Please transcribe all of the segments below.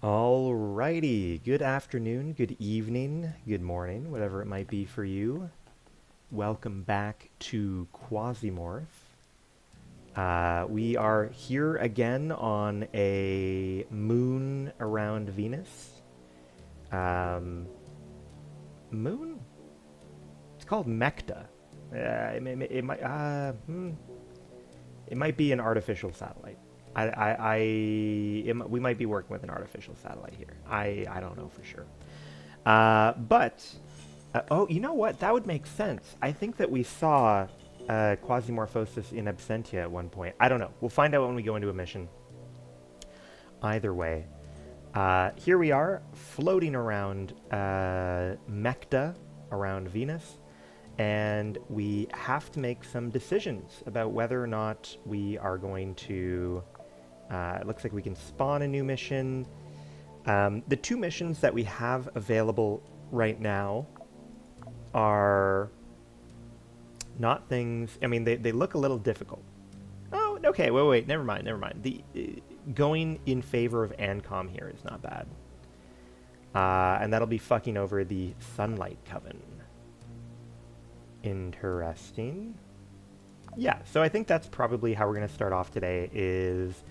Alrighty, good afternoon, good evening, good morning, whatever it might be for you. Welcome back to Quasimorph. We are here again on a moon around Venus. Um, moon? It's called Mecta. It might, it might be an artificial satellite. We might be working with an artificial satellite here. I don't know for sure. Oh, you know what? That would make sense. I think that we saw Quasimorphosis in absentia at one point. I don't know. We'll find out when we go into a mission. Either way, here we are floating around Mecta, around Venus, and we have to make some decisions about whether or not we are going to. It looks like we can spawn a new mission. The two missions that we have available right now are not things. I mean, they look a little difficult. Oh, okay. Wait. Never mind. The going in favor of Ancom here is not bad, and that'll be fucking over the Sunlight Coven. Interesting. Yeah. So I think that's probably how we're gonna start off today. Is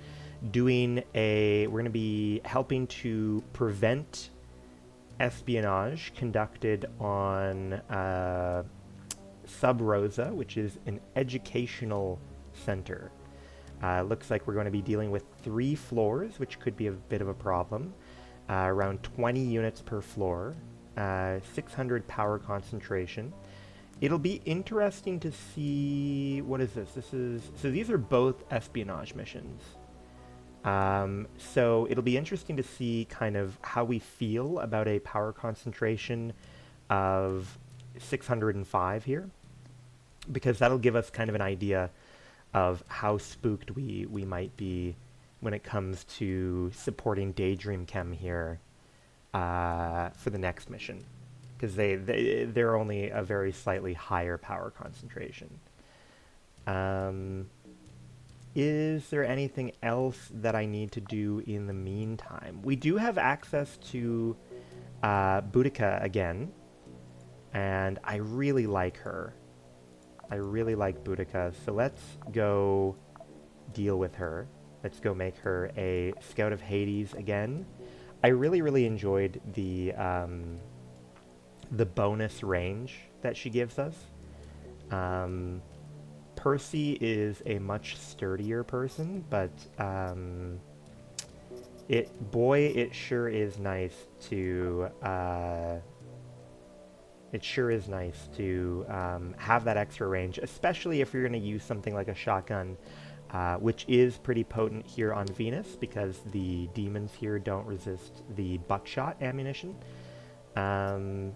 doing a. We're gonna be helping to prevent espionage conducted on Sub Rosa, which is an educational center. Looks like we're going to be dealing with 3 floors, which could be a bit of a problem. Around 20 units per floor, 600 power concentration. It'll be interesting to see, what is this? So these are both espionage missions. So it'll be interesting to see kind of how we feel about a power concentration of 605 here, because that'll give us kind of an idea of how spooked we might be when it comes to supporting Daydream Chem here for the next mission, because they're only a very slightly higher power concentration. Is there anything else that I need to do in the meantime? We do have access to Boudica again, and I really like her. I really like Boudica, so let's go deal with her. Let's go make her a Scout of Hades again. I really enjoyed the bonus range that she gives us. Percy is a much sturdier person, but it sure is nice to have that extra range, especially if you're going to use something like a shotgun, which is pretty potent here on Venus because the demons here don't resist the buckshot ammunition. Alright,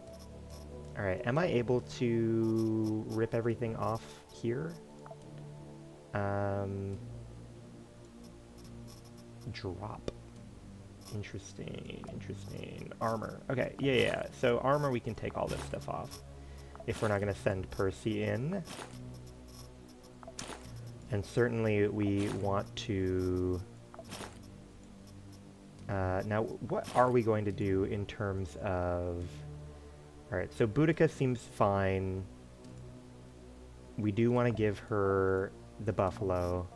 am I able to rip everything off here? Drop. Interesting. Armor. Okay, yeah. So armor, we can take all this stuff off if we're not going to send Percy in. And certainly we want to... now, what are we going to do in terms of... Alright, so Boudica seems fine. We do want to give her the buffalo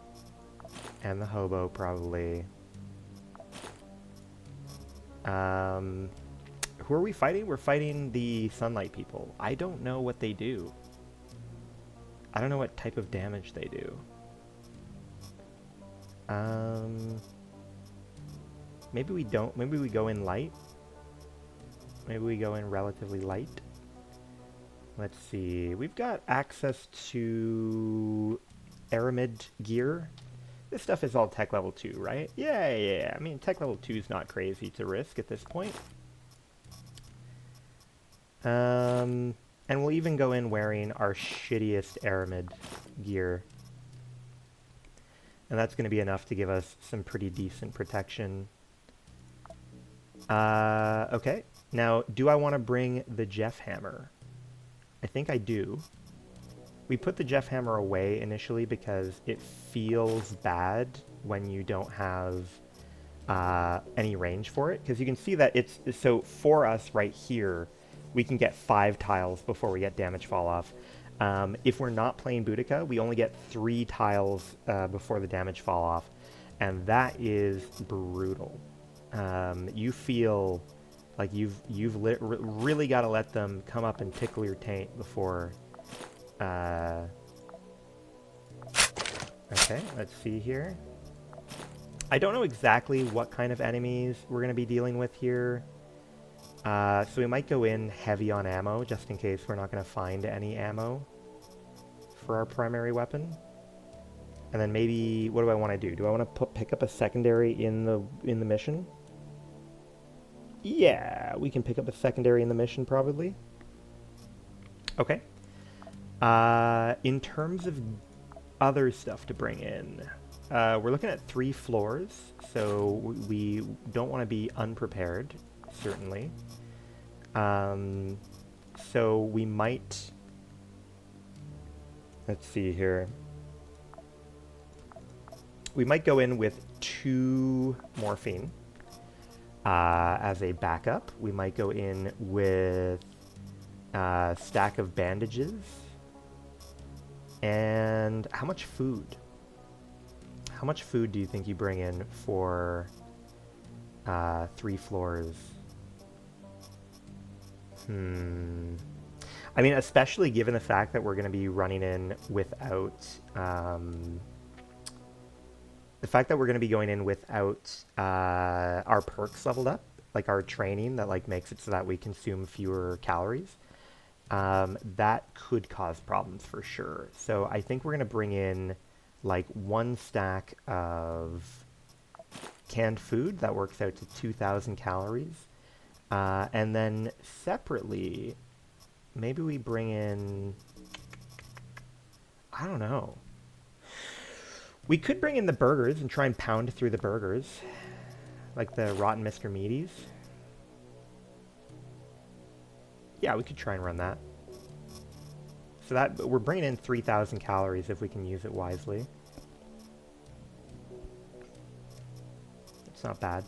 and the hobo, probably. Who are we fighting? We're fighting the Sunlight people. I don't know what they do. I don't know what type of damage they do. Maybe we don't. Maybe we go in light. Maybe we go in relatively light. Let's see. We've got access to Aramid gear. This stuff is all tech level 2, right? Yeah. I mean, tech level 2 is not crazy to risk at this point. And we'll even go in wearing our shittiest Aramid gear. And that's going to be enough to give us some pretty decent protection. Okay. Now, do I want to bring the Jeff Hammer? I think I do. We put the Jeff Hammer away initially because it feels bad when you don't have any range for it, because you can see that it's, so for us right here, we can get 5 tiles before we get damage fall off. If we're not playing Boudica, we only get 3 tiles before the damage fall off, and that is brutal. You feel like you've really got to let them come up and tickle your taint before. Okay, let's see here. I don't know exactly what kind of enemies we're going to be dealing with here. So we might go in heavy on ammo, just in case we're not going to find any ammo for our primary weapon. And then maybe, what do I want to do? Do I want to pick up a secondary in the mission? Yeah, we can pick up a secondary in the mission, probably. Okay. In terms of other stuff to bring in, we're looking at 3 floors, so we don't want to be unprepared, certainly. So we might... Let's see here. We might go in with 2 morphine as a backup. We might go in with a stack of bandages. And how much food? How much food do you think you bring in for 3 floors? I mean, especially given the fact that we're going to be running in without... the fact that we're going to be going in without our perks leveled up, like our training that like makes it so that we consume fewer calories, that could cause problems for sure. So I think we're going to bring in like 1 stack of canned food that works out to 2,000 calories. And then separately, maybe we bring in, I don't know. We could bring in the burgers and try and pound through the burgers, like the Rotten Mr. Meaties. Yeah, we could try and run that. So that, we're bringing in 3,000 calories if we can use it wisely. It's not bad.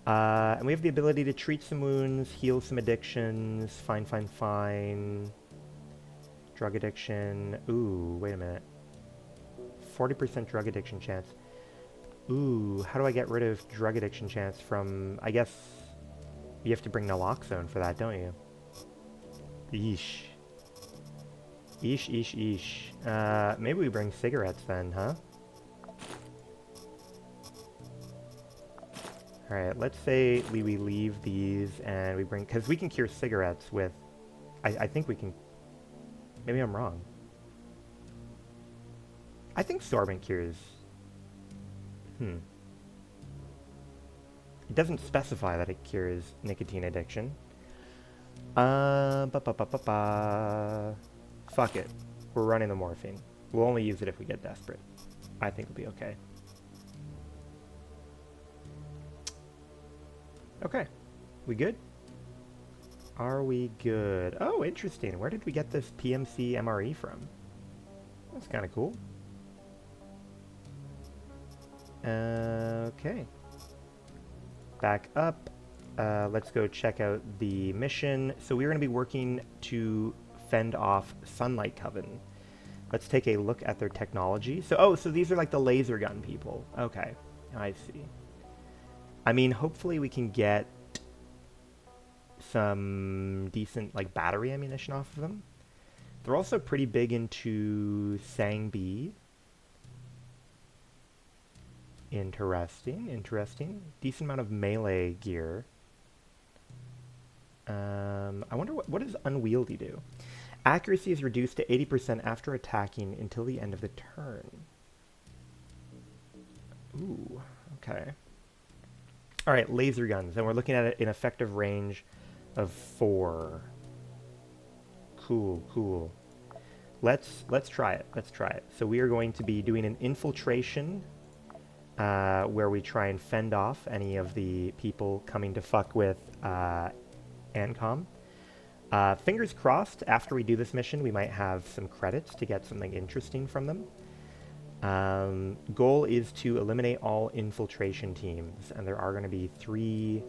And we have the ability to treat some wounds, heal some addictions, fine. Drug addiction. Ooh, wait a minute. 40% drug addiction chance. Ooh, how do I get rid of drug addiction chance from... I guess you have to bring naloxone for that, don't you? Yeesh. Yeesh. Maybe we bring cigarettes then, huh? Alright, let's say we leave these and we bring... Because we can cure cigarettes with... I think we can... Maybe I'm wrong. I think sorbent cures... It doesn't specify that it cures nicotine addiction. Fuck it. We're running the morphine. We'll only use it if we get desperate. I think we'll be okay. Okay. We good? Are we good? Oh, interesting. Where did we get this PMC MRE from? That's kind of cool. Okay. Back up. Let's go check out the mission. So we're going to be working to fend off Sunlight Coven. Let's take a look at their technology. So these are like the laser gun people. Okay, I see. I mean, hopefully we can get some decent like battery ammunition off of them. They're also pretty big into Sangbi. Interesting. Decent amount of melee gear. I wonder what does Unwieldy do? Accuracy is reduced to 80% after attacking until the end of the turn. Ooh, okay. Alright, laser guns, and we're looking at an effective range of 4. Cool. Let's try it. So we are going to be doing an infiltration where we try and fend off any of the people coming to fuck with Ancom. Fingers crossed, after we do this mission, we might have some credits to get something interesting from them. Goal is to eliminate all infiltration teams, and there are going to be three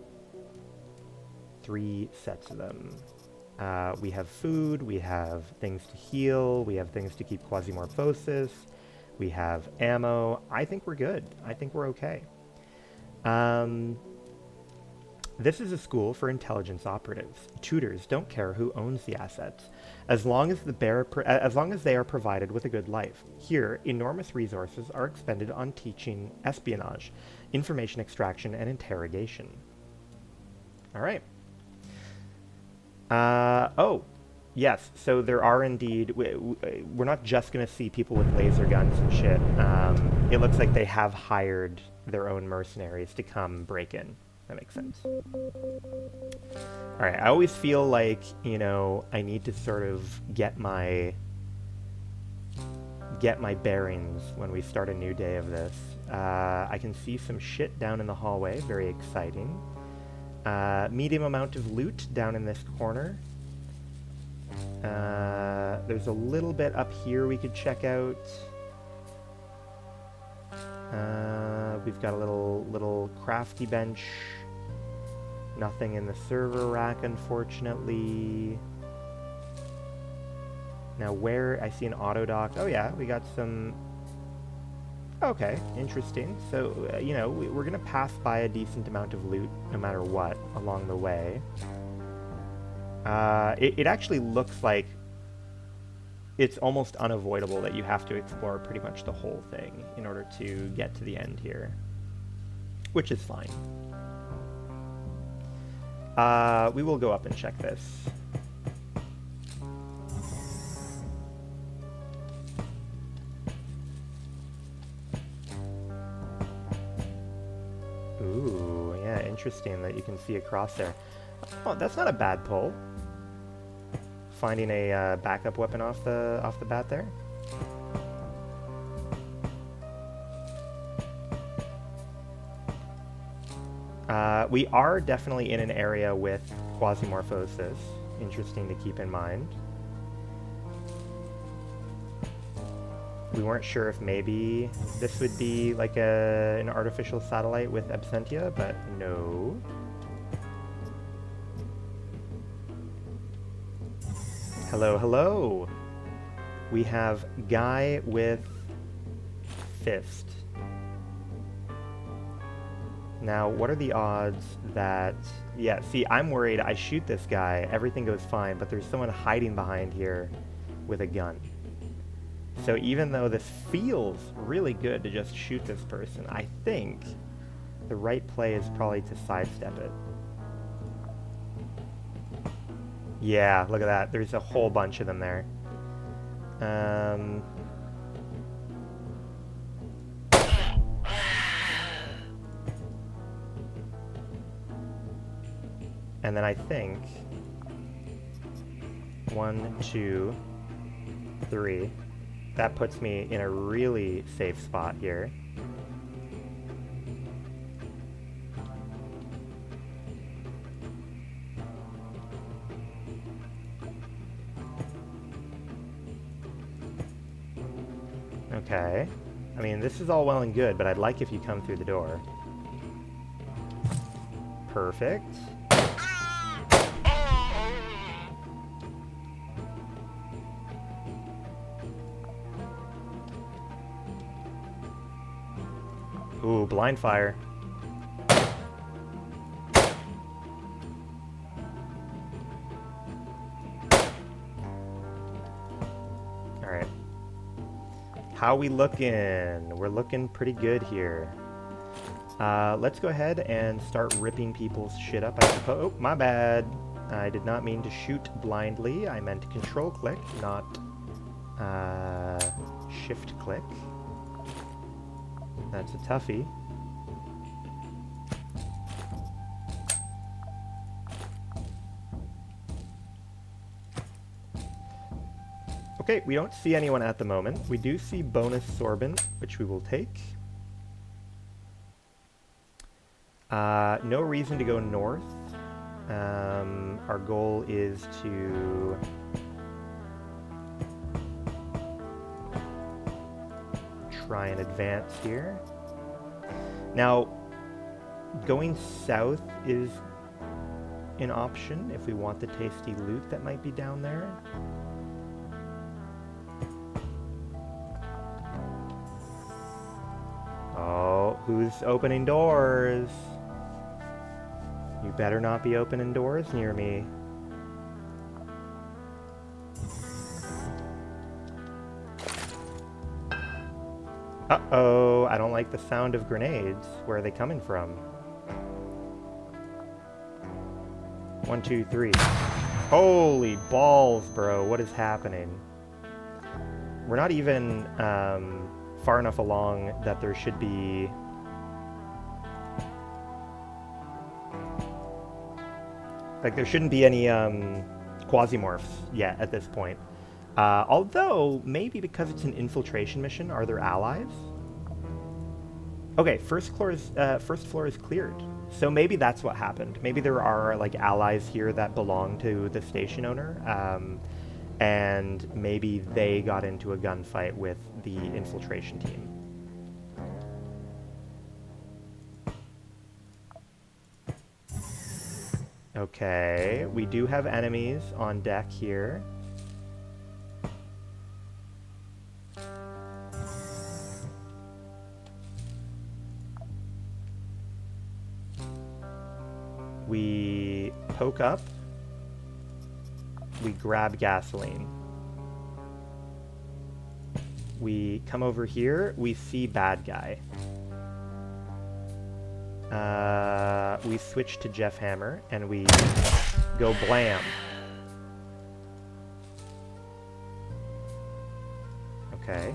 sets of them. We have food, we have things to heal, we have things to keep Quasimorphosis, we have ammo. I think we're good. I think we're okay. This is a school for intelligence operatives. Tutors don't care who owns the assets, as long as they are provided with a good life. Here, enormous resources are expended on teaching espionage, information extraction, and interrogation. All right. Oh, yes. So there are indeed. We're not just going to see people with laser guns and shit. It looks like they have hired their own mercenaries to come break in. That makes sense. All right. I always feel like, you know, I need to sort of get my bearings when we start a new day of this. I can see some shit down in the hallway. Very exciting. Medium amount of loot down in this corner. There's a little bit up here we could check out. We've got a little crafty bench. Nothing in the server rack, unfortunately. Now where I see an auto dock. Oh yeah, we got some. Okay, interesting. So, you know, we're going to pass by a decent amount of loot, no matter what, along the way. It actually looks like it's almost unavoidable that you have to explore pretty much the whole thing in order to get to the end here. Which is fine. We will go up and check this. Ooh, yeah, interesting that you can see across there. Oh, that's not a bad pull. Finding a backup weapon off the bat there. We are definitely in an area with Quasimorphosis. Interesting to keep in mind. We weren't sure if maybe this would be like an artificial satellite with Absentia, but no. Hello, hello. We have guy with fist. Now, what are the odds that... Yeah, see, I'm worried I shoot this guy, everything goes fine, but there's someone hiding behind here with a gun. So even though this feels really good to just shoot this person, I think the right play is probably to sidestep it. Yeah, look at that. There's a whole bunch of them there. And then I think 1, 2, 3. That puts me in a really safe spot here. Okay. I mean, this is all well and good, but I'd like if you come through the door. Perfect. Ooh, blind fire. Alright. How we looking? We're looking pretty good here. Let's go ahead and start ripping people's shit up, I suppose. Oh, my bad. I did not mean to shoot blindly. I meant control click, not shift click. That's a toughie. Okay, we don't see anyone at the moment. We do see bonus sorbent, which we will take. No reason to go north. Our goal is to... try and advance here. Now, going south is an option if we want the tasty loot that might be down there. Oh, who's opening doors? You better not be opening doors near me. Uh-oh, I don't like the sound of grenades. Where are they coming from? 1, 2, 3. Holy balls, bro. What is happening? We're not even far enough along that there should be... Like, there shouldn't be any Quasimorphs yet at this point. Although, maybe because it's an infiltration mission, are there allies? Okay, first floor is cleared. So maybe that's what happened. Maybe there are, like, allies here that belong to the station owner, and maybe they got into a gunfight with the infiltration team. Okay, we do have enemies on deck here. We poke up. We grab gasoline. We come over here. We see bad guy. We switch to Jeff Hammer and we go blam. Okay.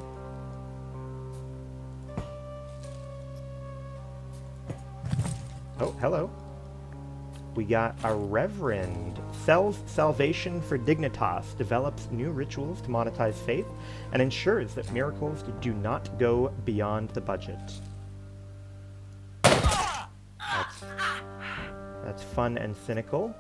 Oh, hello. We got a Reverend. Sells salvation for Dignitas, develops new rituals to monetize faith, and ensures that miracles do not go beyond the budget. That's fun and cynical.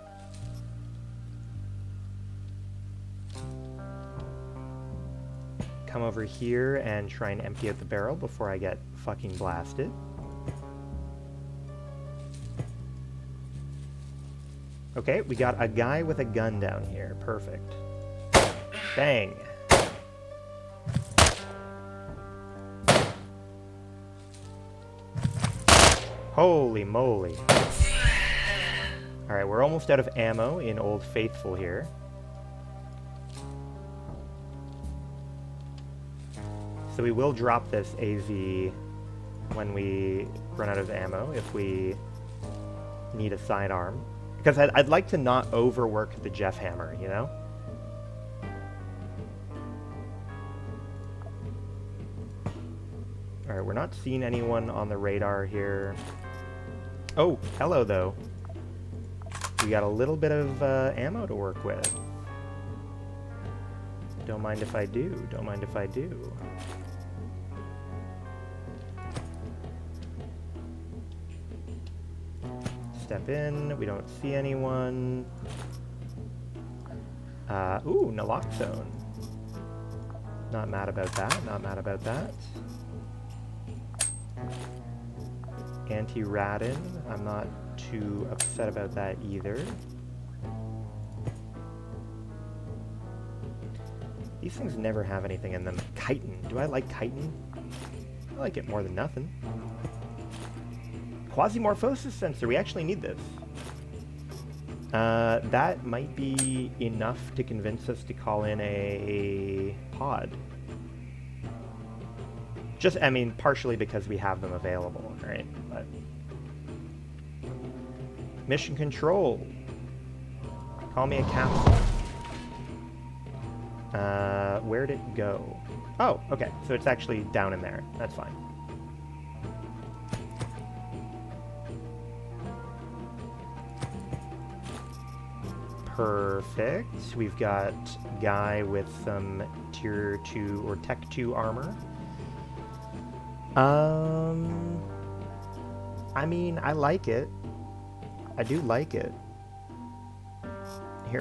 Come over here and try and empty out the barrel before I get fucking blasted. Okay, we got a guy with a gun down here. Perfect. Bang. Holy moly. Alright, we're almost out of ammo in Old Faithful here. So we will drop this AZ when we run out of ammo if we need a sidearm. Because I'd like to not overwork the Jeff Hammer, you know? Alright, we're not seeing anyone on the radar here. Oh, hello though. We got a little bit of ammo to work with. Don't mind if I do. Don't mind if I do. Step in. We don't see anyone. Ooh, naloxone. Not mad about that. Not mad about that. Anti-radin. I'm not too upset about that either. These things never have anything in them. Chitin. Do I like chitin? I like it more than nothing. Quasimorphosis sensor. We actually need this. That might be enough to convince us to call in a pod. Just, I mean, partially because we have them available, right? But mission control. Call me a capsule. Where'd it go? Oh, okay. So it's actually down in there. That's fine. Perfect. We've got guy with some tier 2 or tech 2 armor. I mean, I like it. I do like it.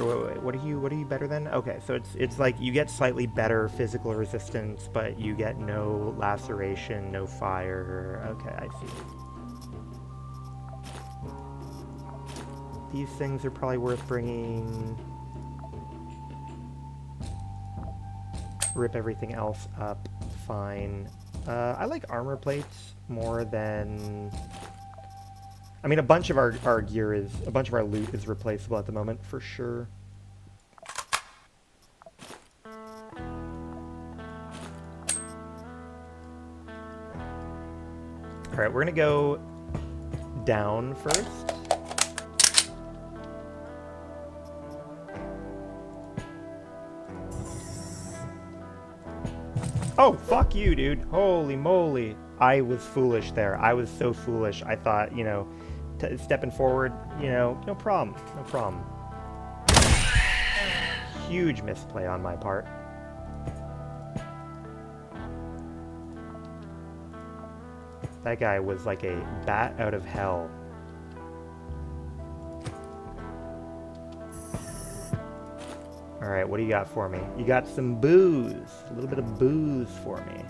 here. Wait, what are you better than? Okay, so it's like you get slightly better physical resistance, but you get no laceration, no fire. Okay, I see. These things are probably worth bringing. Rip everything else up. Fine. I like armor plates more than... I mean, a bunch of our gear is... A bunch of our loot is replaceable at the moment, for sure. Alright, we're gonna go down first. Oh, fuck you, dude. Holy moly. I was foolish there. I was so foolish. I thought, you know, stepping forward, you know, no problem. No problem. Huge misplay on my part. That guy was like a bat out of hell. Alright, what do you got for me? You got some booze. A little bit of booze for me.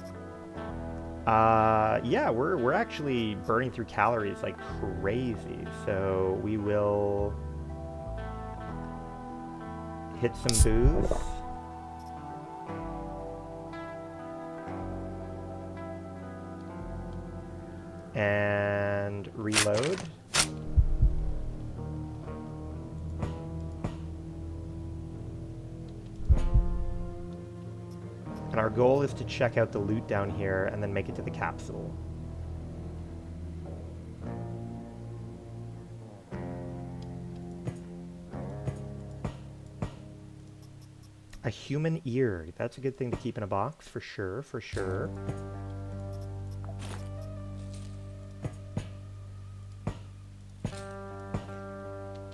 Yeah, we're actually burning through calories like crazy. So we will hit some booze. And reload. And our goal is to check out the loot down here and then make it to the capsule. A human ear. That's a good thing to keep in a box, for sure, for sure.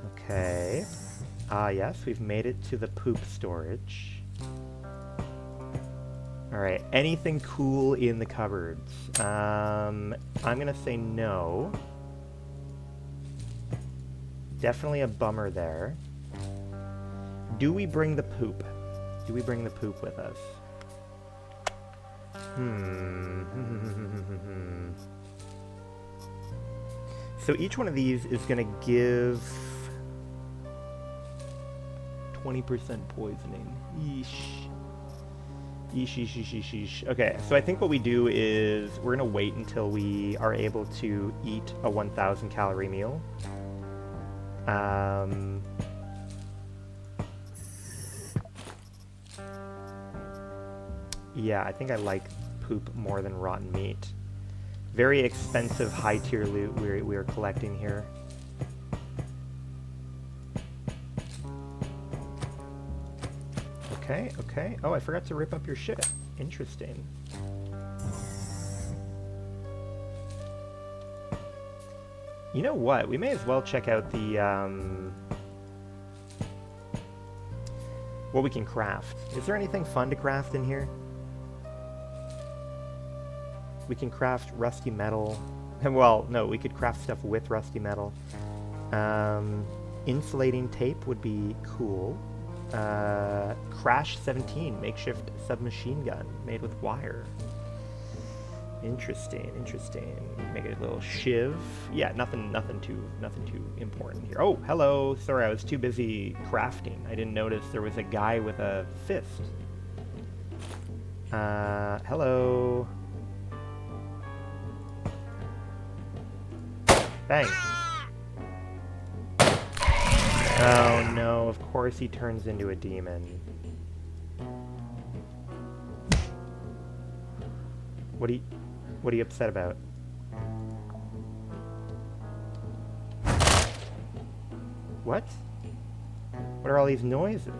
Okay. Yes, we've made it to the poop storage. Alright, anything cool in the cupboards? I'm gonna say no. Definitely a bummer there. Do we bring the poop? Do we bring the poop with us? So each one of these is gonna give 20% poisoning. Yeesh. Yeesh. Okay, so I think what we do is we're gonna wait until we are able to eat a 1,000 calorie meal. Yeah, I think I like poop more than rotten meat. Very expensive high tier loot we are collecting here. Okay, okay. Oh, I forgot to rip up your shit. Interesting. You know what? We may as well check out the, what we can craft. Is there anything fun to craft in here? We can craft rusty metal. Well, no, we could craft stuff with rusty metal. Insulating tape would be cool. Crash 17, makeshift submachine gun made with wire. Interesting, interesting. Make it a little shiv. Yeah, nothing too important here. Oh, hello. Sorry, I was too busy crafting. I didn't notice there was a guy with a fist. Hello. Bang. Oh no, of course he turns into a demon. What are you upset about? What? What are all these noises?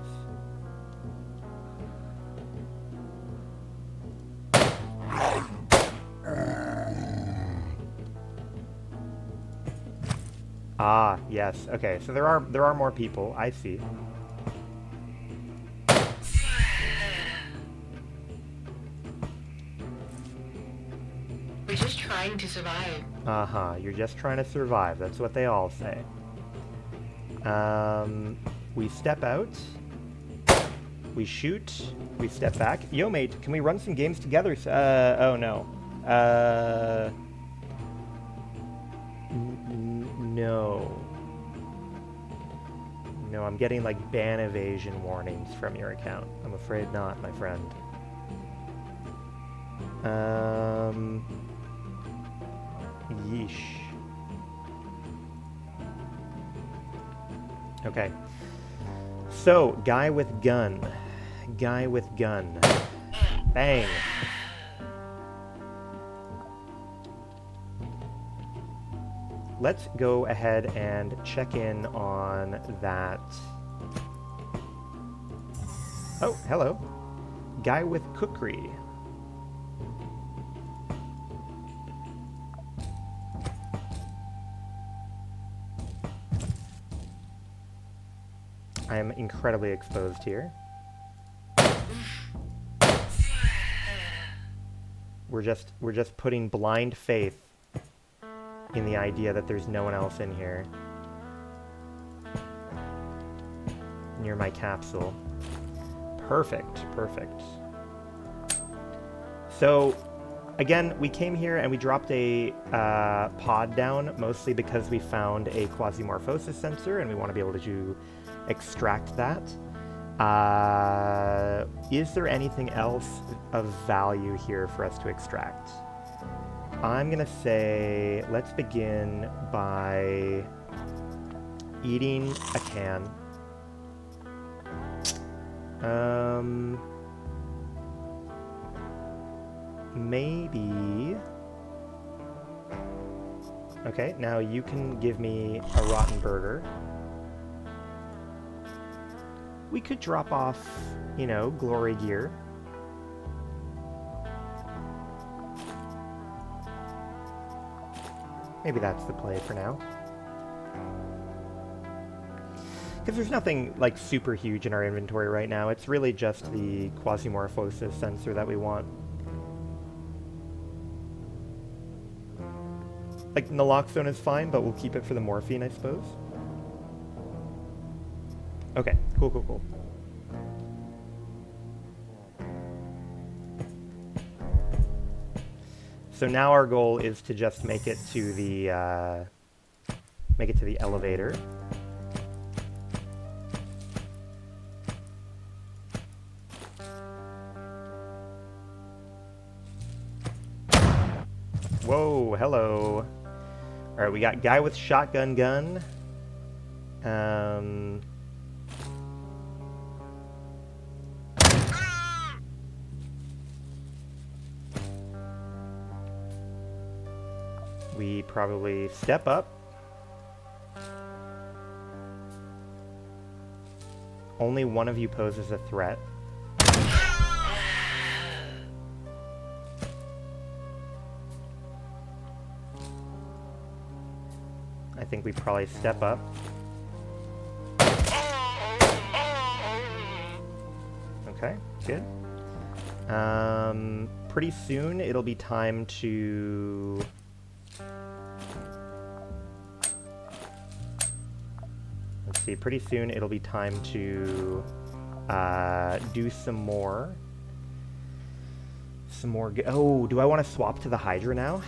Ah, yes. Okay, so there are more people. I see. We're just trying to survive. Uh-huh. You're just trying to survive. That's what they all say. We step out. We shoot. We step back. Yo, mate, can we run some games together? Oh, no. No. No, I'm getting, like, ban evasion warnings from your account. I'm afraid not, my friend. Yeesh. Okay. So, guy with gun. Guy with gun. Bang. Let's go ahead and check in on that. Oh, hello. Guy with cookery. I am incredibly exposed here. We're just putting blind faith in the idea that there's no one else in here. Near my capsule. Perfect, perfect. So, again, we came here and we dropped a pod down, mostly because we found a Quasimorphosis sensor and we want to be able to extract that. Is there anything else of value here for us to extract? I'm gonna say, let's begin by eating a can. Maybe... Okay, now you can give me a rotten burger. We could drop off, you know, glory gear. Maybe that's the play for now. Because there's nothing, like, super huge in our inventory right now. It's really just the Quasimorphosis sensor that we want. Like, naloxone is fine, but we'll keep it for the morphine, I suppose. Okay, cool, cool, cool. So now our goal is to just make it to the elevator. Whoa, hello. All right, we got guy with shotgun gun. We probably step up. Only one of you poses a threat. I think we probably step up. Okay, good. Pretty soon it'll be time to... Let's see, pretty soon it'll be time to do some more. Oh, do I want to swap to the Hydra now?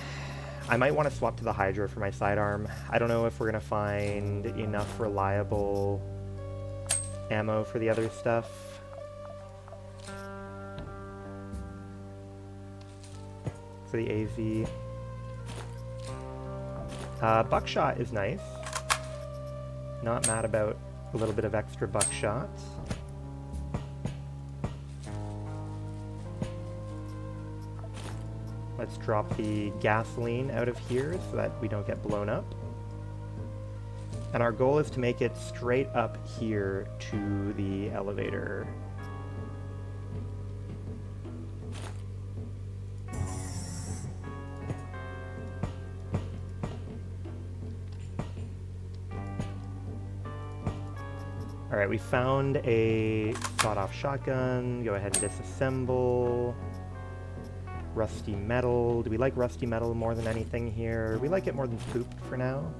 I might want to swap to the Hydra for my sidearm. I don't know if we're going to find enough reliable ammo for the other stuff. For the AZ. Buckshot is nice. Not mad about a little bit of extra buckshot. Let's drop the gasoline out of here so that we don't get blown up. And our goal is to make it straight up here to the elevator. Alright, we found a sawed-off shotgun. Go ahead and disassemble. Rusty metal. Do we like rusty metal more than anything here? We like it more than poop for now.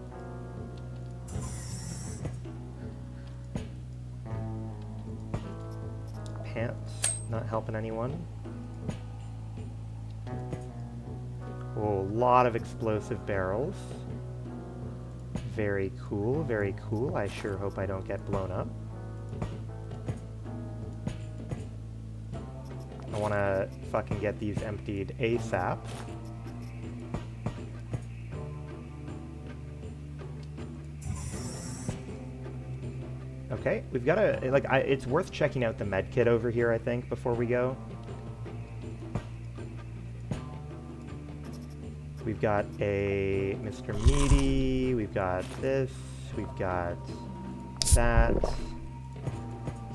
pants. Not helping anyone. Oh, a lot of explosive barrels. Very cool, very cool. I sure hope I don't get blown up. I want to fucking get these emptied ASAP. Okay, we've got to, like, it's worth checking out the med kit over here, I think, before we go. We've got a Mr. Meaty, we've got this, we've got that.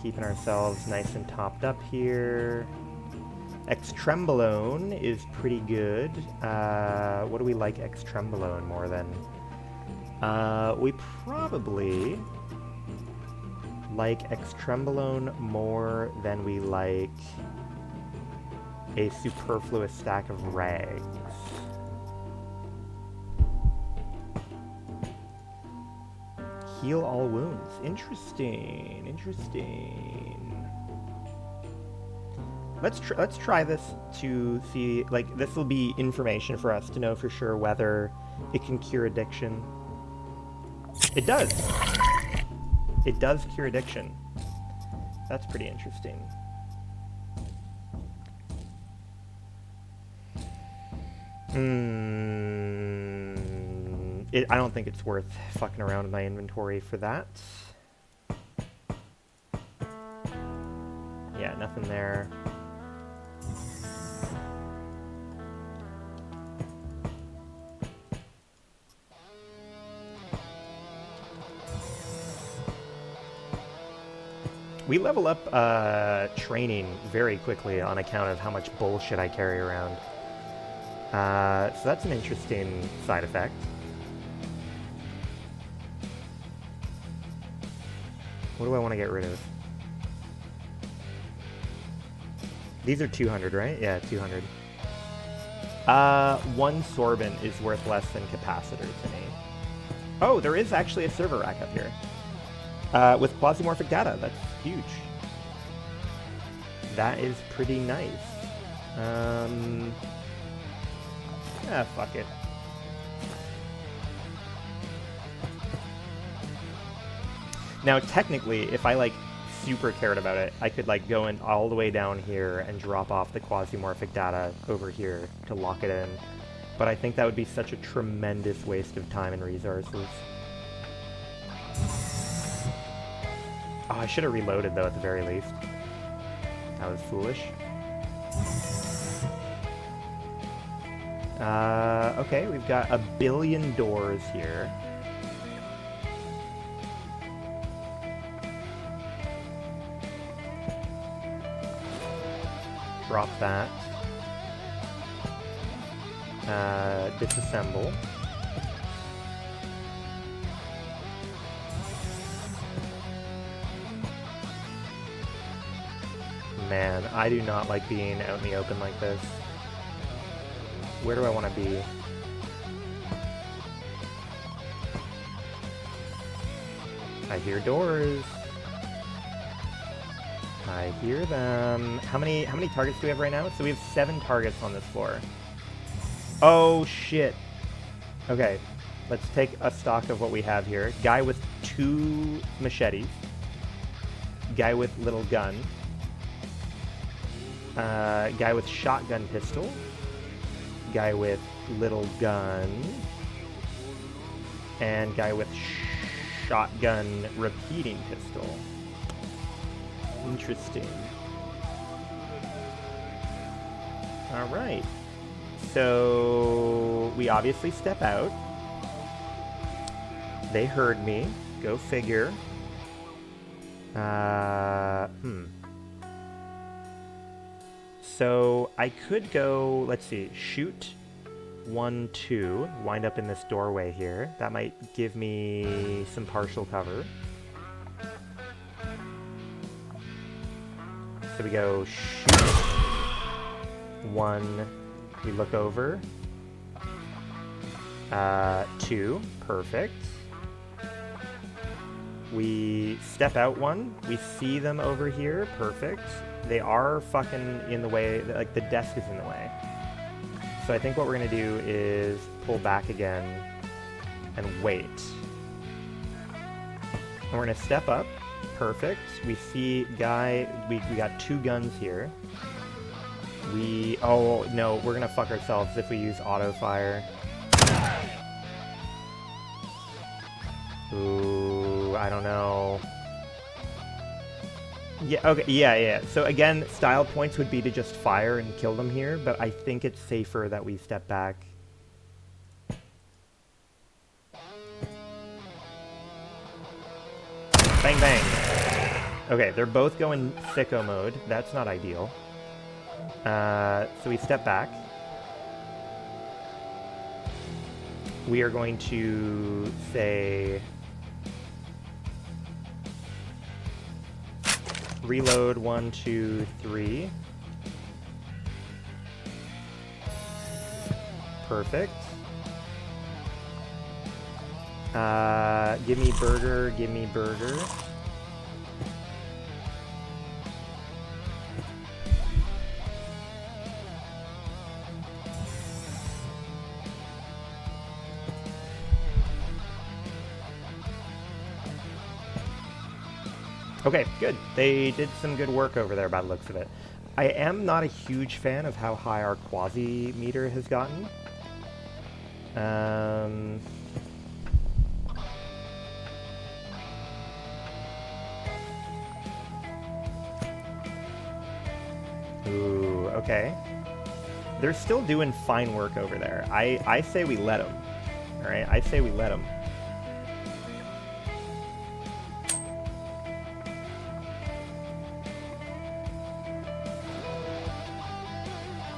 Keeping ourselves nice and topped up here. Extrembolone is pretty good. What do we like Extrembolone more than? We probably like Extrembolone more than we like a superfluous stack of rags. Heal all wounds. Interesting. Interesting. Let's try this to see, like, this will be information for us to know for sure whether it can cure addiction. It does. It does cure addiction. That's pretty interesting. I don't think it's worth fucking around with my inventory for that. Yeah, nothing there. We level up training very quickly on account of how much bullshit I carry around. So that's an interesting side effect. What do I want to get rid of? These are 200, right? Yeah, 200. One sorbent is worth less than capacitor to me. Oh, there is actually a server rack up here. With quasimorphic data, that's huge. That is pretty nice. Fuck it. Now, technically, if I, like, super cared about it, I could, like, go in all the way down here and drop off the quasimorphic data over here to lock it in. But I think that would be such a tremendous waste of time and resources. Oh, I should have reloaded, though, at the very least. That was foolish. Okay, we've got 1 billion doors here. Drop that. Disassemble. Man, I do not like being out in the open like this. Where do I want to be? I hear doors. I hear them. How many targets do we have right now? So we have 7 targets on this floor. Oh shit. Okay, let's take a stock of what we have here. Guy with 2 machetes. Guy with little gun. Guy with shotgun pistol. Guy with little gun. And guy with shotgun repeating pistol. Interesting. Alright. So we obviously step out. They heard me. Go figure. So I could go, let's see, shoot 1, 2, wind up in this doorway here. That might give me some partial cover. So we go shoot 1, we look over. 2, perfect. We step out one. We see them over here. Perfect. They are fucking in the way. Like, the desk is in the way. So I think what we're going to do is pull back again and wait. And we're going to step up. Perfect. We see guy. We got 2 guns here. Oh, no. We're going to fuck ourselves if we use auto fire. Ooh, I don't know. Yeah, okay, yeah. So again, style points would be to just fire and kill them here, but I think it's safer that we step back. Bang, bang. Okay, they're both going sicko mode. That's not ideal. So we step back. We are going to say... reload 1, 2, 3. Perfect. Give me burger, give me burger. Okay, good. They did some good work over there by the looks of it. I am not a huge fan of how high our quasi meter has gotten. Ooh, okay. They're still doing fine work over there. I say we let them. Alright, I say we let them.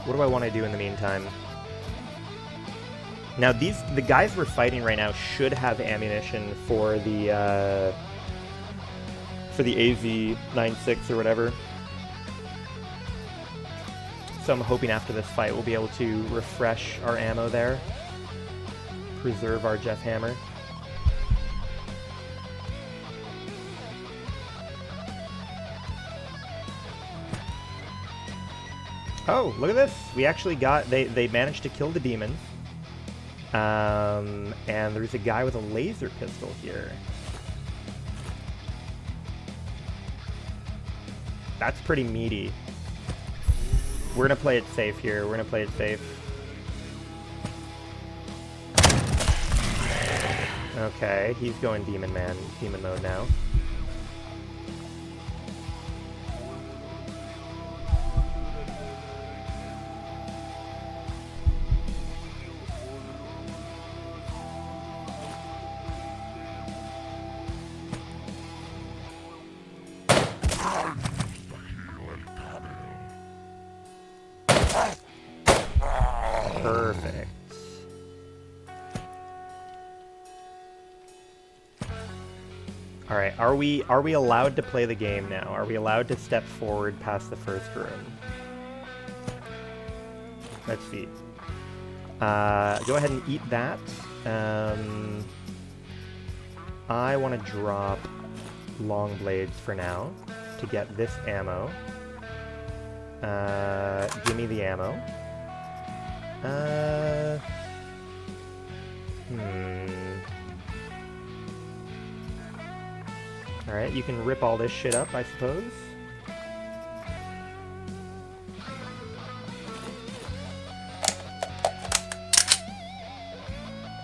What do I want to do in the meantime? Now the guys we're fighting right now should have ammunition for the AZ-96 or whatever. So I'm hoping after this fight we'll be able to refresh our ammo there. Preserve our Jeff Hammer. Oh, look at this! We actually got... They managed to kill the demons. And there's a guy with a laser pistol here. That's pretty meaty. We're gonna play it safe here. We're gonna play it safe. Okay, he's going demon mode now. Perfect. All right, are we allowed to play the game now? Are we allowed to step forward past the first room? Let's see. Go ahead and eat that. I want to drop long blades for now to get this ammo. Give me the ammo. Alright, you can rip all this shit up, I suppose.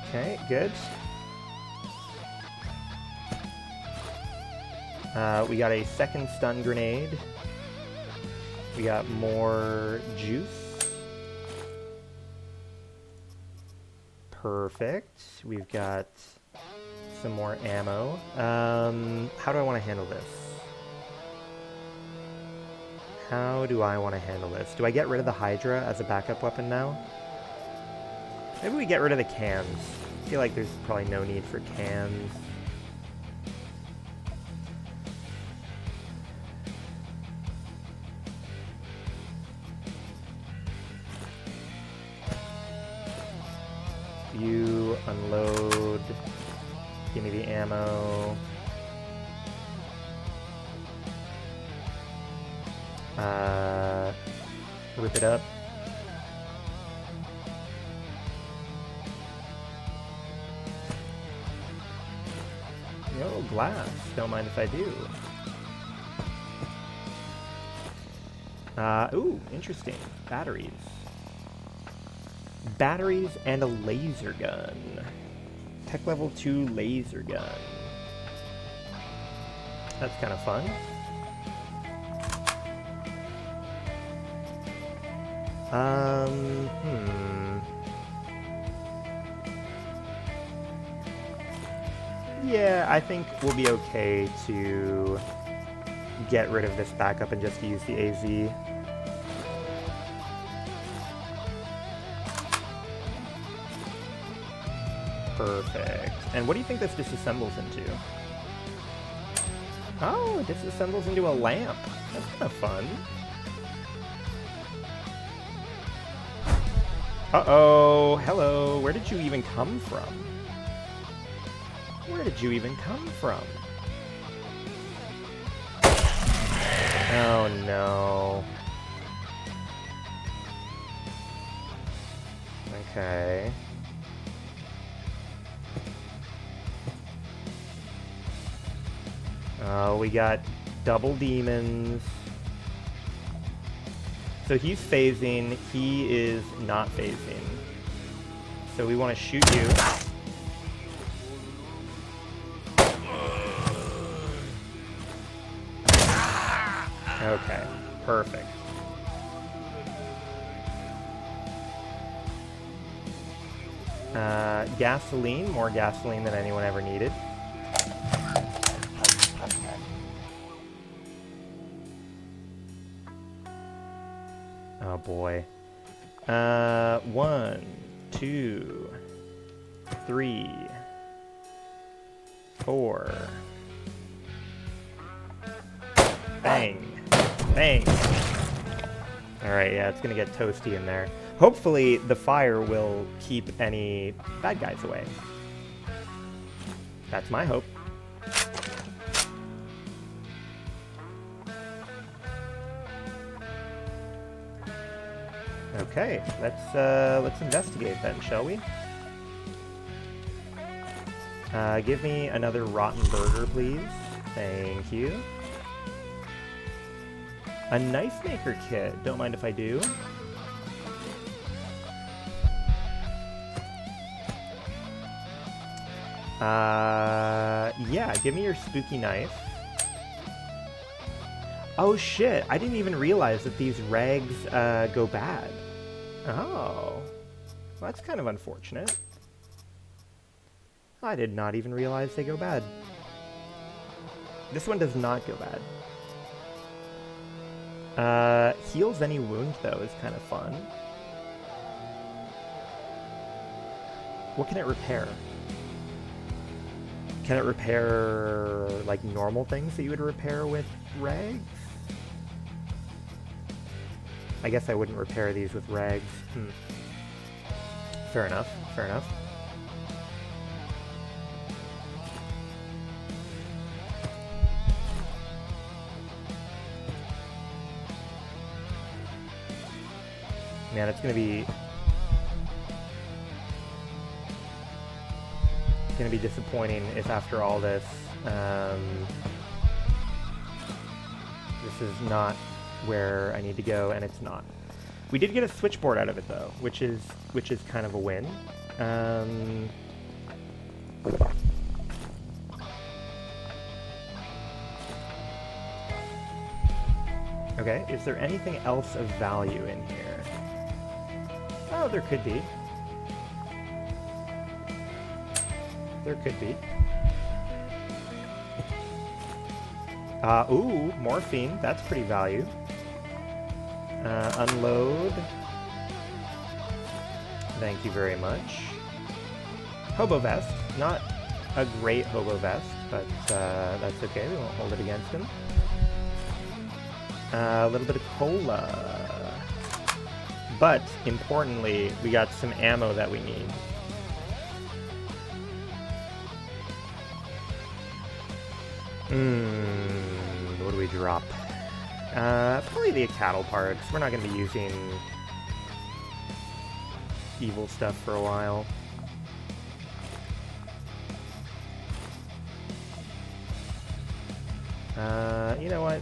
Okay, good. We got a second stun grenade. We got more juice. Perfect. We've got some more ammo. How do I want to handle this? How do I want to handle this? Do I get rid of the Hydra as a backup weapon now? Maybe we get rid of the cans. I feel like there's probably no need for cans. You unload. Give me the ammo. rip it up. No glass. Don't mind if I do. Ooh, interesting. Batteries. Batteries and a laser gun. Tech level 2 laser gun. That's kind of fun. Yeah, I think we'll be okay to get rid of this backup and just use the AZ. Perfect. And what do you think this disassembles into? Oh, it disassembles into a lamp. That's kind of fun. Uh-oh. Hello. Where did you even come from? Where did you even come from? Oh, no. Okay. Oh, we got double demons. So he's phasing, he is not phasing. So we want to shoot you. Okay, perfect. Gasoline, more gasoline than anyone ever needed. Oh boy. 1, 2, 3, 4. Bang. Bang. Alright, yeah, it's gonna get toasty in there. Hopefully, the fire will keep any bad guys away. That's my hope. Okay, let's investigate then, shall we? Give me another rotten burger, please. Thank you. A knife maker kit. Don't mind if I do. Yeah, give me your spooky knife. Oh shit, I didn't even realize that these rags go bad. Oh, well, that's kind of unfortunate. I did not even realize they go bad. This one does not go bad. Heals any wound though is kind of fun. What can it repair? Can it repair like normal things that you would repair with rags? I guess I wouldn't repair these with rags. Fair enough, fair enough. Man, it's gonna be disappointing if after all this, this is not where I need to go, and it's not. We did get a switchboard out of it though, which is kind of a win. Okay, is there anything else of value in here? Oh, there could be. There could be. Ooh, morphine. That's pretty value. Unload. Thank you very much. Hobo vest. Not a great hobo vest, but that's okay. We won't hold it against him. A little bit of cola. But, importantly, we got some ammo that we need. What do we drop? Probably the cattle parts. We're not going to be using evil stuff for a while. You know what?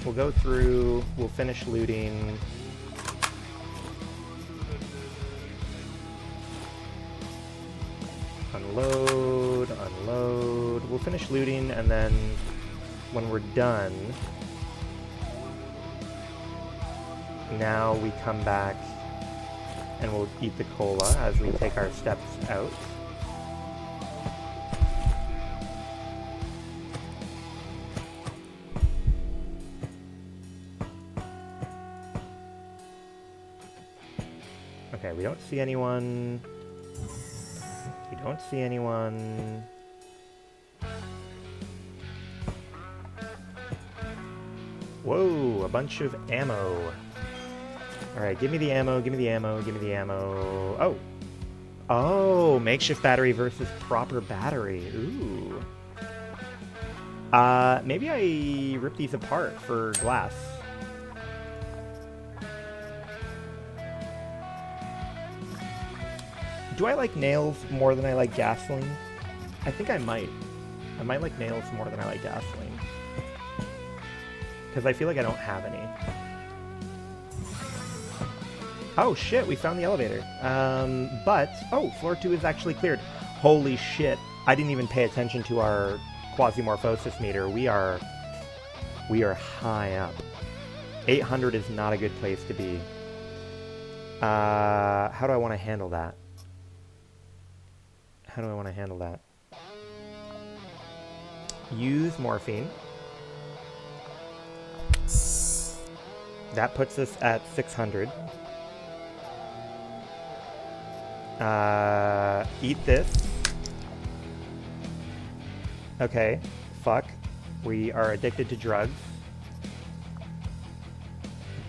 We'll go through, we'll finish looting. Unload, unload. We'll finish looting, and then when we're done, now we come back and we'll eat the cola as we take our steps out. Okay, we don't see anyone. We don't see anyone. Whoa, a bunch of ammo. Alright, give me the ammo, give me the ammo, give me the ammo. Oh! Oh, makeshift battery versus proper battery. Ooh. Maybe I rip these apart for glass. Do I like nails more than I like gasoline? I think I might. I might like nails more than I like gasoline. Because I feel like I don't have any. Oh shit, we found the elevator. But, oh, floor 2 is actually cleared. Holy shit. I didn't even pay attention to our Quasimorphosis meter. We are high up. 800 is not a good place to be. How do I want to handle that? How do I want to handle that? Use morphine. That puts us at 600. Eat this. Okay, fuck. We are addicted to drugs.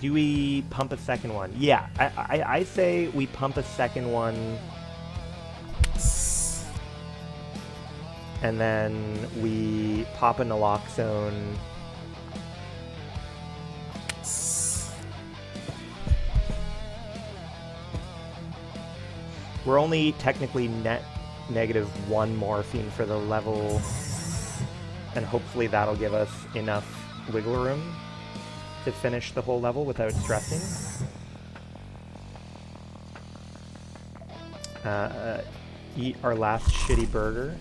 Do we pump a second one? Yeah, I say we pump a second one. And then we pop a naloxone. We're only technically net -1 morphine for the level, and hopefully that'll give us enough wiggle room to finish the whole level without stressing. Eat our last shitty burger.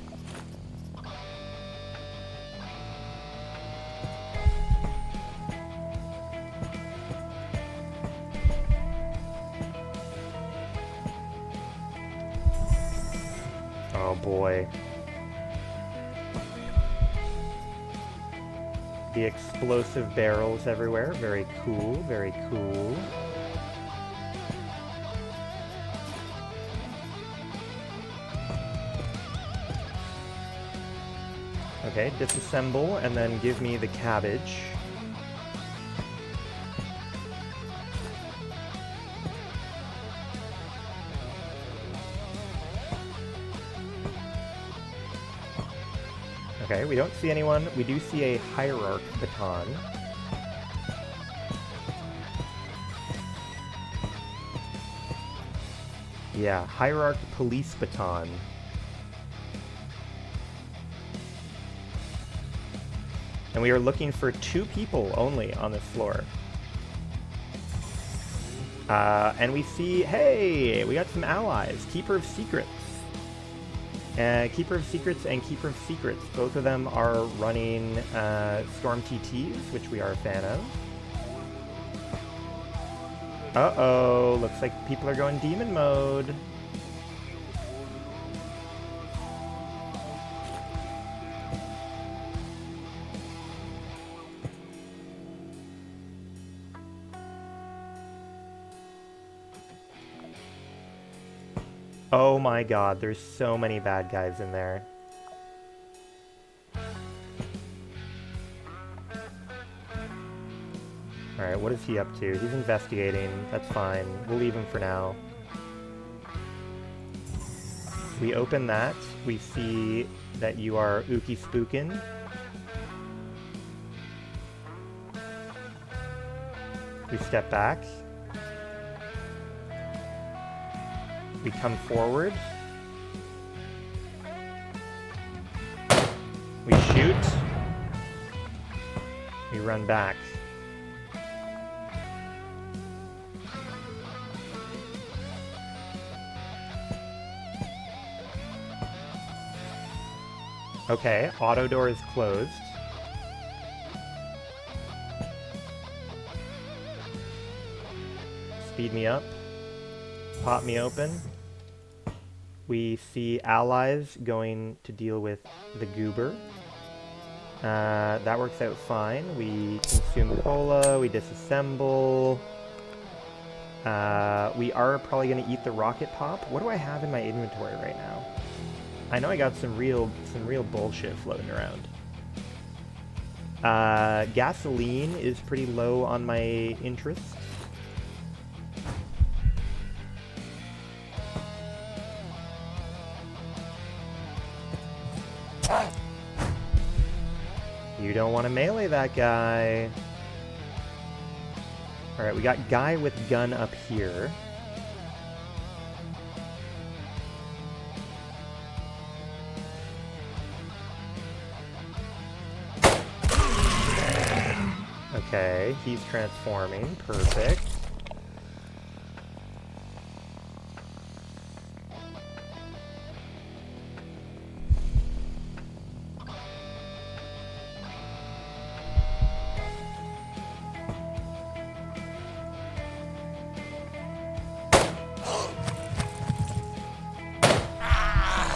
Oh boy. The explosive barrels everywhere. Very cool, very cool. Okay, disassemble and then give me the cabbage. Okay, we don't see anyone. We do see a hierarch baton. Yeah, hierarch police baton. And we are looking for 2 people only on this floor. And we see, hey, we got some allies. Keeper of Secrets. Keeper of Secrets and Keeper of Secrets. Both of them are running Storm TTs, which we are a fan of. Uh-oh, looks like people are going demon mode. Oh my god, there's so many bad guys in there. Alright, what is he up to? He's investigating. That's fine. We'll leave him for now. We open that. We see that you are Ookie Spookin'. We step back. We come forward. We shoot. We run back. Okay, auto door is closed. Speed me up. Pop me open. We see allies going to deal with the goober. That works out fine. We consume cola, we disassemble. We are probably going to eat the rocket pop. What do I have in my inventory right now? I know I got some real bullshit floating around. Gasoline is pretty low on my interest. You don't want to melee that guy. Alright, we got guy with gun up here. Okay, he's transforming. Perfect.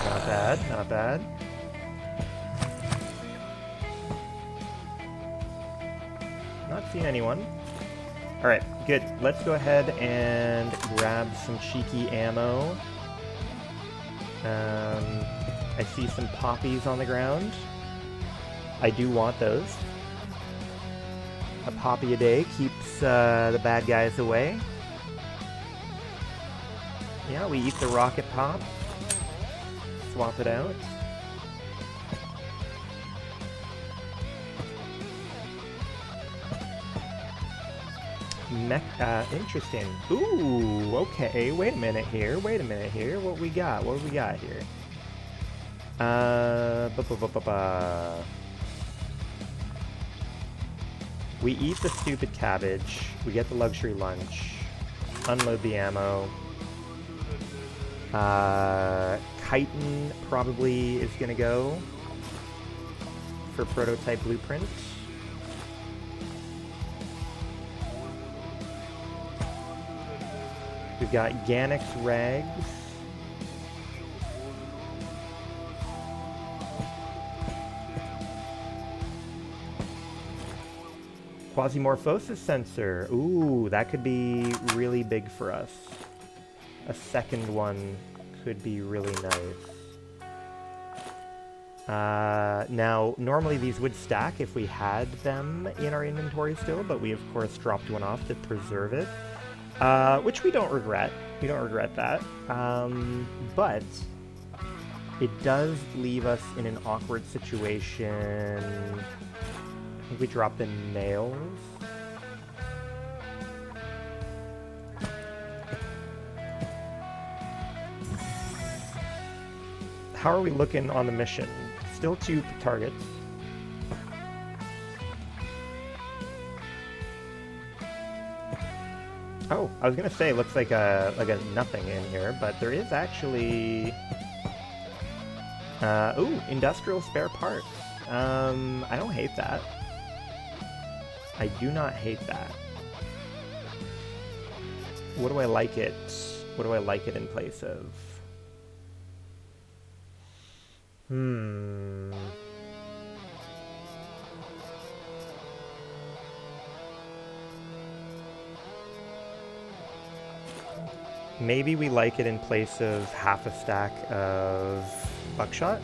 Not bad, not bad. Not seeing anyone. Alright, good. Let's go ahead and grab some cheeky ammo. I see some poppies on the ground. I do want those. A poppy a day keeps the bad guys away. Yeah, we eat the rocket pop. Swap it out. Interesting. Ooh, okay. Wait a minute here. What we got? What do we got here? We eat the stupid cabbage. We get the luxury lunch. Unload the ammo. Chitin probably is gonna go for prototype blueprint. We've got Ganix rags. Quasimorphosis sensor. Ooh, that could be really big for us. A second one could be really nice. Now, normally these would stack if we had them in our inventory still, but we of course dropped one off to preserve it. Which we don't regret. We don't regret that. But it does leave us in an awkward situation. I think we dropped the nails. How are we looking on the mission? Still 2 targets. Oh, I was gonna say it looks like a nothing in here, but there is actually ooh, industrial spare parts. I don't hate that. I do not hate that. What do I like it? What do I like it in place of? Maybe we like it in place of half a stack of buckshot.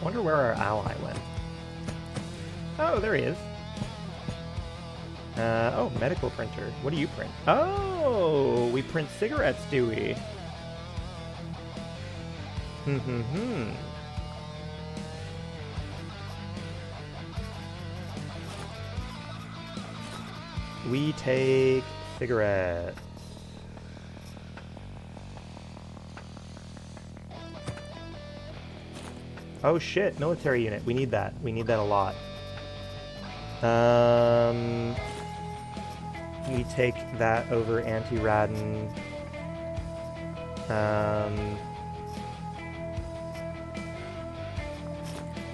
Wonder where our ally went. Oh, there he is. Oh, medical printer. What do you print? Oh, we print cigarettes, do we? We take cigarettes. Oh shit, military unit. We need that. We need that a lot. We take that over anti-radin.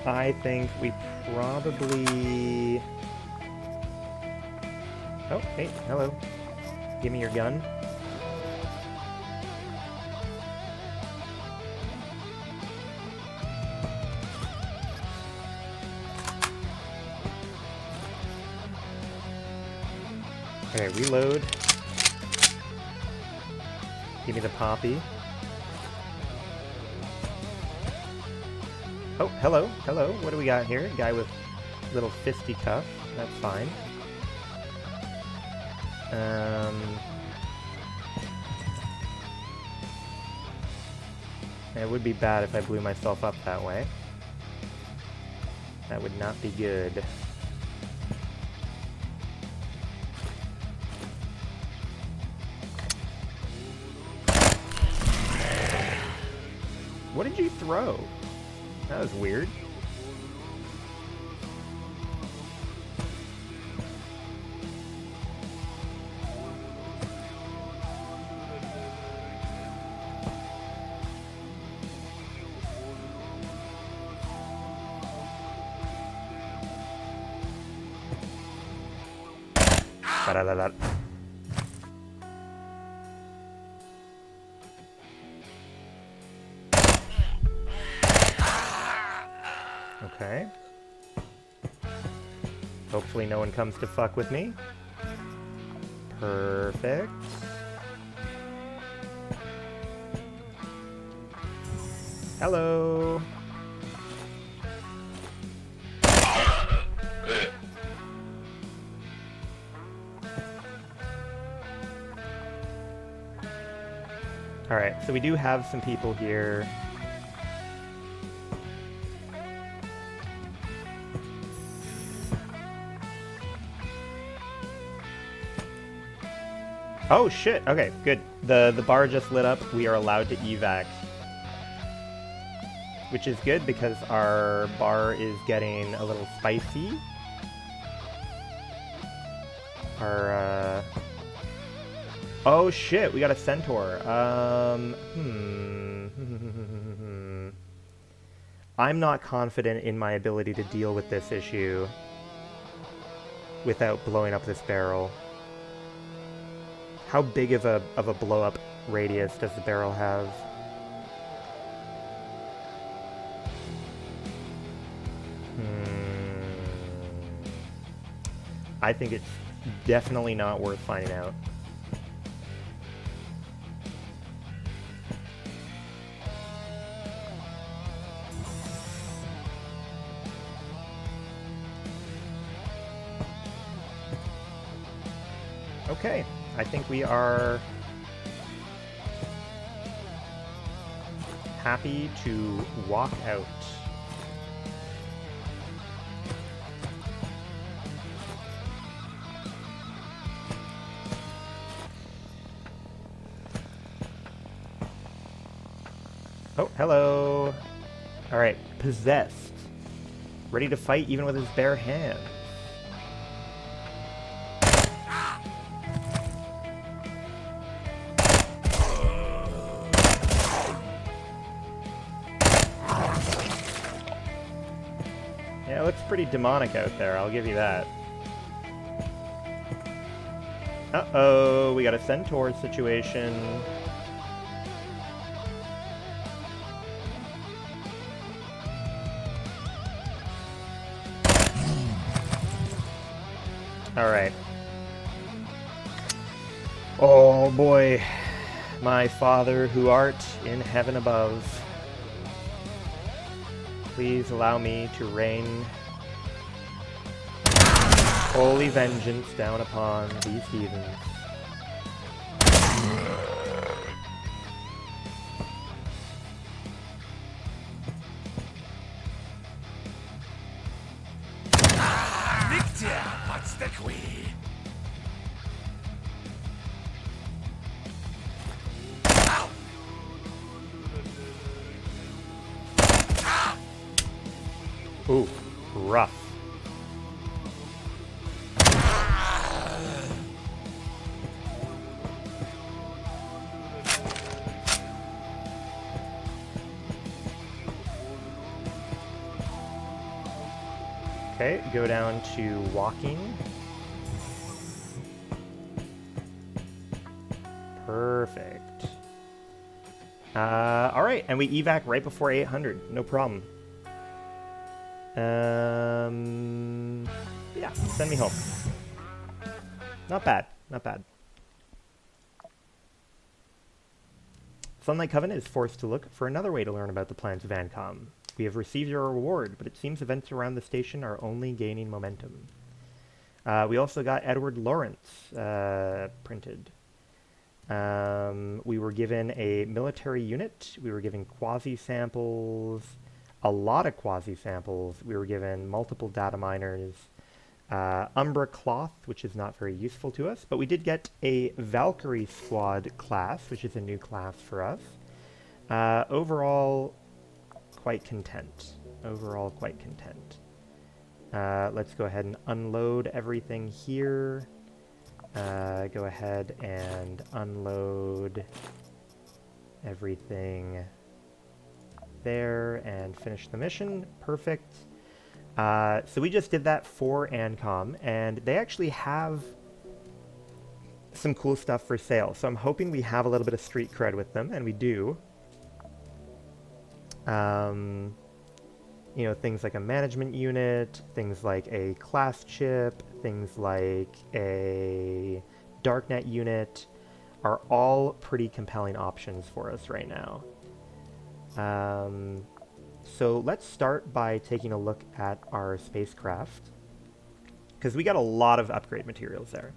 I think we probably... Oh, hey, hello. Give me your gun. Okay, reload. Give me the poppy. Oh, hello, hello. What do we got here? Guy with little fisticuff. That's fine. It would be bad if I blew myself up that way. That would not be good. What did you throw? That was weird. Ba-da-da-da. Okay. Hopefully no one comes to fuck with me. Perfect. Hello. Alright, so we do have some people here. Oh shit, okay, good. The bar just lit up. We are allowed to evac. Which is good because our bar is getting a little spicy. Our, Oh shit, we got a centaur. I'm not confident in my ability to deal with this issue without blowing up this barrel. How big of a blow up radius does the barrel have? I think it's definitely not worth finding out. Okay, I think we are happy to walk out. Oh, hello. Alright, possessed. Ready to fight even with his bare hands. Yeah, it looks pretty demonic out there, I'll give you that. Uh-oh, we got a centaur situation. Alright. Oh boy, my Father who art in heaven above, please allow me to reign Holy vengeance down upon these heathens. Ooh, rough. Okay, go down to walking. Perfect. Alright, and we evac right before 800. No problem. Yeah, send me home. Not bad, not bad. Sunlight Covenant is forced to look for another way to learn about the plans of Ancom. We have received your reward, but it seems events around the station are only gaining momentum. We also got Edward Lawrence printed. We were given a military unit. We were given quasi-samples, a lot of quasi-samples. We were given multiple data miners, Umbra Cloth, which is not very useful to us, but we did get a Valkyrie Squad class, which is a new class for us. Overall, quite content. Overall, quite content. Let's go ahead and unload everything here. Go ahead and unload everything there and finish the mission. Perfect. So we just did that for Ancom, and they actually have some cool stuff for sale. So I'm hoping we have a little bit of street cred with them, and we do. You know, things like a management unit, things like a class chip, things like a darknet unit are all pretty compelling options for us right now. So let's start by taking a look at our spacecraft, because we got a lot of upgrade materials there.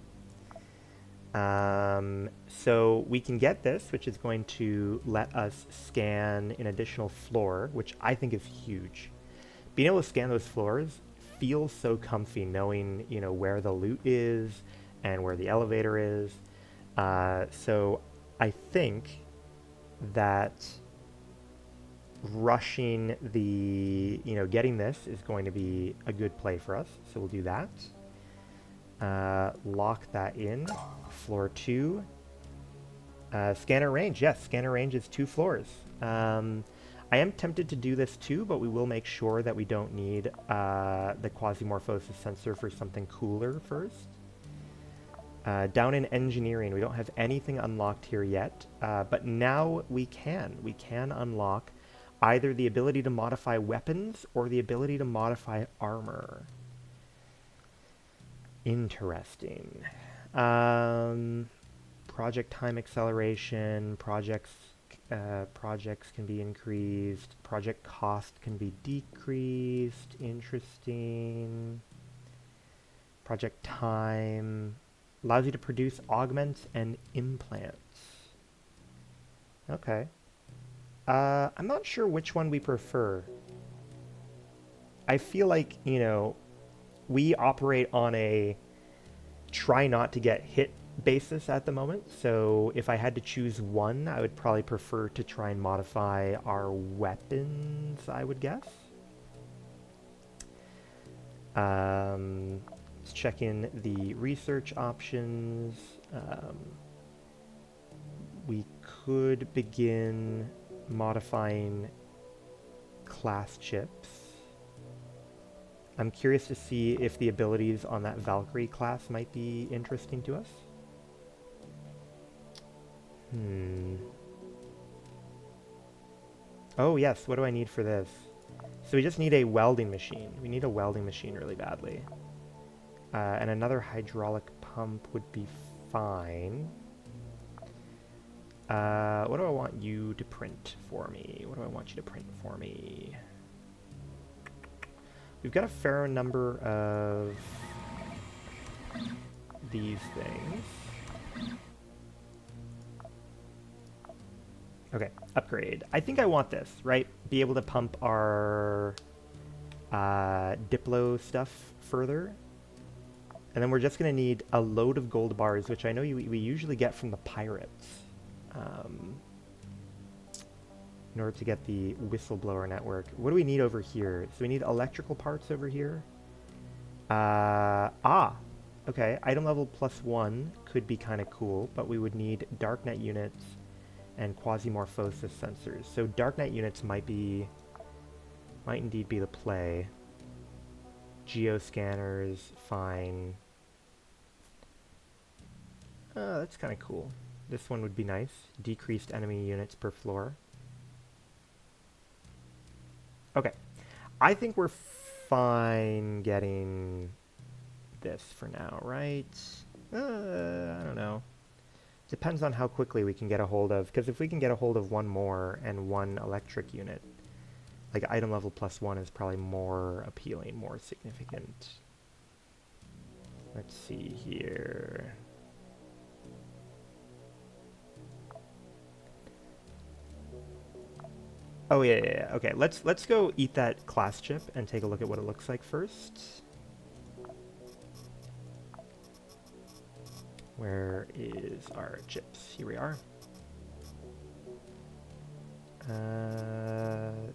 So we can get this, which is going to let us scan an additional floor, which I think is huge. Being able to scan those floors feels so comfy, knowing, you know, where the loot is and where the elevator is. So I think that rushing the, you know, getting this is going to be a good play for us. So we'll do that. Lock that in. Floor 2. Scanner range. Yes, scanner range is 2 floors. I am tempted to do this too, but we will make sure that we don't need the Quasimorphosis sensor for something cooler first. Down in engineering, we don't have anything unlocked here yet, but now we can. We can unlock either the ability to modify weapons or the ability to modify armor. Interesting. Project time acceleration, projects can be increased, project cost can be decreased. Interesting. Project time allows you to produce augments and implants. Okay. I'm not sure which one we prefer. I feel like, you know, we operate on a try not to get hit basis at the moment, so if I had to choose one, I would probably prefer to try and modify our weapons, I would guess. Let's check in the research options. We could begin modifying class chips. I'm curious to see if the abilities on that Valkyrie class might be interesting to us. Oh yes, what do I need for this? So we just need a welding machine. We need a welding machine really badly. And another hydraulic pump would be fine. What do I want you to print for me? What do I want you to print for me? We've got a fair number of these things. Okay, upgrade. I think I want this, right? Be able to pump our Diplo stuff further. And then we're just going to need a load of gold bars, which I know we usually get from the pirates. In order to get the whistleblower network. What do we need over here? So we need electrical parts over here. Okay. Item level +1 could be kind of cool, but we would need darknet units and quasimorphosis sensors. So darknet units might indeed be the play. Geoscanners, fine. That's kind of cool. This one would be nice. Decreased enemy units per floor. Okay. I think we're fine getting this for now, right? I don't know. Depends on how quickly we can get a hold of, because if we can get a hold of one more and one electric unit, like item level +1 is probably more appealing, more significant. Let's see here. Oh yeah. Okay, let's go eat that class chip and take a look at what it looks like first. Where is our chips? Here we are.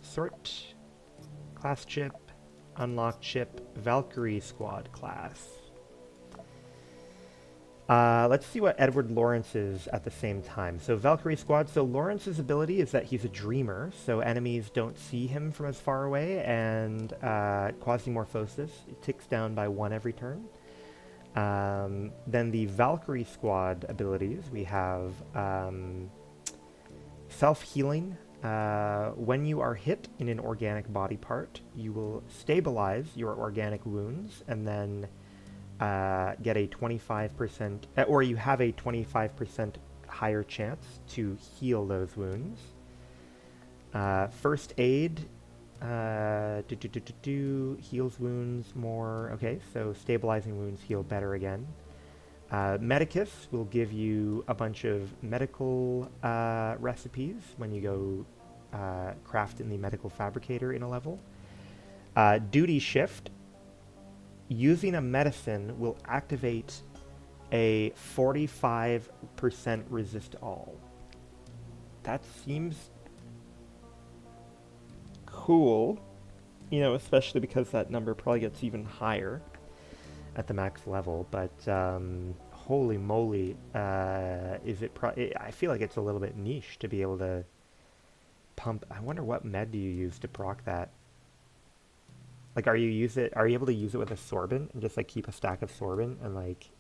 Sort, class chip, unlock chip, Valkyrie squad class. Let's see what Edward Lawrence is at the same time. So Valkyrie squad, so Lawrence's ability is that he's a dreamer, so enemies don't see him from as far away, and Quasimorphosis, it ticks down by 1 every turn. Then the Valkyrie squad abilities, we have self-healing. When you are hit in an organic body part, you will stabilize your organic wounds and then get a 25%, or you have a 25% higher chance to heal those wounds. First aid heals wounds more. Okay, so stabilizing wounds heal better again. Medicus will give you a bunch of medical recipes when you go craft in the medical fabricator in a level. Duty shift. Using a medicine will activate a 45% resist all. That seems cool, you know, especially because that number probably gets even higher at the max level, but holy moly, is it I feel like it's a little bit niche to be able to pump. I wonder what med do you use to proc that? Like, are you able to use it with a sorbent and just like keep a stack of sorbent and like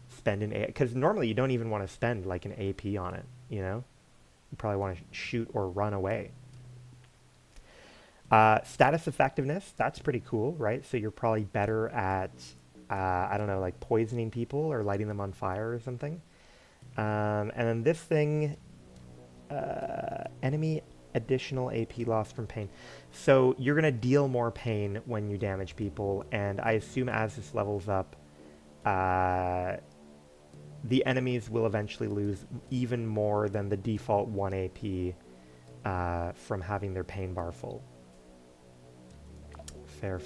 spend an A? Because normally you don't even want to spend like an AP on it, you know? You probably want to shoot or run away. Status effectiveness, that's pretty cool, right? So you're probably better at, I don't know, like poisoning people or lighting them on fire or something. And then this thing, enemy additional AP loss from pain. So you're going to deal more pain when you damage people, and I assume as this levels up, the enemies will eventually lose even more than the default 1 AP from having their pain bar full. Fair.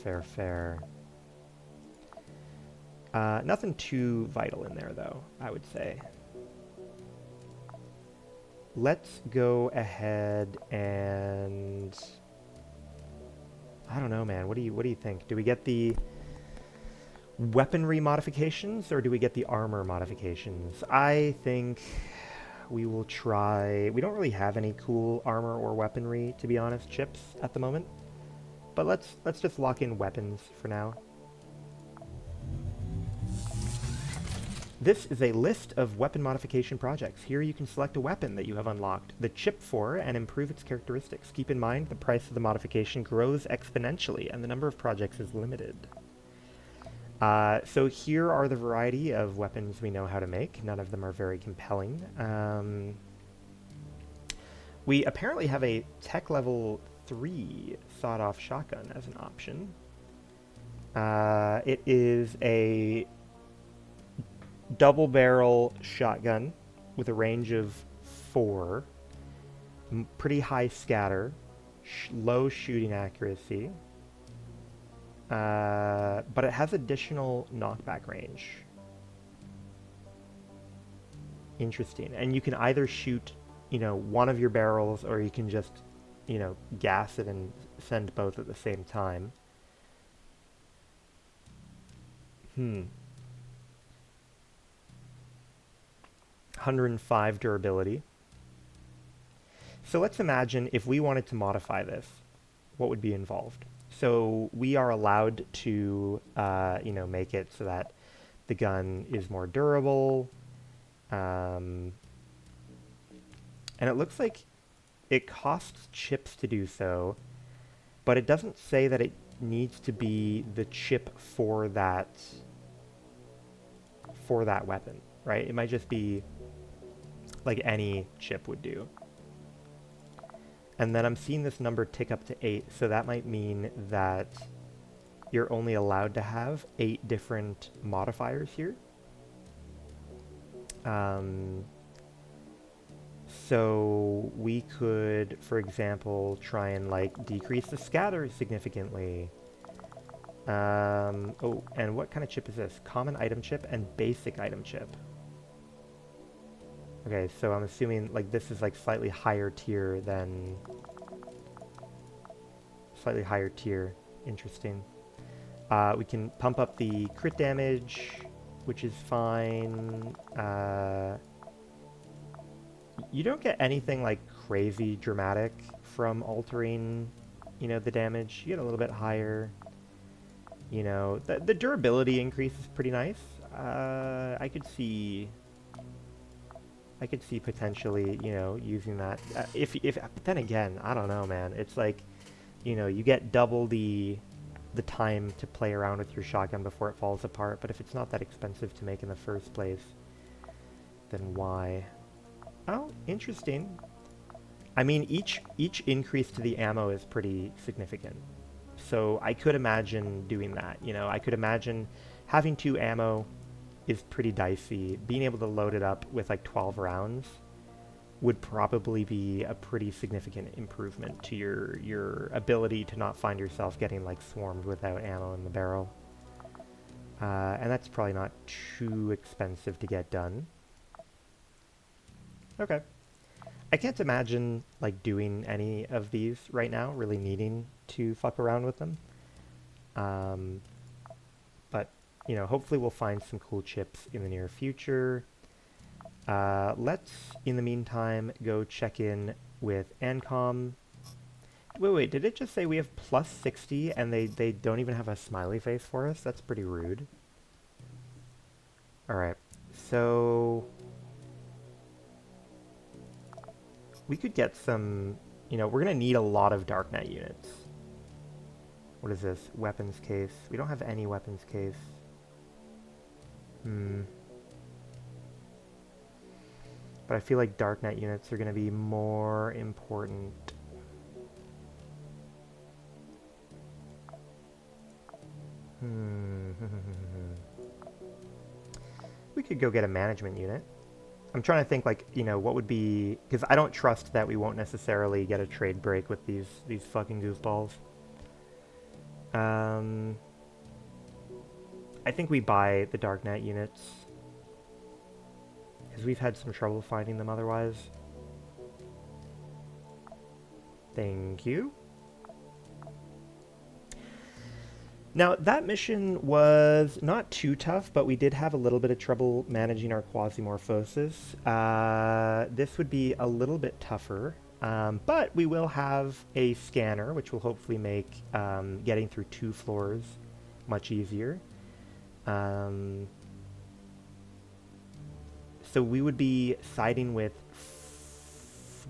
Nothing too vital in there, though, I would say. Let's go ahead and... I don't know, man. What do you think? Do we get the weaponry modifications, or do we get the armor modifications? I think we will try... We don't really have any cool armor or weaponry, to be honest, chips, at the moment. But let's just lock in weapons for now. This is a list of weapon modification projects. Here you can select a weapon that you have unlocked the chip for and improve its characteristics. Keep in mind the price of the modification grows exponentially and the number of projects is limited. So here are the variety of weapons we know how to make. None of them are very compelling. We apparently have a tech level 3 sawed-off shotgun as an option. It is a double barrel shotgun with a range of 4, pretty high scatter, low shooting accuracy, but it has additional knockback range. Interesting. And you can either shoot, one of your barrels, or you can just, gas it and send both at the same time. 105 durability. So let's imagine if we wanted to modify this, what would be involved? So we are allowed to, make it so that the gun is more durable. And it looks like it costs chips to do so, but it doesn't say that it needs to be the chip for that weapon, right? It might just be like any chip would do. And then I'm seeing this number tick up to 8, so that might mean that you're only allowed to have 8 different modifiers here. So we could, for example, try and decrease the scatter significantly. Oh, and what kind of chip is this? Common item chip and basic item chip. Okay, so I'm assuming this is slightly higher tier than... Slightly higher tier. Interesting. We can pump up the crit damage, which is fine. You don't get anything crazy dramatic from altering, the damage. You get a little bit higher. The durability increase is pretty nice. I could see potentially, using that. But then again, I don't know, man. It's you get double the time to play around with your shotgun before it falls apart. But if it's not that expensive to make in the first place, then why? Oh, interesting. I mean, each increase to the ammo is pretty significant. So I could imagine doing that. I could imagine having 2 ammo is pretty dicey. Being able to load it up with 12 rounds would probably be a pretty significant improvement to your ability to not find yourself getting swarmed without ammo in the barrel. And that's probably not too expensive to get done. Okay. I can't imagine doing any of these right now, really needing to fuck around with them. But hopefully we'll find some cool chips in the near future. Let's, in the meantime, go check in with Ancom. Wait, did it just say we have plus 60 and they don't even have a smiley face for us? That's pretty rude. Alright, so... we could get some... we're going to need a lot of Darknet units. What is this? Weapons case. We don't have any weapons case. But I feel like Darknet units are going to be more important. We could go get a management unit. I'm trying to think what would be... because I don't trust that we won't necessarily get a trade break with these fucking goofballs. I think we buy the Darknet units. Because we've had some trouble finding them otherwise. Thank you. Now, that mission was not too tough, but we did have a little bit of trouble managing our Quasimorphosis. This would be a little bit tougher, but we will have a scanner, which will hopefully make getting through 2 floors much easier. So we would be siding with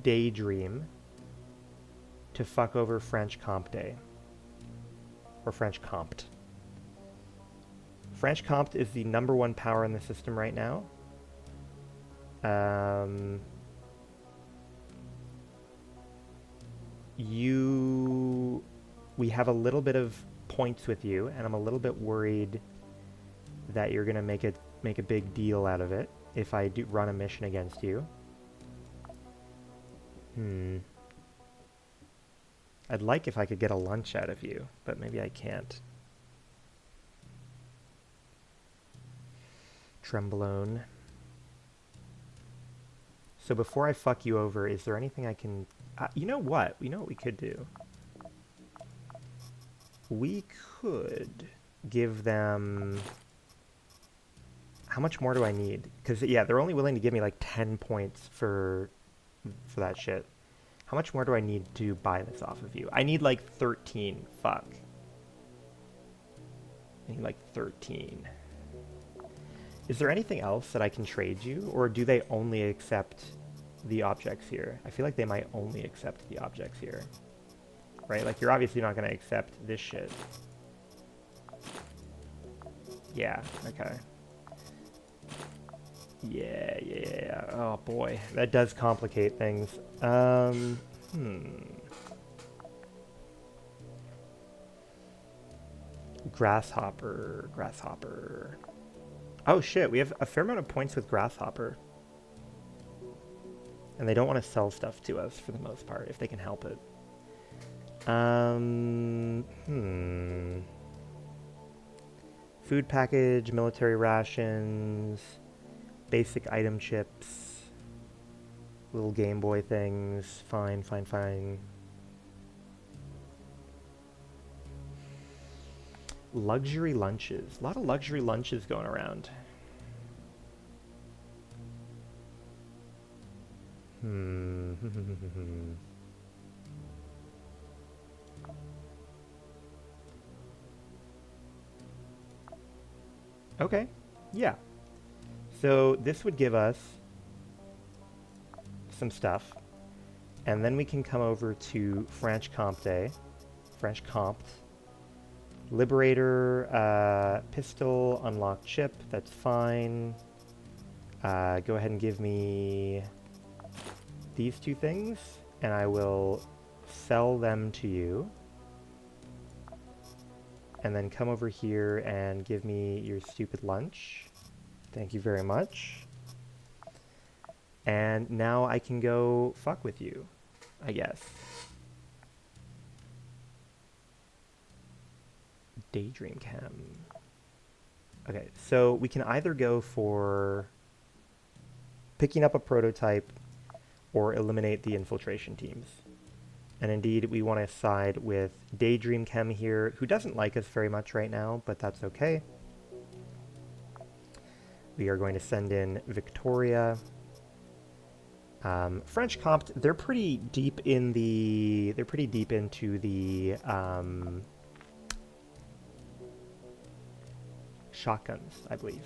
Daydream to fuck over French Comte. Or French Comte. French Comte is the #1 power in the system right now. We have a little bit of points with you, and I'm a little bit worried that you're gonna make a big deal out of it if I do run a mission against you. I'd like if I could get a lunch out of you, but maybe I can't. Trembolone. So before I fuck you over, is there anything I can... you know what? You know what we could do? We could give them... How much more do I need? Because, yeah, they're only willing to give me like 10 points for that shit. How much more do I need to buy this off of you? I need like 13. Fuck. I need like 13. Is there anything else that I can trade you? Or do they only accept the objects here? I feel like they might only accept the objects here. Right? Like, you're obviously not going to accept this shit. Yeah, okay. Yeah. Oh, boy. That does complicate things. Grasshopper. Oh, shit. We have a fair amount of points with Grasshopper. And they don't want to sell stuff to us for the most part, if they can help it. Food package, military rations, basic item chips, little Game Boy things. Fine. Luxury lunches. A lot of luxury lunches going around. Okay, yeah. So this would give us some stuff, and then we can come over to Franche-Comté. Liberator, pistol, unlock chip, that's fine. Go ahead and give me these two things, and I will sell them to you. And then come over here and give me your stupid lunch. Thank you very much. And now I can go fuck with you, I guess. Daydream Chem. Okay, so we can either go for picking up a prototype or eliminate the infiltration teams. And indeed, we want to side with Daydream Chem here, who doesn't like us very much right now, but that's okay. We are going to send in Victoria. Franche-Comté, they're pretty deep in the... They're pretty deep into the shotguns, I believe.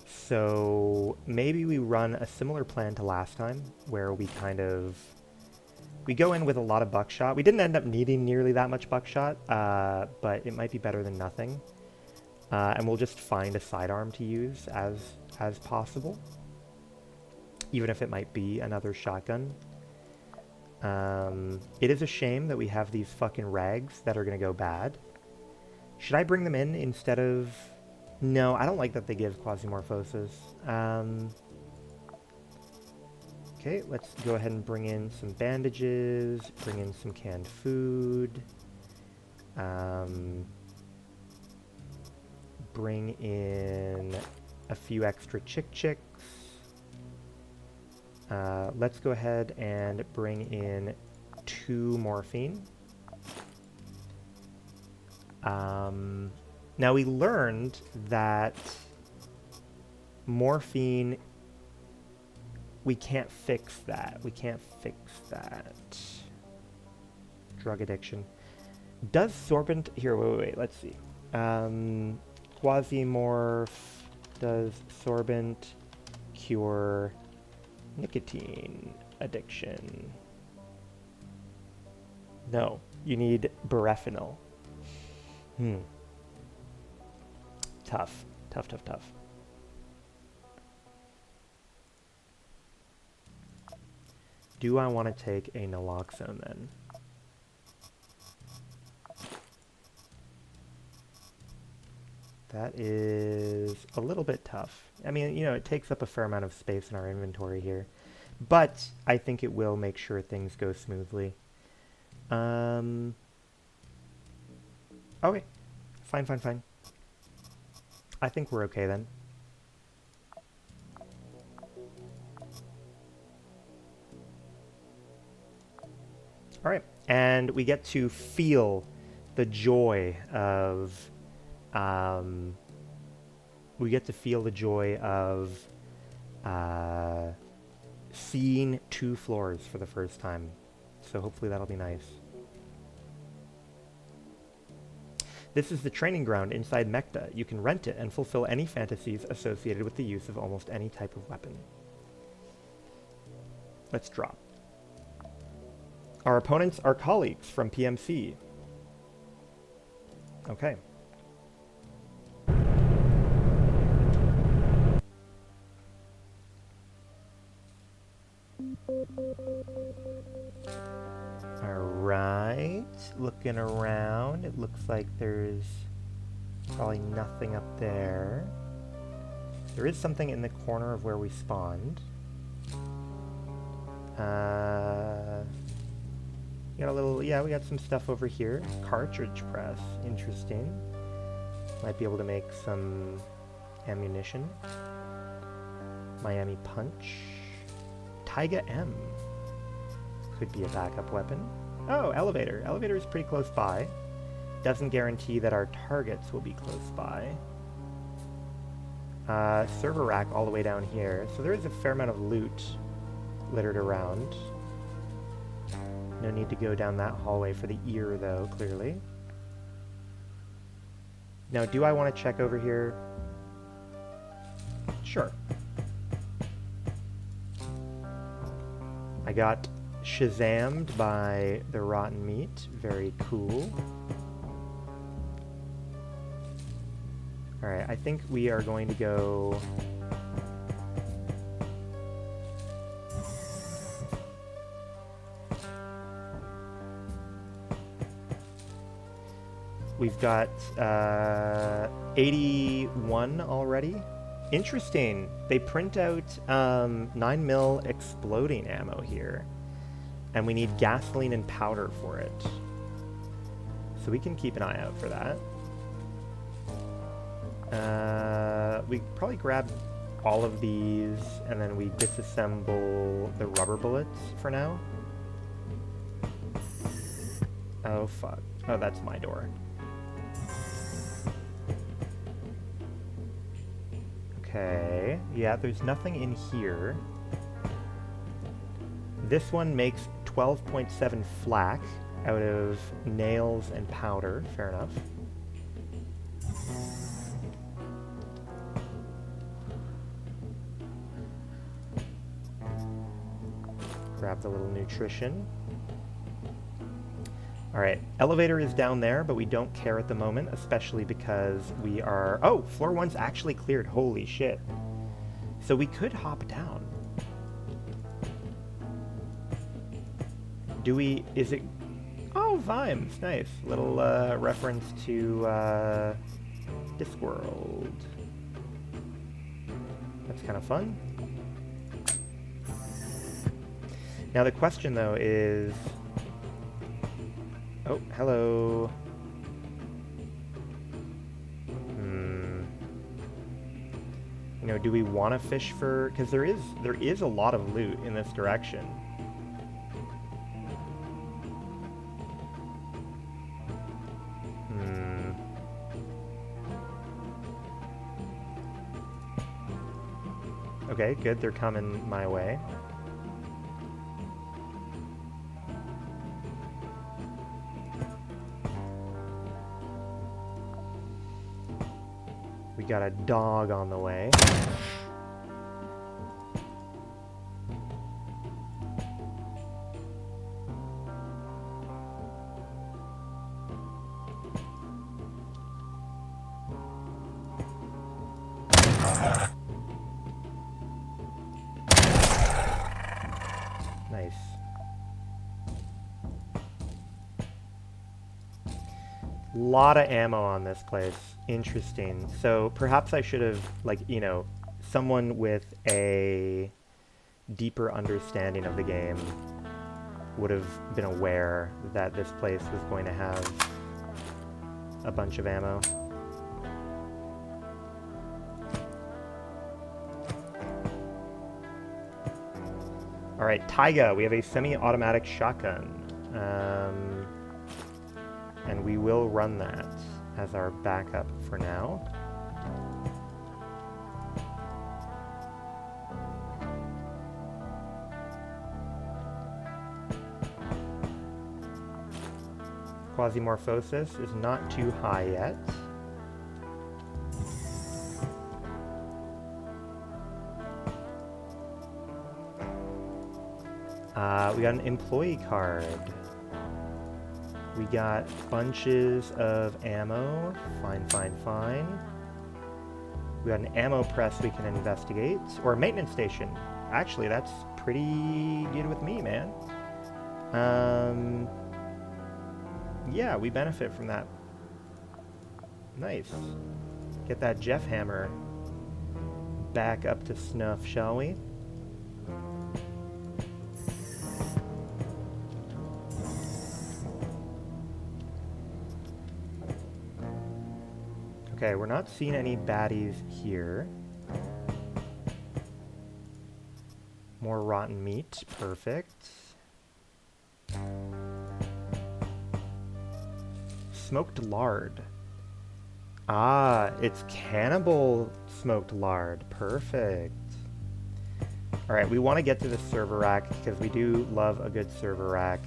So maybe we run a similar plan to last time, where we we go in with a lot of buckshot. We didn't end up needing nearly that much buckshot, but it might be better than nothing. And we'll just find a sidearm to use as possible, even if it might be another shotgun. It is a shame that we have these fucking rags that are gonna go bad. Should I bring them in instead of... No, I don't like that they give Quasimorphosis. Okay, let's go ahead and bring in some bandages, bring in some canned food, bring in a few extra chicks. Let's go ahead and bring in 2 morphine. Now we learned that morphine, we can't fix that. Drug addiction. Does sorbent... Here, wait, let's see. Quasimorph, does sorbent cure nicotine addiction? No, you need Burephenol. Tough. Do I want to take a naloxone then? That is a little bit tough. I mean, you know, it takes up a fair amount of space in our inventory here. But I think it will make sure things go smoothly. Okay. Fine, fine, fine. I think we're okay then. Alright. And we get to feel the joy of... we get to feel the joy of seeing 2 floors for the first time. So hopefully that'll be nice. This is the training ground inside Mechta. You can rent it and fulfill any fantasies associated with the use of almost any type of weapon. Let's drop. Our opponents are colleagues from PMC. Okay. Alright, looking around, it looks like there's probably nothing up there. There is something in the corner of where we spawned. We got a little, yeah, we got some stuff over here. Cartridge press, interesting. Might be able to make some ammunition. Miami Punch. Taiga M. Could be a backup weapon. Oh, elevator. Elevator is pretty close by. Doesn't guarantee that our targets will be close by. Server rack all the way down here. So there is a fair amount of loot littered around. No need to go down that hallway for the ear, though, clearly. Now, do I want to check over here? Sure. I got Shazammed by the rotten meat. Very cool. Alright, I think we are going to go... We've got 81 already. Interesting. They print out 9mm exploding ammo here. And we need gasoline and powder for it. So we can keep an eye out for that. We probably grab all of these and then we disassemble the rubber bullets for now. Oh, fuck. Oh, that's my door. Okay, yeah, there's nothing in here. This one makes 12.7 flak out of nails and powder. Fair enough. Grab the little nutrition. Alright, elevator is down there, but we don't care at the moment, especially because we are... Oh, floor 1's actually cleared. Holy shit. So we could hop down. Do we... Is it... Oh, Vimes. Nice. Little reference to Discworld. That's kind of fun. Now the question, though, is... Oh, hello. You know, do we want to fish for... Because there is a lot of loot in this direction. Okay, good. They're coming my way. We got a dog on the way. Lot of ammo on this place. Interesting. So perhaps I should have, like, you know, someone with a deeper understanding of the game would have been aware that this place was going to have a bunch of ammo. Alright, Taiga, we have a semi-automatic shotgun. And we will run that as our backup for now. Quasimorphosis is not too high yet. We got an employee card. We got bunches of ammo. Fine, fine, fine. We got an ammo press we can investigate. Or a maintenance station. Actually, that's pretty good with me, man. Yeah, we benefit from that. Nice. Get that Jeff hammer back up to snuff, shall we? Okay, we're not seeing any baddies here. More rotten meat, perfect. Smoked lard. Ah, it's cannibal smoked lard, perfect. Alright, we want to get to the server rack because we do love a good server rack.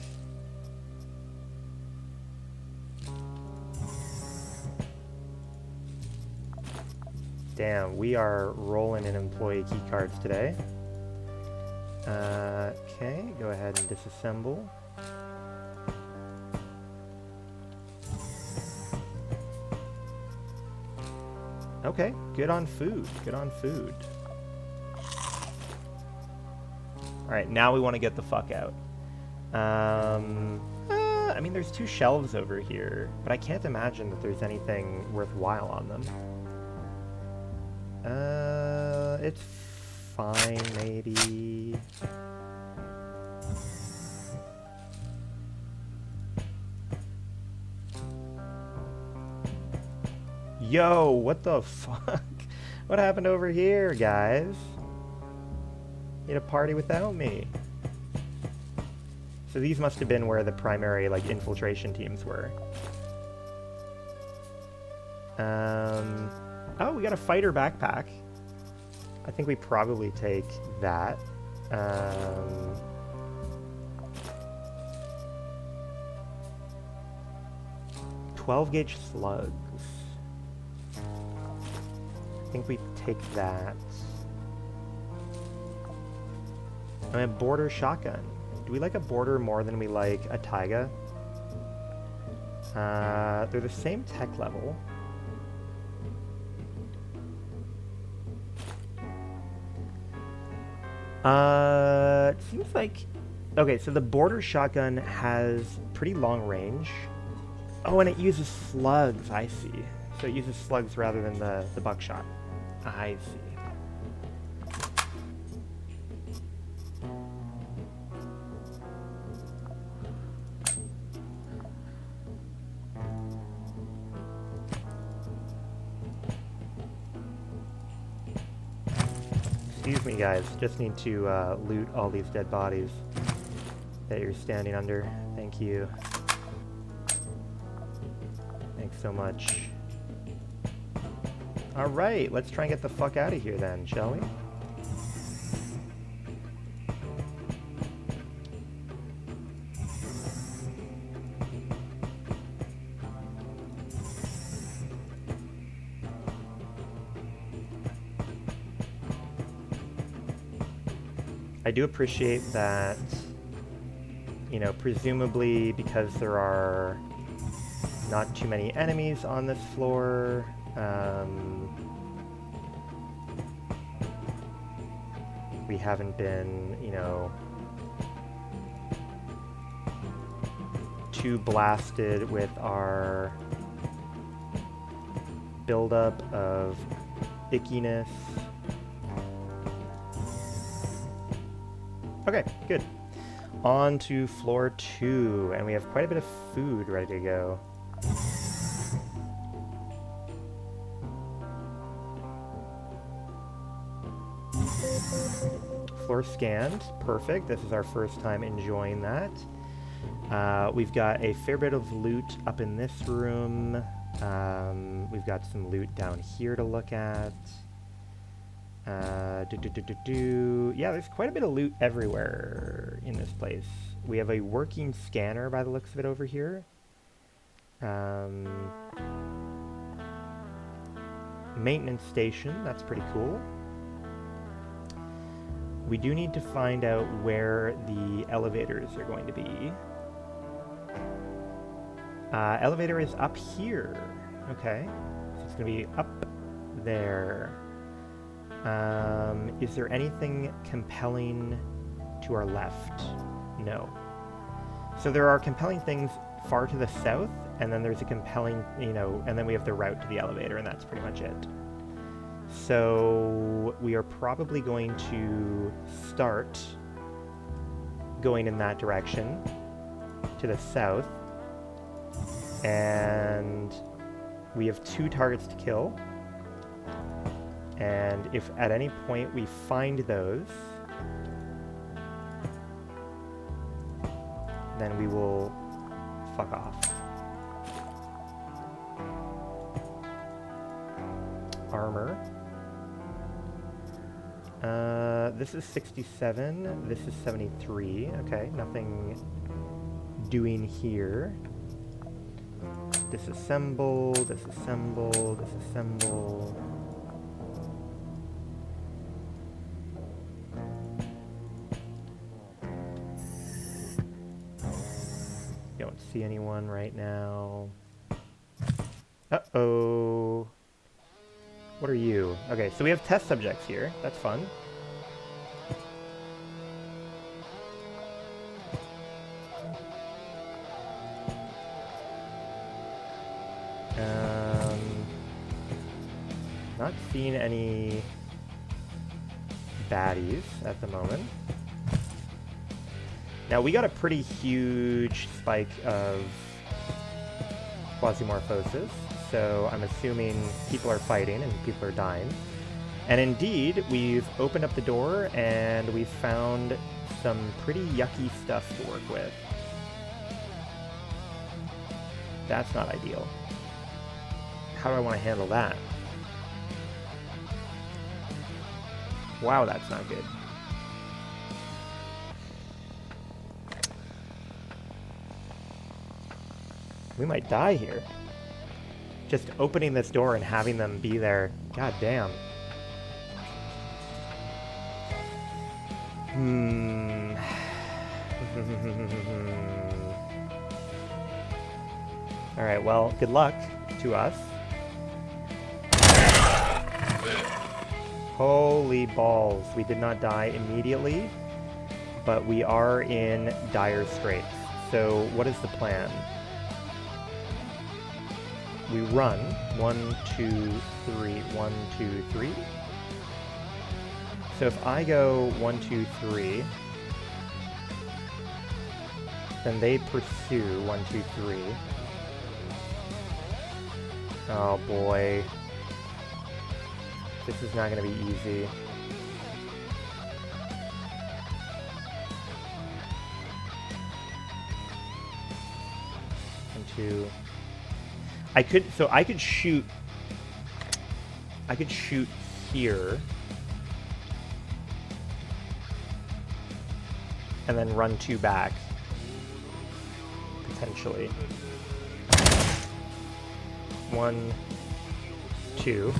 Damn, we are rolling in employee keycards today. Okay, go ahead and disassemble. Okay, good on food, good on food. Alright, now we want to get the fuck out. I mean, there's 2 shelves over here, but I can't imagine that there's anything worthwhile on them. It's fine, maybe. Yo, what the fuck? What happened over here, guys? You had a party without me. So these must have been where the primary, like, infiltration teams were. Oh, we got a fighter backpack. I think we probably take that. 12-gauge slugs. I think we take that. And a border shotgun. Do we like a border more than we like a taiga? They're the same tech level. It seems like... Okay, so the border shotgun has pretty long range. Oh, and it uses slugs, I see. So it uses slugs rather than the buckshot. I see. Excuse me, guys. Just need to loot all these dead bodies that you're standing under. Thank you. Thanks so much. Alright, let's try and get the fuck out of here then, shall we? I do appreciate that, you know, presumably because there are not too many enemies on this floor, we haven't been, you know, too blasted with our buildup of ickiness. Okay, good. On to floor 2, and we have quite a bit of food ready to go. Floor scanned, perfect. This is our first time enjoying that. We've got a fair bit of loot up in this room. We've got some loot down here to look at. Yeah, there's quite a bit of loot everywhere in this place. We have a working scanner by the looks of it over here. Maintenance station, that's pretty cool. We do need to find out where the elevators are going to be. Elevator is up here. Okay, so it's going to be up there. Is there anything compelling to our left? No. So there are compelling things far to the south, and then there's a compelling, and then we have the route to the elevator, and that's pretty much it. So we are probably going to start going in that direction to the south, and we have 2 targets to kill. And if at any point we find those, then we will fuck off. Armor. This is 67, this is 73. Okay, nothing doing here. Disassemble, disassemble, disassemble. Don't see anyone right now. Uh-oh. What are you? Okay, so we have test subjects here. That's fun. Not seeing any baddies at the moment. Now, we got a pretty huge spike of Quasimorphosis, so I'm assuming people are fighting and people are dying. And indeed, we've opened up the door and we've found some pretty yucky stuff to work with. That's not ideal. How do I want to handle that? Wow, that's not good. We might die here. Just opening this door and having them be there. God damn. Alright, well, good luck to us. Holy balls. We did not die immediately, but we are in dire straits. So what is the plan? We run. 1, 2, 3. 1, 2, 3. So if I go 1, 2, 3, then they pursue 1, 2, 3. Oh boy. This is not going to be easy. One, two. I could shoot here. And then run 2 back. Potentially. 1, 2.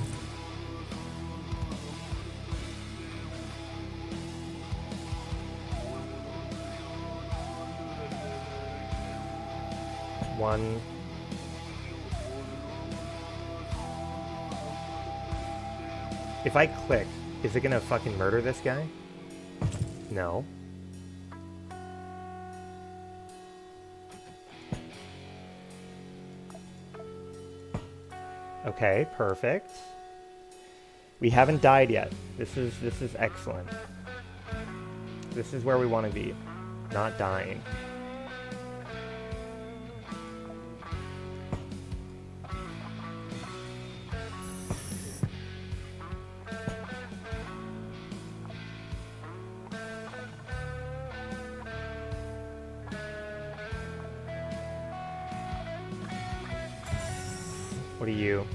One. If I click, is it gonna fucking murder this guy? No. Okay, perfect. We haven't died yet. This is excellent. This is where we want to be. Not dying. What are you?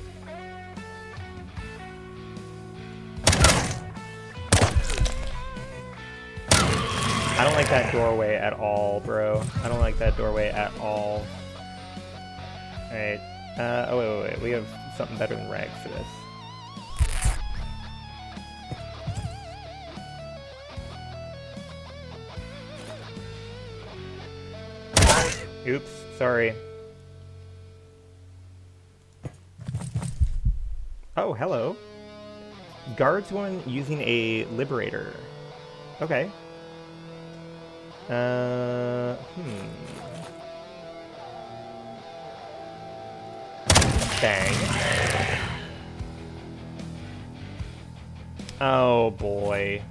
I don't like that doorway at all, bro. I don't like that doorway at all. Alright. Oh, wait. We have something better than rags for this. Oops, sorry. Oh, hello. Guards one using a liberator. Okay. Bang. Oh, boy.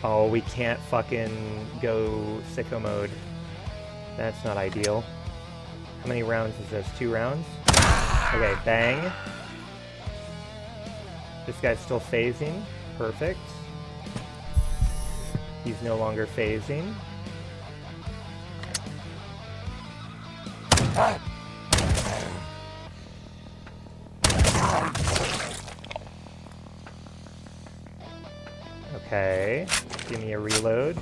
Oh, we can't fucking go sicko mode. That's not ideal. How many rounds is this? 2 rounds? Okay, bang. This guy's still phasing. Perfect. He's no longer phasing. Okay, give me a reload.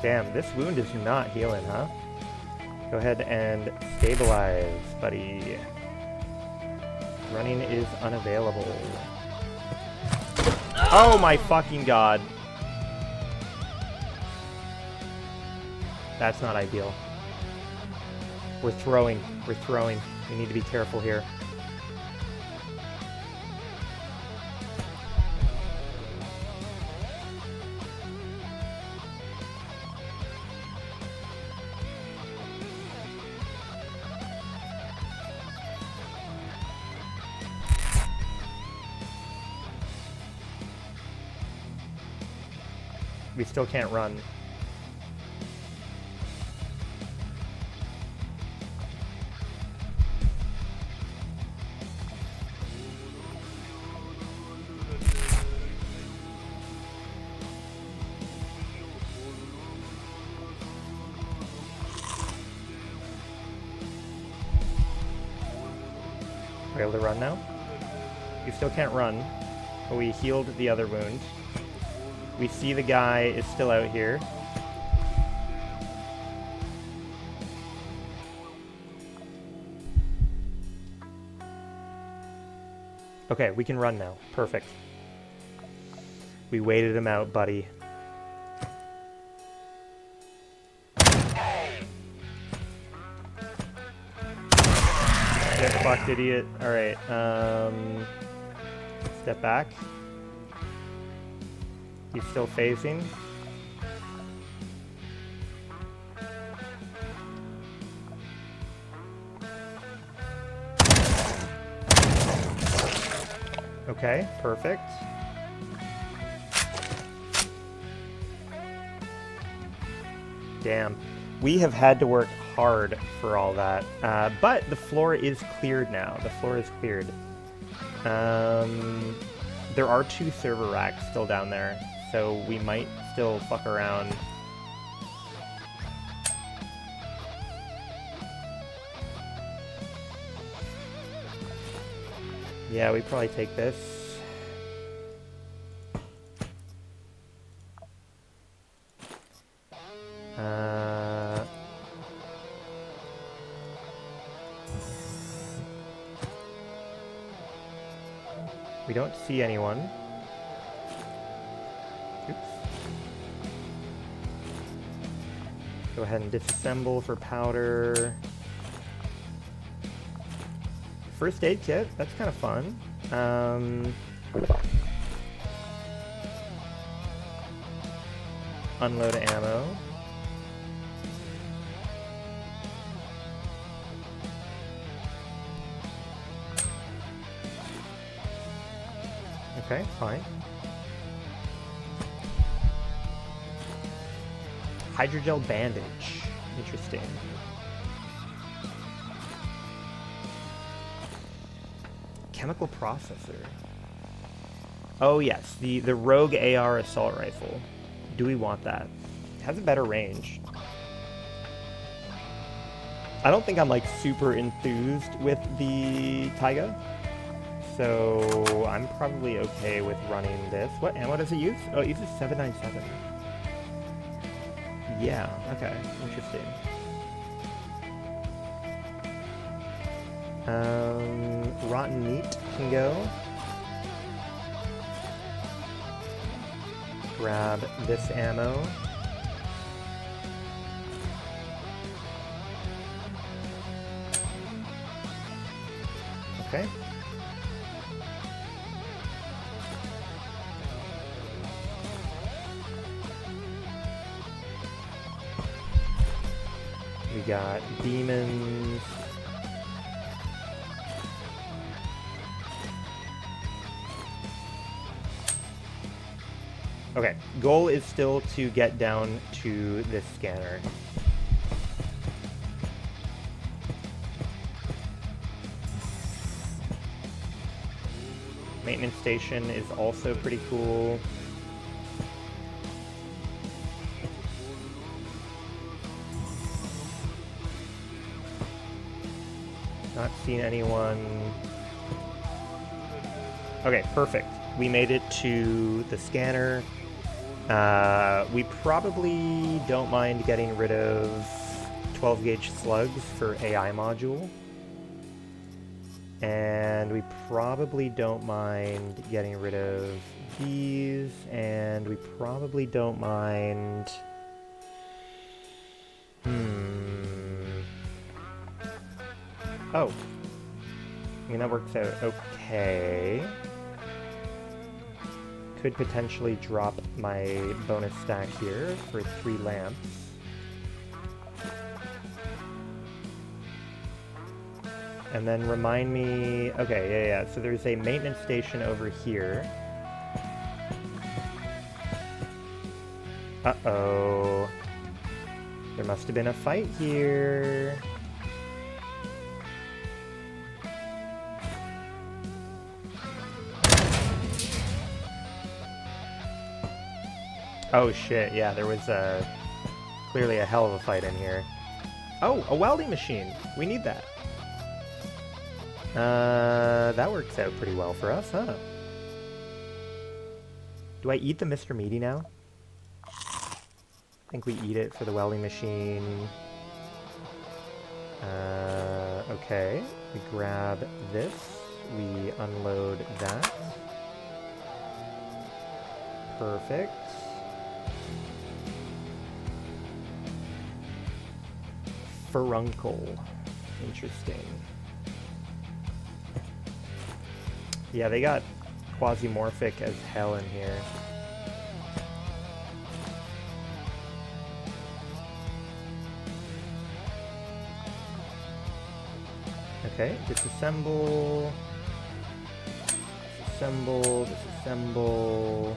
Damn, this wound is not healing, huh? Go ahead and stabilize, buddy. Running is unavailable. Oh my fucking god. That's not ideal. We're throwing. We're throwing. We need to be careful here. We still can't run. We're able to run now? We still can't run, but we healed the other wound. We see the guy is still out here. Okay, we can run now. Perfect. We waited him out, buddy. Get fucked, idiot. Alright, step back. He's still phasing. Okay, perfect. Damn. We have had to work hard for all that. But the floor is cleared now. The floor is cleared. There are 2 server racks still down there, so we might still fuck around. Yeah, we probably take this. We don't see anyone. Oops. Go ahead and disassemble for powder. First aid kit, that's kind of fun. Unload ammo. Okay, fine. Hydrogel bandage. Interesting. Chemical processor. Oh yes, the rogue AR assault rifle. Do we want that? It has a better range. I don't think I'm like super enthused with the Taiga. So I'm probably okay with running this. What ammo does it use? Oh, it uses 797. Yeah, okay, interesting. Rotten meat can go. Grab this ammo. Okay. We got demons. Okay, goal is still to get down to this scanner. Maintenance station is also pretty cool. Not seen anyone. Okay, perfect. We made it to the scanner. We probably don't mind getting rid of 12 gauge slugs for AI module. And we probably don't mind getting rid of these, and we probably don't mind... Oh. I mean, that works out okay. Could potentially drop my bonus stack here for 3 lamps. And then remind me... Okay, yeah. So there's a maintenance station over here. Uh-oh. There must have been a fight here. Oh shit, yeah, there was clearly a hell of a fight in here. Oh, a welding machine! We need that. That works out pretty well for us, huh? Do I eat the Mr. Meaty now? I think we eat it for the welding machine. Okay. We grab this. We unload that. Perfect. Furuncle. Interesting. Yeah, they got Quasimorphic as hell in here. Okay, disassemble. Disassemble, disassemble.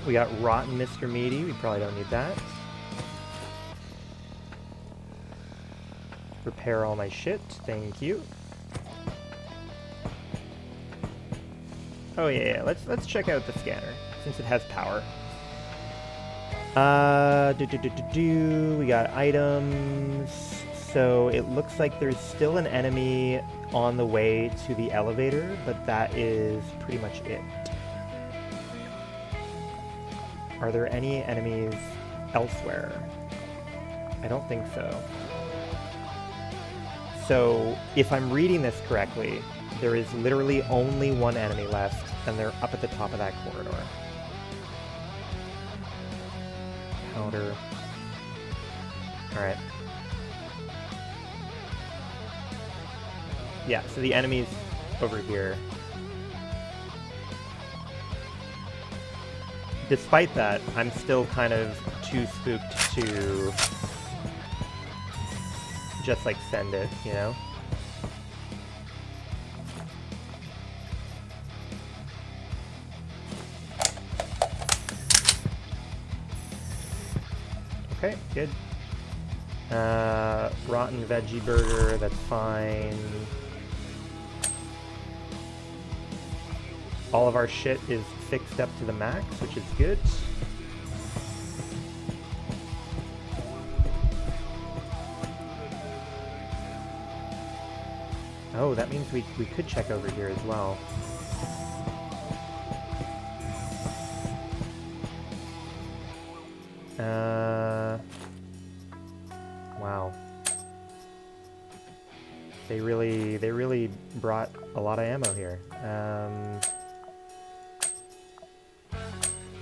We got Rotten Mr. Meaty, we probably don't need that. Repair all my shit, thank you. Oh yeah, let's check out the scanner, since it has power. We got items. So it looks like there's still an enemy on the way to the elevator, but that is pretty much it. Are there any enemies elsewhere? I don't think so. So if I'm reading this correctly, There is literally only one enemy left, and they're up at the top of that corridor. Powder. Alright. Yeah, so the enemy's over here. Despite that, I'm still kind of too spooked to just, like, send it, you know? Okay, good. Rotten veggie burger, that's fine. All of our shit is fixed up to the max, which is good. Oh, that means we could check over here as well. Wow. They really brought a lot of ammo here.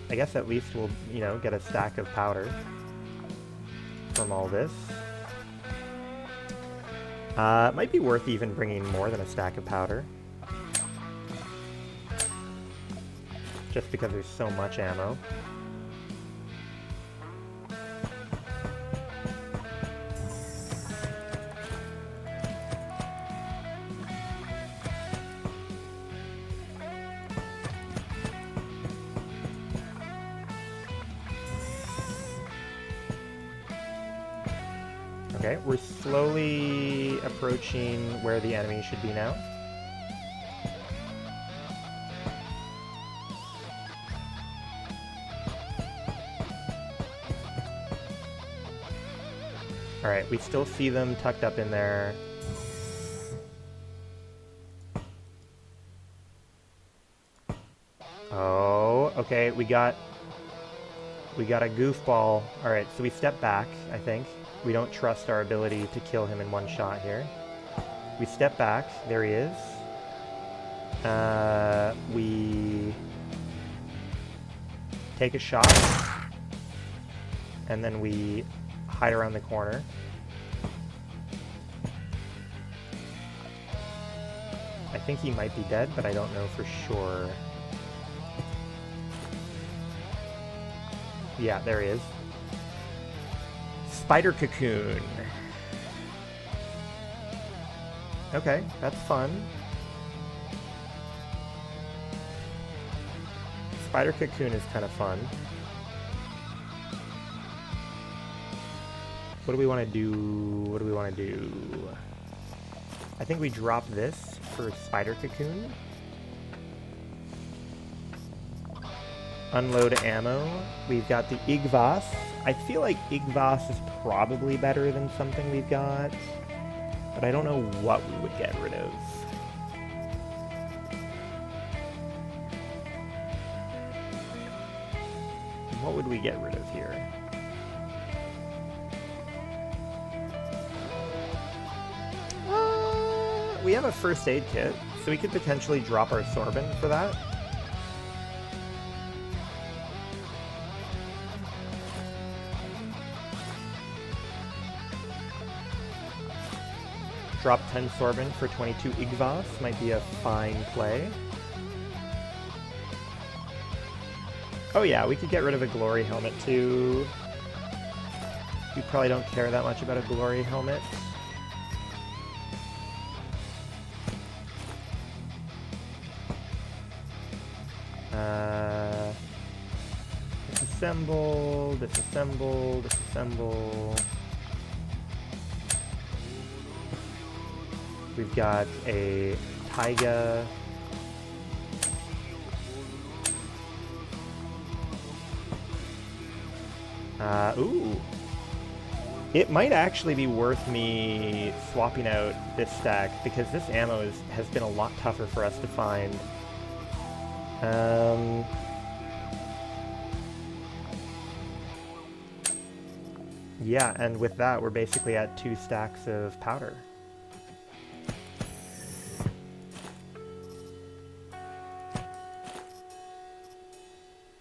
I guess at least we'll, you know, get a stack of powder from all this. It might be worth even bringing more than a stack of powder. Just because there's so much ammo. Okay, we're slowly approaching where the enemy should be now. Alright, we still see them tucked up in there. Oh, okay, we got a goofball. Alright, so we step back, I think. We don't trust our ability to kill him in one shot here. We step back. There he is. We take a shot. And then we hide around the corner. I think he might be dead, but I don't know for sure. Yeah, there he is. Spider cocoon. Okay, that's fun. Spider cocoon is kind of fun. What do we want to do? What do we want to do? I think we drop this for spider cocoon. Unload ammo. We've got the Igvas. I feel like Igvas is probably better than something we've got, but I don't know what we would get rid of. What would we get rid of here? We have a first aid kit, so we could potentially drop our sorbent for that. Drop 10 sorbent for 22 Igvas might be a fine play. Oh yeah, we could get rid of a glory helmet too. We probably don't care that much about a glory helmet. Disassemble, disassemble, disassemble. We've got a taiga. Ooh. It might actually be worth me swapping out this stack, because this ammo has been a lot tougher for us to find. Yeah, and with that, we're basically at 2 stacks of powder.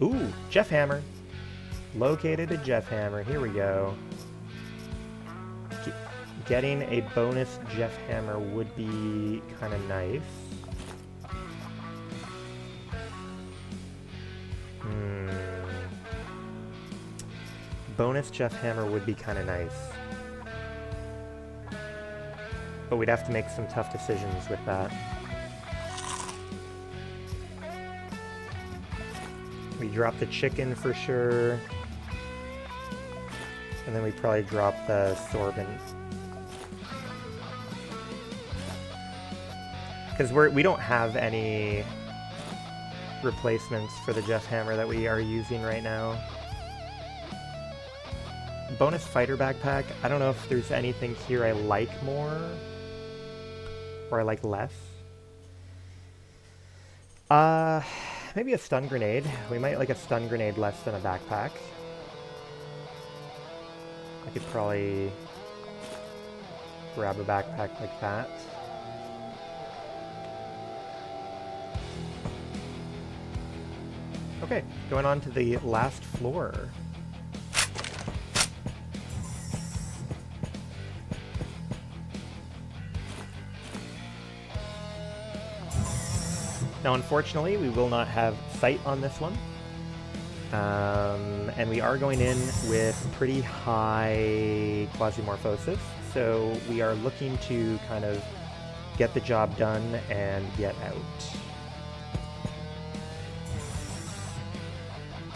Ooh, Jeff Hammer. Located a Jeff Hammer. Here we go. Getting a bonus Jeff Hammer would be kind of nice. Bonus Jeff Hammer would be kind of nice. But we'd have to make some tough decisions with that. We drop the chicken for sure. And then we probably drop the sorbent. Because we don't have any replacements for the Jeff Hammer that we are using right now. Bonus fighter backpack. I don't know if there's anything here I like more or I like less. Maybe a stun grenade. We might like a stun grenade less than a backpack. I could probably grab a backpack like that. Okay, going on to the last floor. Now, unfortunately, we will not have sight on this one. And we are going in with pretty high Quasimorphosis, so we are looking to kind of get the job done and get out.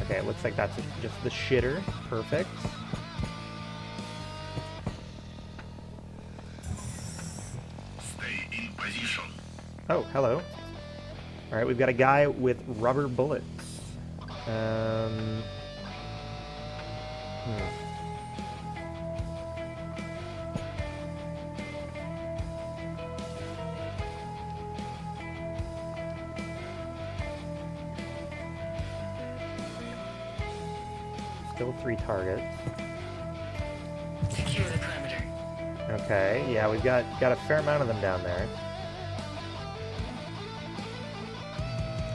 Okay, it looks like that's just the shitter. Perfect. Stay in position. Oh, hello. Alright, we've got a guy with rubber bullets. Still 3 targets. Secure the perimeter. Okay, yeah, we've got a fair amount of them down there.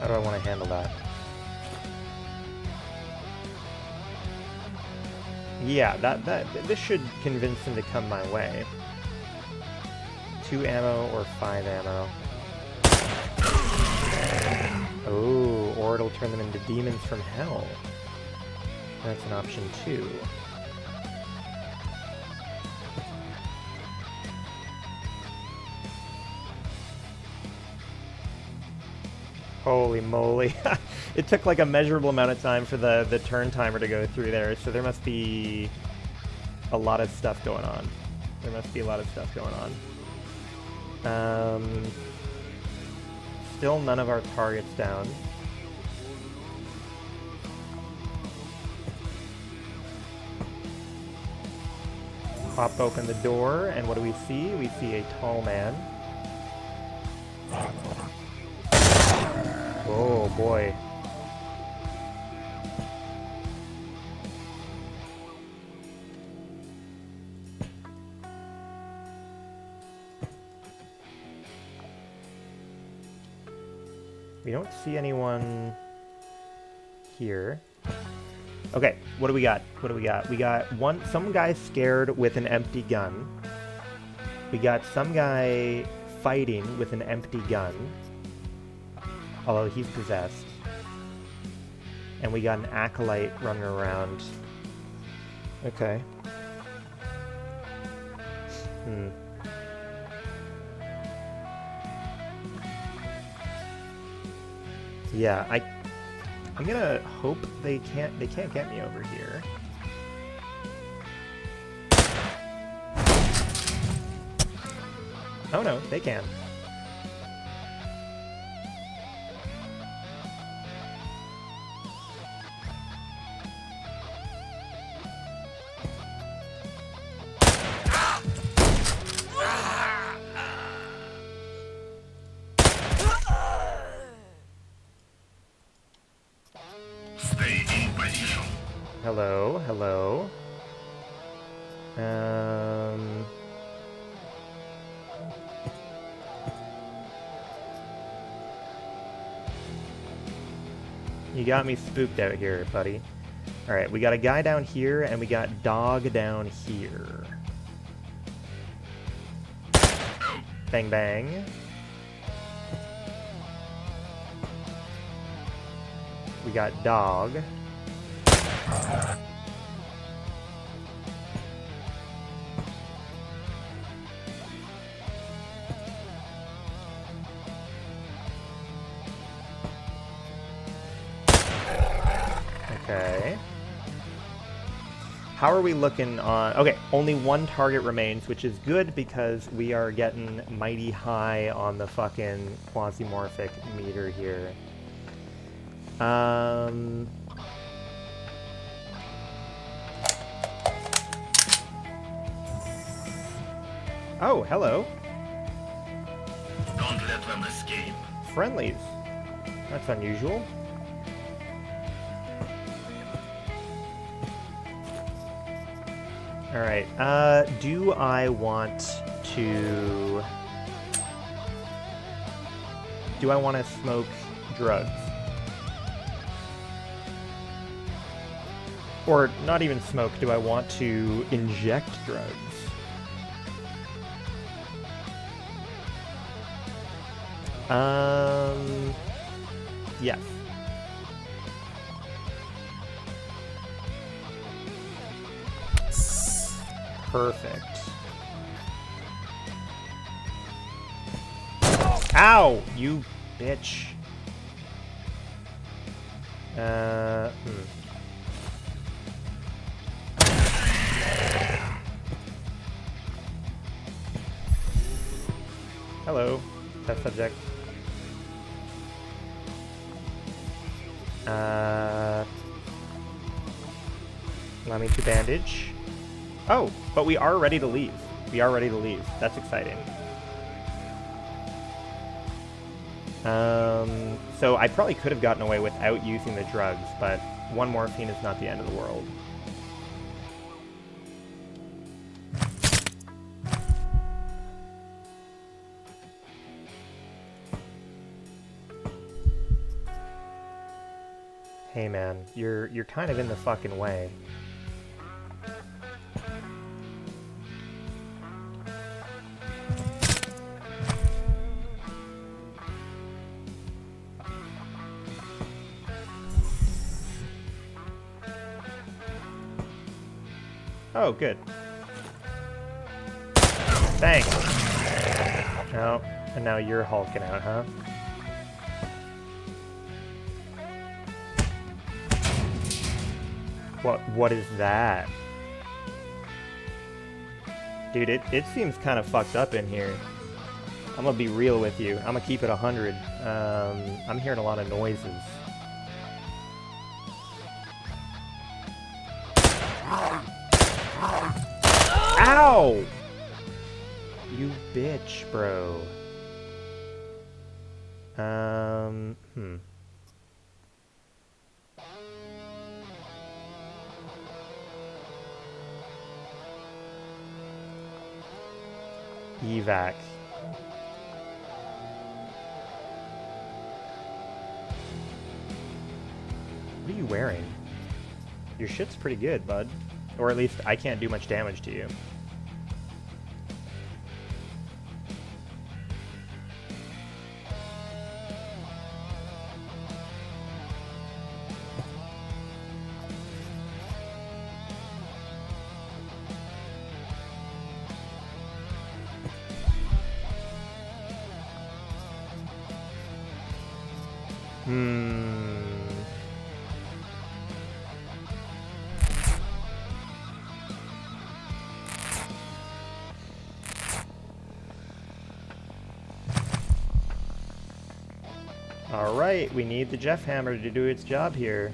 How do I want to handle that? Yeah, this should convince him to come my way. 2 ammo or 5 ammo. Oh, or it'll turn them into demons from hell. That's an option too. Holy moly. It took like a measurable amount of time for the turn timer to go through there, so there must be a lot of stuff going on. There must be a lot of stuff going on. Still none of our targets down. Pop open the door, and what do we see? We see a tall man. Oh boy. We don't see anyone here. Okay, what do we got? What do we got? We got some guy scared with an empty gun. We got some guy fighting with an empty gun. Although he's possessed. And we got an acolyte running around. Okay. Yeah, I'm gonna hope they can't get me over here. Oh no, they can. Hello, hello. You got me spooked out here, buddy. Alright, we got a guy down here, and we got dog down here. Bang bang. We got dog. Okay. How are we looking on... Okay, only one target remains, which is good because we are getting mighty high on the fucking quasimorphic meter here. Oh, hello. Don't let them escape. Friendlies. That's unusual. Alright, do I want to... Do I want to smoke drugs? Or not even smoke, do I want to inject drugs? Yes. Perfect. Ow! You bitch. Hello, test subject. Allow me to bandage. Oh, but we are ready to leave. We are ready to leave. That's exciting. So I probably could have gotten away without using the drugs, but one morphine is not the end of the world. Hey man, you're kind of in the fucking way. Oh, good. Thanks. No, and now you're hulking out, huh? What is that? Dude, it seems kind of fucked up in here. I'm gonna be real with you. I'm gonna keep it 100. I'm hearing a lot of noises. Ow! You bitch, bro. Evac. What are you wearing? Your shit's pretty good, bud. Or at least I can't do much damage to you. Alright, we need the Jeff Hammer to do its job here.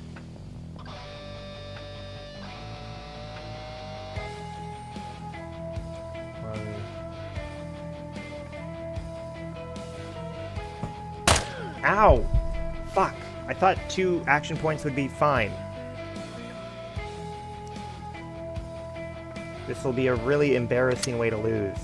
Ow! Fuck! I thought 2 action points would be fine. This will be a really embarrassing way to lose.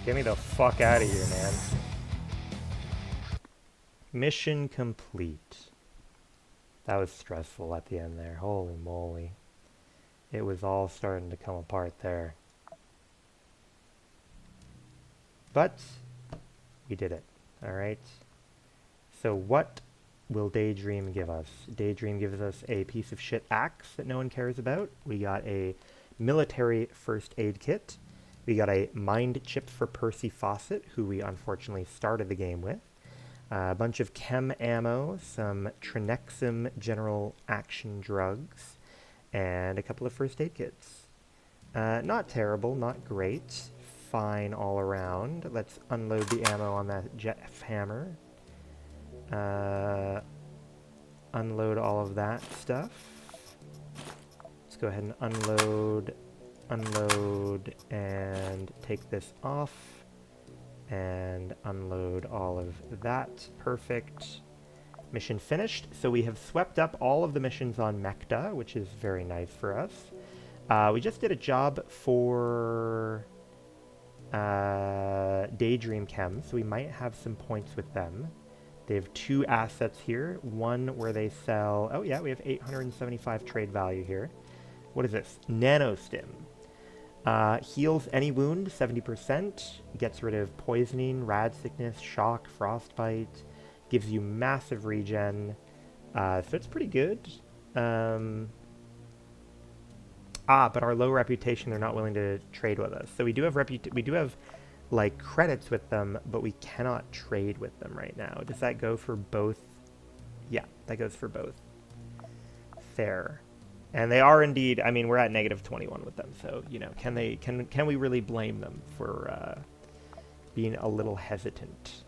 Get me the fuck out of here, man. Mission complete. That was stressful at the end there. Holy moly. It was all starting to come apart there. But we did it. Alright. So what will Daydream give us? Daydream gives us a piece of shit axe that no one cares about. We got a military first aid kit. We got a mind chip for Percy Fawcett, who we unfortunately started the game with. A bunch of chem ammo, some Trinexum general action drugs, and a couple of first aid kits. Not terrible, not great. Fine all around. Let's unload the ammo on that jet hammer. Unload all of that stuff. Let's go ahead and unload, and take this off, and unload all of that. Perfect. Mission finished. So we have swept up all of the missions on Mekta, which is very nice for us. We just did a job for Daydream Chem, so we might have some points with them. They have 2 assets here. One where they sell... Oh yeah, we have 875 trade value here. What is this? Nanostim. Heals any wound, 70%. Gets rid of poisoning, rad sickness, shock, frostbite. Gives you massive regen. So it's pretty good. But our low reputation, they're not willing to trade with us. So we do have like credits with them, but we cannot trade with them right now. Does that go for both? Yeah, that goes for both. Fair. And they are indeed, I mean, we're at -21 with them, so, you know, can we really blame them for being a little hesitant?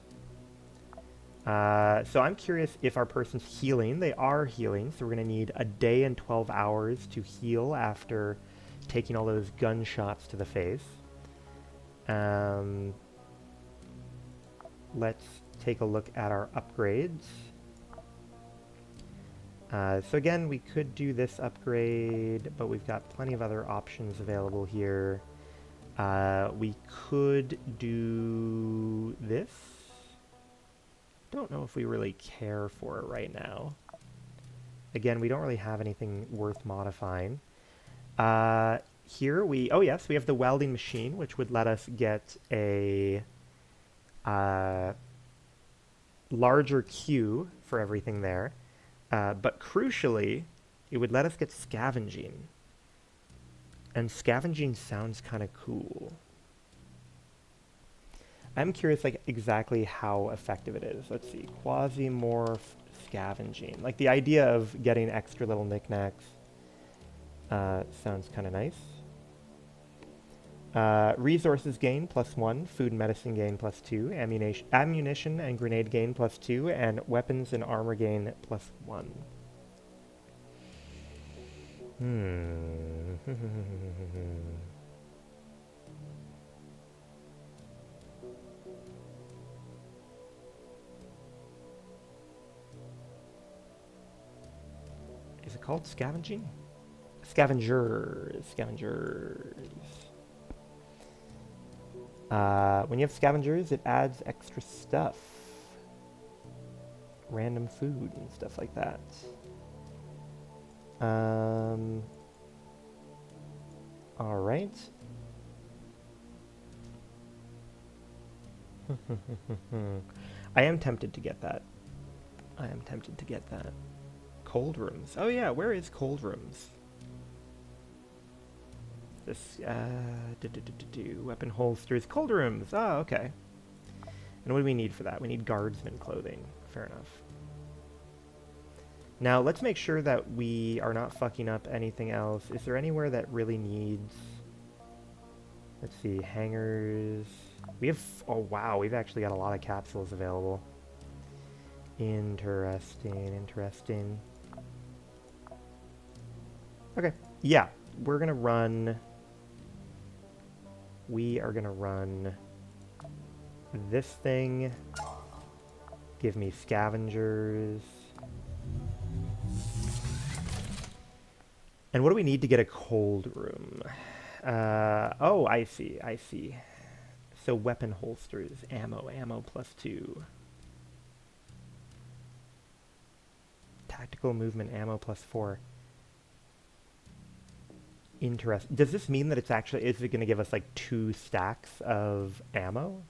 So I'm curious if our person's healing. They are healing, so we're going to need a day and 12 hours to heal after taking all those gunshots to the face. Let's take a look at our upgrades. So again, we could do this upgrade, but we've got plenty of other options available here. We could do this. Don't know if we really care for it right now. Again, we don't really have anything worth modifying. Here we... Oh yes, we have the welding machine, which would let us get a larger queue for everything there. But crucially, it would let us get scavenging. And scavenging sounds kind of cool. I'm curious, like, exactly how effective it is. Let's see. Quasimorph scavenging. Like, the idea of getting extra little knickknacks sounds kind of nice. Resources gain +1, food and medicine gain +2, ammunition and grenade gain +2, and weapons and armor gain +1. Is it called scavenging? Scavengers. When you have scavengers, it adds extra stuff. Random food and stuff like that. Alright. I am tempted to get that. Cold rooms. Oh yeah, where is cold rooms? This, weapon holsters, cold rooms. Oh, okay. And what do we need for that? We need guardsman clothing. Fair enough. Now, let's make sure that we are not fucking up anything else. Is there anywhere that really needs... Let's see, hangars. We have... Oh, wow, we've actually got a lot of capsules available. Interesting. Okay, yeah, we're gonna run... We are gonna run this thing. Give me scavengers. And what do we need to get a cold room? Oh, I see. So weapon holsters, ammo +2. Tactical movement, ammo +4. Interesting. Does this mean that it's actually, is it going to give us like 2 stacks of ammo?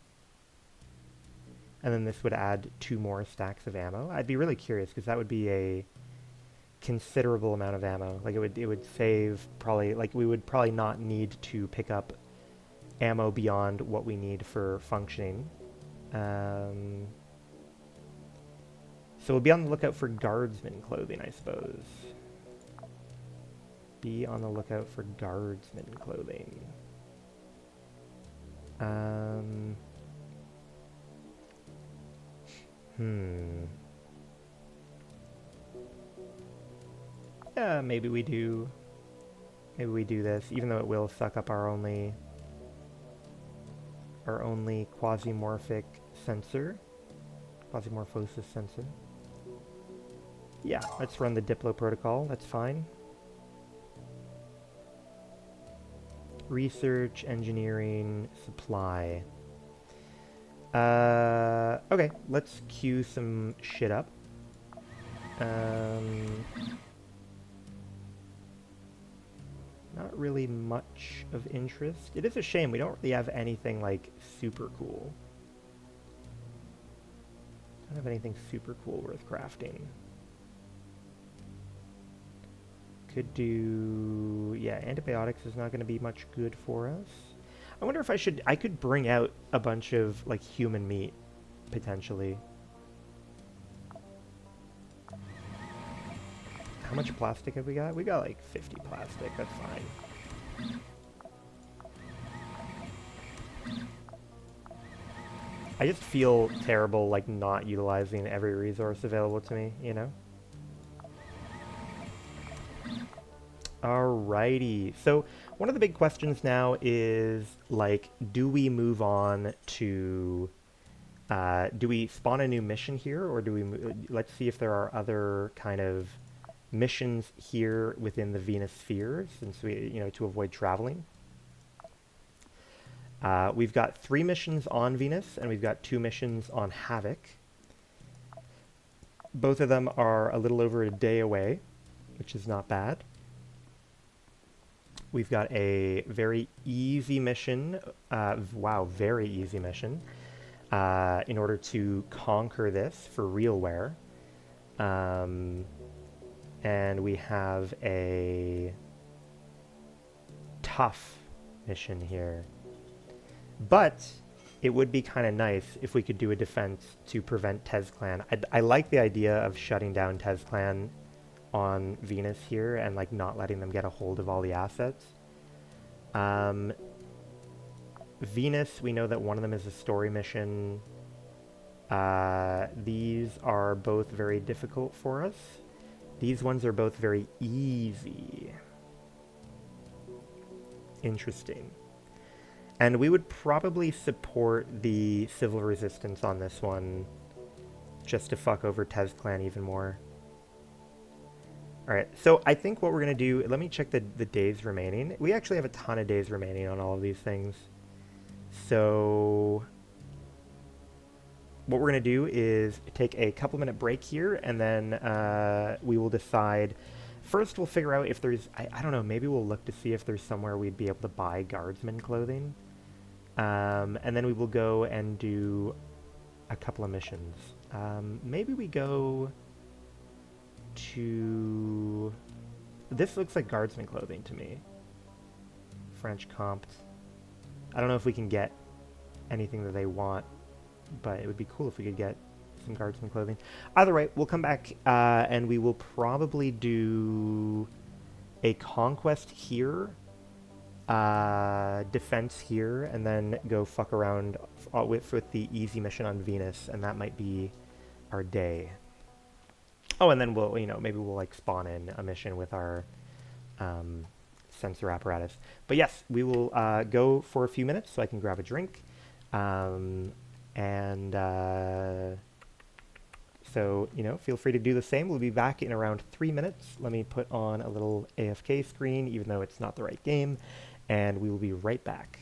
And then this would add 2 more stacks of ammo? I'd be really curious because that would be a considerable amount of ammo. Like it would save probably, like we would probably not need to pick up ammo beyond what we need for functioning. So we'll be on the lookout for guardsman clothing, I suppose. Be on the lookout for guardsman clothing. Yeah, maybe we do. Maybe we do this, even though it will suck up our only quasimorphic sensor. Quasimorphosis sensor. Yeah, let's run the Diplo protocol. That's fine. Research, engineering, supply. Okay, let's queue some shit up. Not really much of interest. It is a shame we don't really have anything like super cool. Don't have anything super cool worth crafting. Could do, yeah, antibiotics is not going to be much good for us. I wonder if I could bring out a bunch of like human meat potentially. How much plastic have we got? We got like 50 plastic, that's fine. I just feel terrible like not utilizing every resource available to me, you know? Alrighty, so one of the big questions now is like, do we move on to, do we spawn a new mission here, or do we, let's see if there are other kind of missions here within the Venus sphere, since we, you know, to avoid traveling. We've got 3 missions on Venus, and we've got 2 missions on Havoc. Both of them are a little over a day away, which is not bad. We've got a very easy mission, wow, very easy mission, in order to conquer this for realware. And we have a tough mission here. But it would be kind of nice if we could do a defense to prevent TezClan. I like the idea of shutting down TezClan on Venus here and like not letting them get a hold of all the assets. Venus, we know that one of them is a story mission. These are both very difficult for us. These ones are both very easy. Interesting. And we would probably support the civil resistance on this one just to fuck over TezClan even more. Alright, so I think what we're going to do, let me check the days remaining. We actually have a ton of days remaining on all of these things. So what we're going to do is take a couple-minute break here, and then we will decide. First, we'll figure out if there's, I don't know, maybe we'll look to see if there's somewhere we'd be able to buy guardsman clothing. And then we will go and do a couple of missions. Maybe we go to... This looks like guardsman clothing to me. French Compt. I don't know if we can get anything that they want, but it would be cool if we could get some guardsman clothing. Either way, we'll come back and we will probably do a conquest here, defense here, and then go fuck around with the easy mission on Venus, and that might be our day. Oh, and then we'll, you know, maybe we'll like spawn in a mission with our sensor apparatus. But yes, we will go for a few minutes so I can grab a drink. So, you know, feel free to do the same. We'll be back in around 3 minutes. Let me put on a little AFK screen, even though it's not the right game, and we will be right back.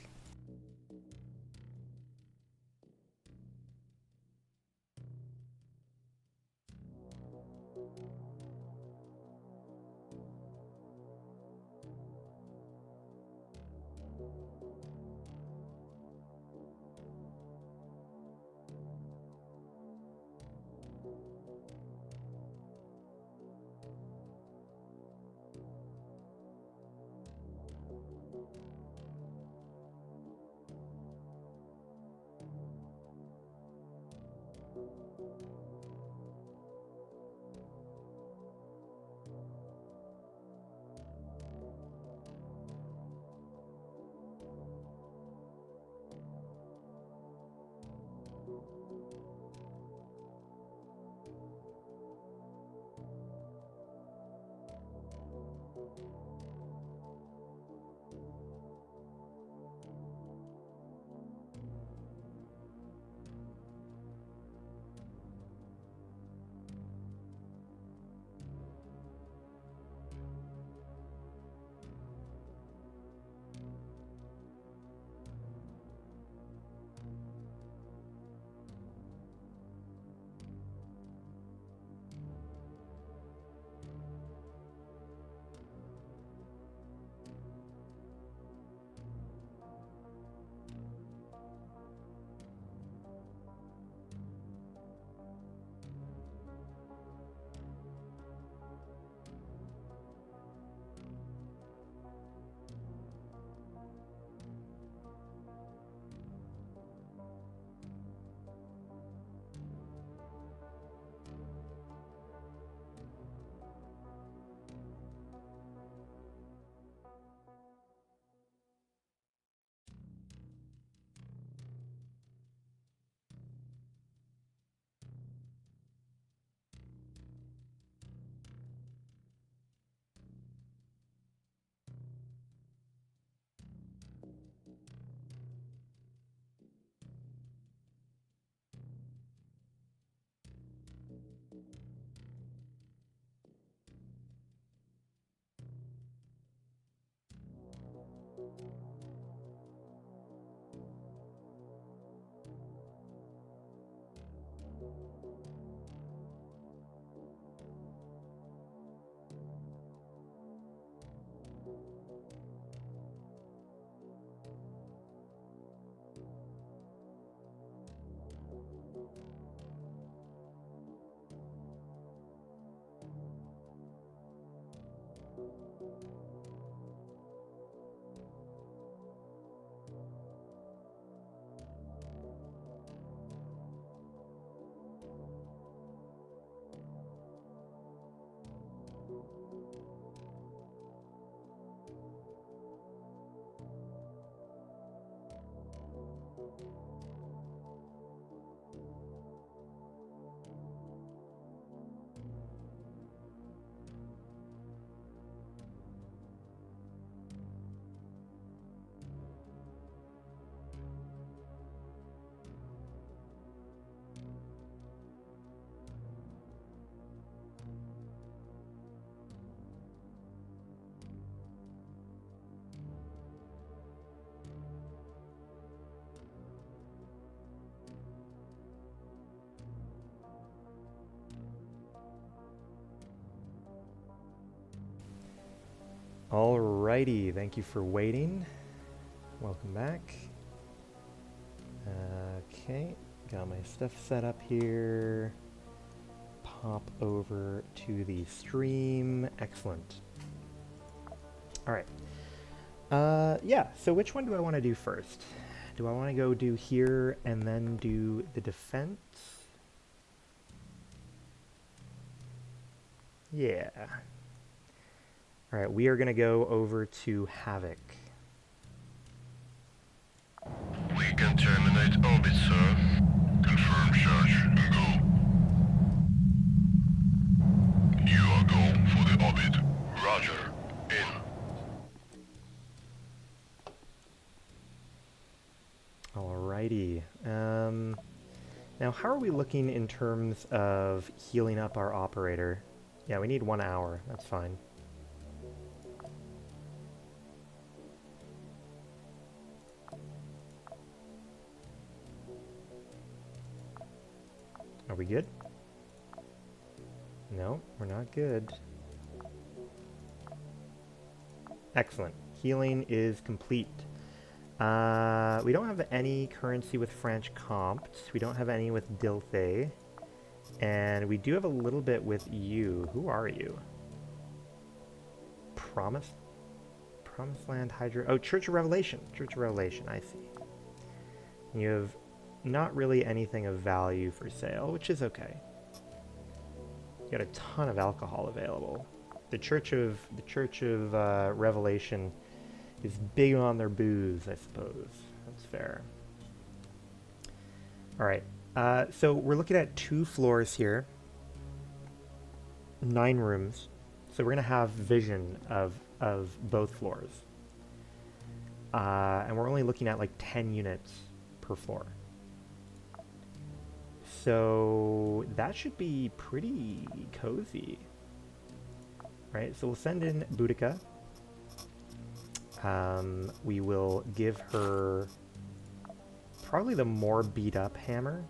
Alrighty, thank you for waiting. Welcome back. Okay, got my stuff set up here. Pop over to the stream. Excellent. Alright. Yeah, so which one do I want to do first? Do I want to go do here and then do the defense? Yeah. Alright, we are going to go over to Havoc. We can terminate orbit, sir. Confirm charge and go. You are go for the orbit. Roger. In. Alrighty. Now, how are we looking in terms of healing up our operator? Yeah, we need 1 hour. That's fine. Are we good? No, we're not good. Excellent. Healing is complete. We don't have any currency with French Compt. We don't have any with Dilthay. And we do have a little bit with you. Who are you? Promised Land Hydro... Oh, Church of Revelation. Church of Revelation, I see. You have not really anything of value for sale, which is okay. Got a ton of alcohol available. The Church of Revelation is big on their booze, I suppose. That's fair. All right. So we're looking at 2 floors here, 9 rooms. So we're gonna have vision of both floors, and we're only looking at like 10 units per floor. So that should be pretty cozy, right? So we'll send in Boudica. We will give her probably the more beat up hammer.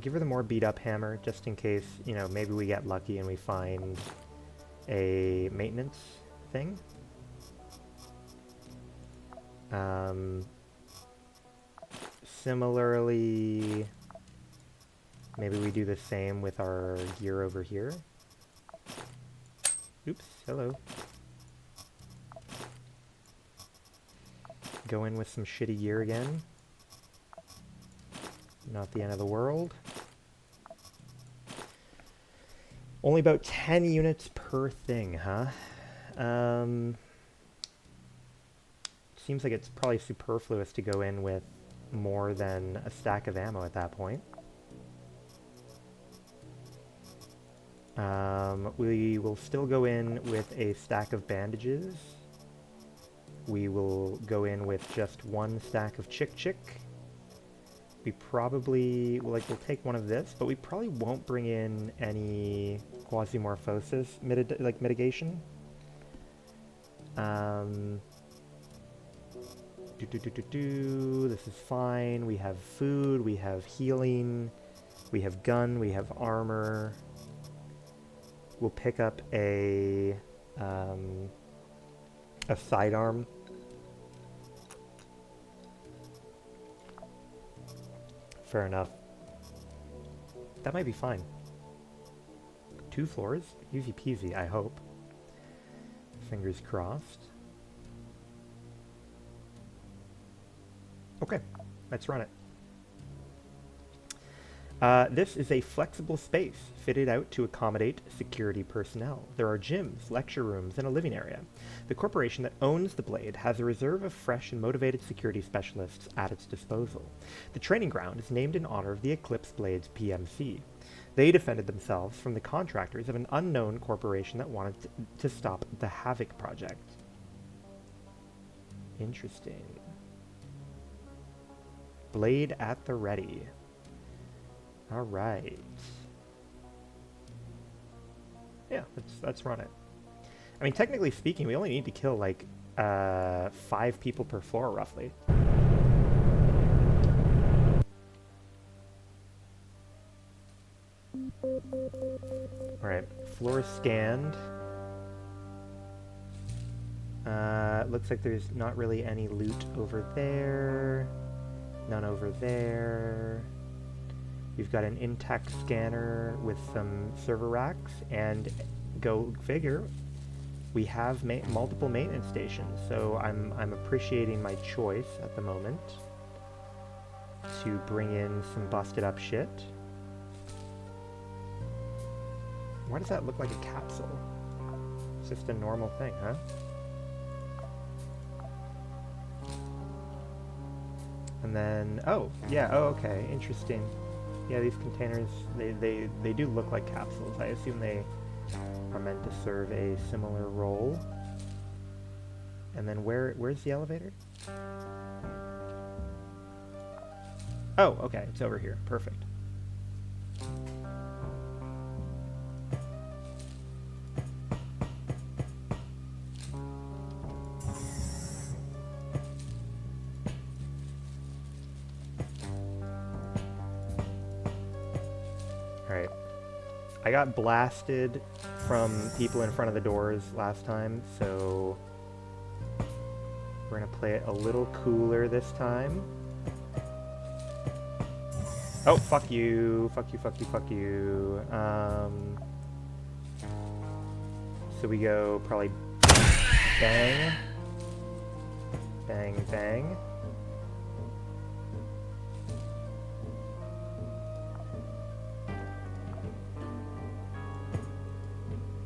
Give her the more beat up hammer just in case, you know, maybe we get lucky and we find a maintenance thing. Similarly, maybe we do the same with our gear over here. Oops, hello. Go in with some shitty gear again. Not the end of the world. Only about 10 units per thing, huh? Seems like it's probably superfluous to go in with more than a stack of ammo at that point. We will still go in with a stack of bandages. We will go in with just 1 stack of chick. We probably, we'll take one of this, but we probably won't bring in any Quasimorphosis mitigation. This is fine. We have food, we have healing, we have gun, we have armor. We'll pick up a sidearm. Fair enough. That might be fine. 2 floors? Easy peasy, I hope. Fingers crossed. Okay, let's run it. This is a flexible space fitted out to accommodate security personnel. There are gyms, lecture rooms, and a living area. The corporation that owns the Blade has a reserve of fresh and motivated security specialists at its disposal. The training ground is named in honor of the Eclipse Blades PMC. They defended themselves from the contractors of an unknown corporation that wanted to stop the Havoc Project. Interesting. Blade at the ready. All right. Yeah, let's run it. I mean, technically speaking, we only need to kill like 5 people per floor, roughly. All right, floor scanned. Looks like there's not really any loot over there. None over there. You've got an intact scanner with some server racks, and go figure, we have multiple maintenance stations, so I'm appreciating my choice at the moment to bring in some busted up shit. Why does that look like a capsule? It's just a normal thing, huh? And then, oh, yeah, oh, okay, interesting. Yeah, these containers, they do look like capsules. I assume they are meant to serve a similar role. And then where's the elevator? Oh, okay, it's over here. Perfect. Alright. I got blasted from people in front of the doors last time, so we're gonna play it a little cooler this time. Oh, fuck you. Fuck you, fuck you, fuck you. So we go probably bang, bang, bang.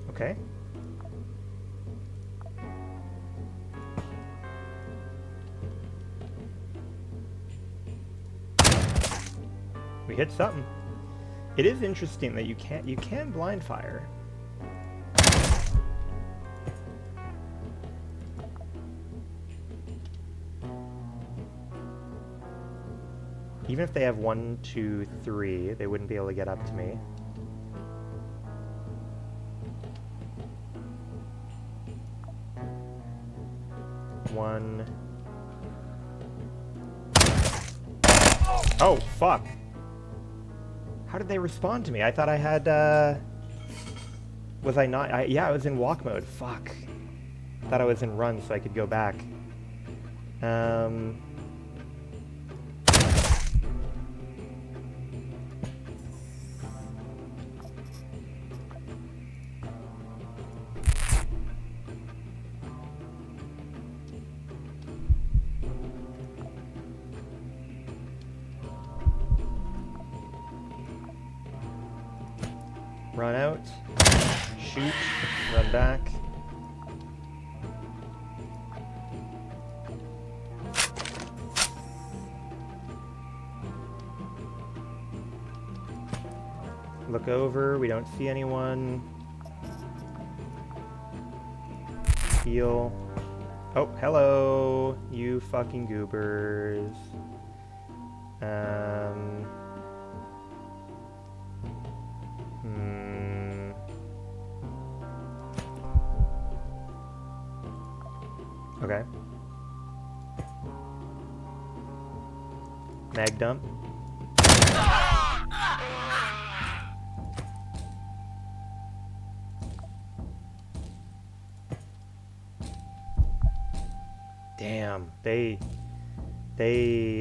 Okay. We hit something. It is interesting that you can blind fire. Even if they have 1, 2, 3, they wouldn't be able to get up to me. One. Oh, fuck. How did they respond to me? I thought I had, was I not? Yeah, I was in walk mode. Fuck. I thought I was in run so I could go back. Run out, shoot, run back. Look over, we don't see anyone. Heal. Oh, hello, you fucking goobers. Okay. Mag dump. Damn, they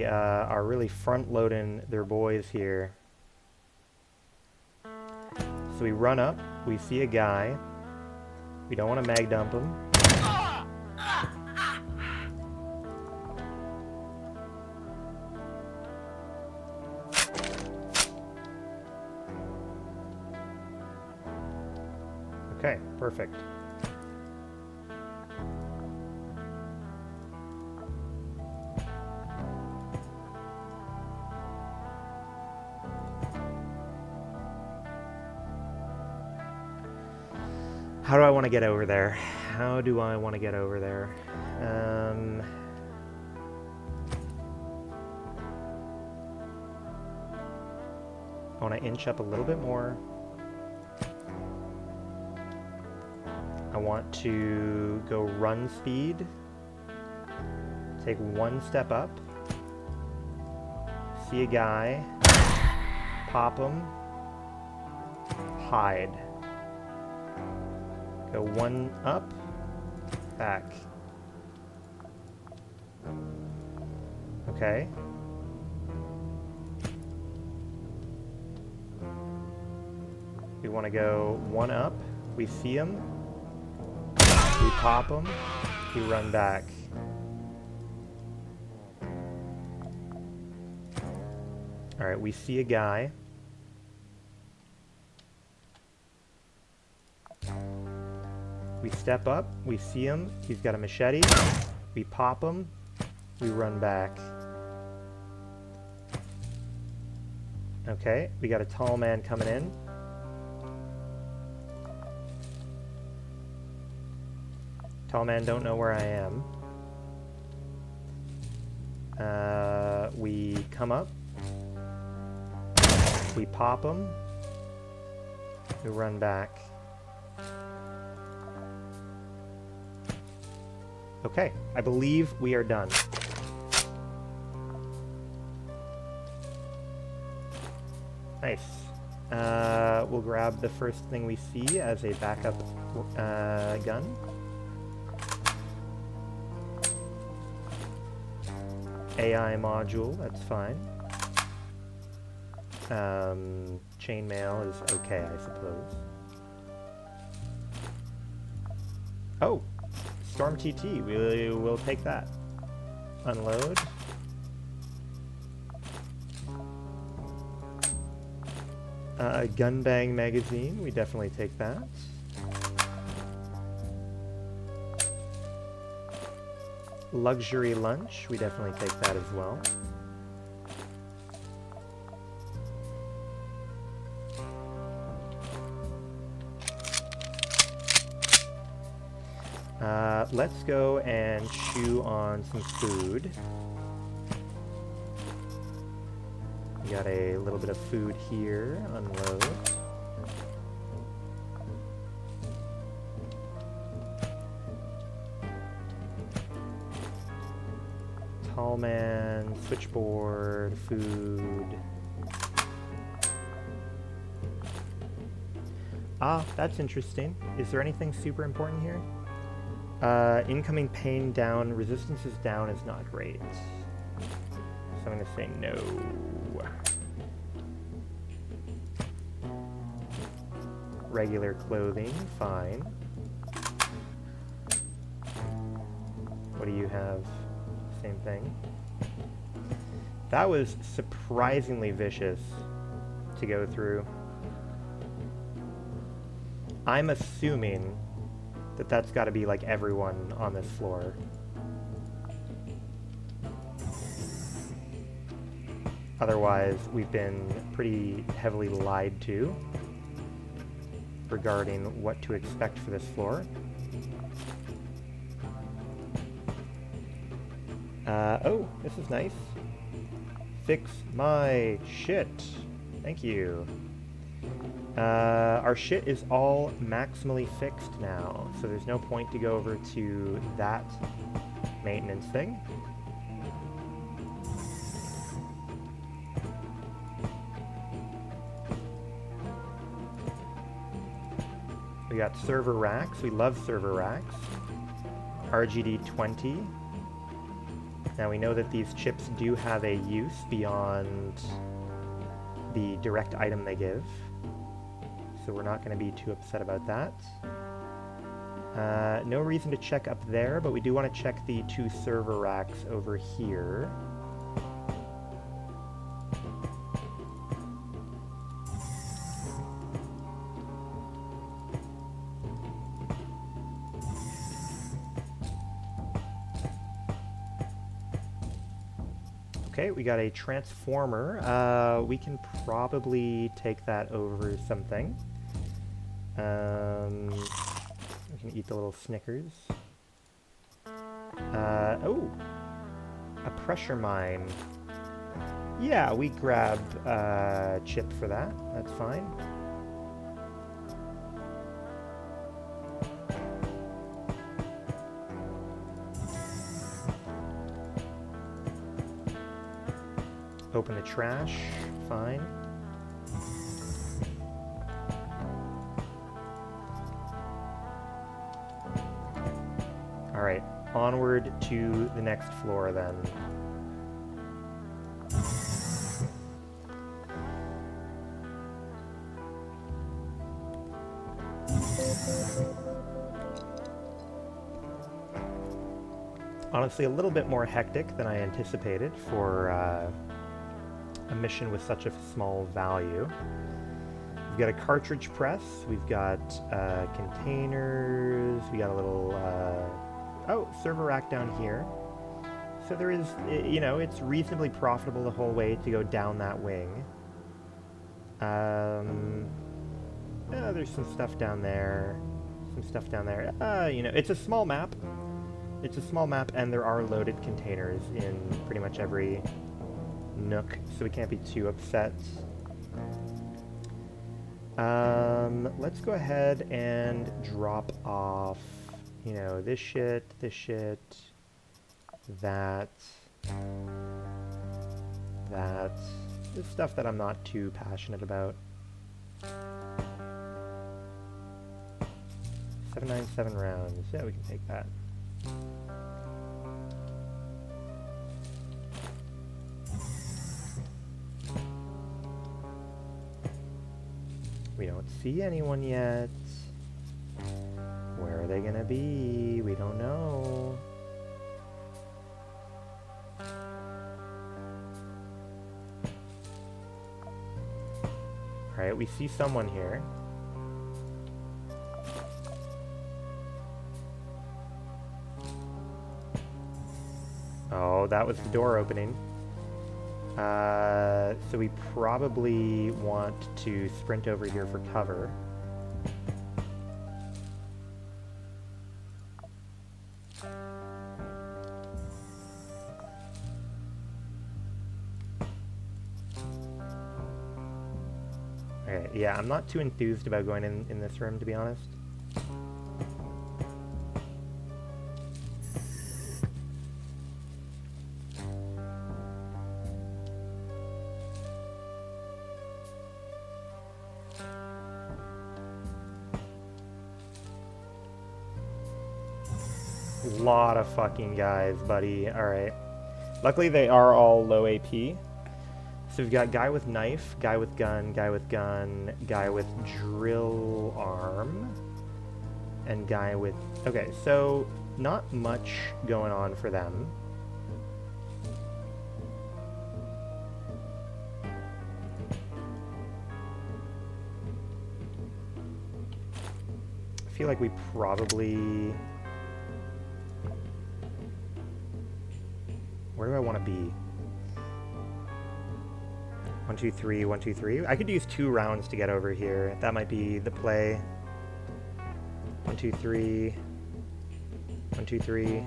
are really front-loading their boys here. So we run up, we see a guy. We don't want to mag dump him. Okay, perfect. How do I want to get over there? How do I want to get over there? I want to inch up a little bit more. I want to go run speed. Take one step up. See a guy. Pop him. Hide. Go one up, back. Okay. We want to go one up. We see him. We pop him. We run back. All right, we see a guy. We step up, we see him, he's got a machete, we pop him, we run back. Okay, we got a tall man coming in. Tall man don't know where I am. We come up, we pop him, we run back. Okay, I believe we are done. Nice. We'll grab the first thing we see as a backup gun. AI module, that's fine. Chainmail is okay, I suppose. Oh, Storm TT. We'll take that. Unload. Gunbang magazine. We definitely take that. Luxury lunch. We definitely take that as well. Let's go and chew on some food. We got a little bit of food here. Unload. Tallman, switchboard, food. Ah, that's interesting. Is there anything super important here? Incoming pain down, resistance is down is not great. So I'm gonna say no. Regular clothing, fine. What do you have? Same thing. That was surprisingly vicious to go through. I'm assuming that that's got to be like everyone on this floor. Otherwise, we've been pretty heavily lied to regarding what to expect for this floor. Oh, this is nice. Fix my shit. Thank you. Our shit is all maximally fixed now, so there's no point to go over to that maintenance thing. We got server racks. We love server racks. RGD 20. Now we know that these chips do have a use beyond the direct item they give, so we're not going to be too upset about that. No reason to check up there, but we do want to check the 2 server racks over here. Okay, we got a transformer. We can probably take that over something. We can eat the little Snickers. Oh! A pressure mine. Yeah, we grab chip for that. That's fine. Open the trash, fine. Alright, onward to the next floor then. Honestly, a little bit more hectic than I anticipated for a mission with such a small value. We've got a cartridge press, we've got containers, we got a little, oh, server rack down here. So there is, you know, it's reasonably profitable the whole way to go down that wing. There's some stuff down there, you know, it's a small map. It's a small map, and there are loaded containers in pretty much every nook, so we can't be too upset. Let's go ahead and drop off, you know, this shit, that, this stuff that I'm not too passionate about. 797 rounds, yeah, we can take that. We don't see anyone yet. Where are they gonna be? We don't know. Alright, we see someone here. Oh, that was the door opening. So we probably want to sprint over here for cover. Okay, yeah, I'm not too enthused about going in this room, to be honest. Lot of fucking guys, buddy. Alright. Luckily they are all low AP. So we've got guy with knife, guy with gun, guy with gun, guy with drill arm, and guy with... Okay, so not much going on for them. I feel like we probably... Where do I want to be? 1, 2, 3, 1, 2, 3. I could use 2 rounds to get over here. That might be the play. 1, 2, 3. 1, 2, 3.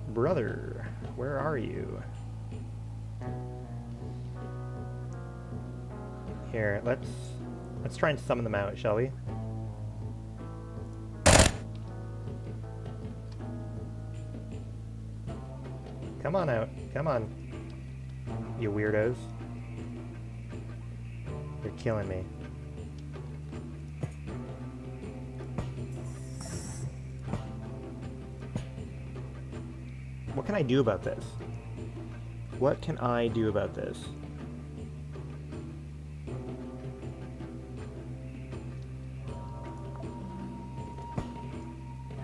Brother, where are you? Here, let's try and summon them out, shall we? Come on out. Come on. You weirdos. You're killing me. What can I do about this? What can I do about this?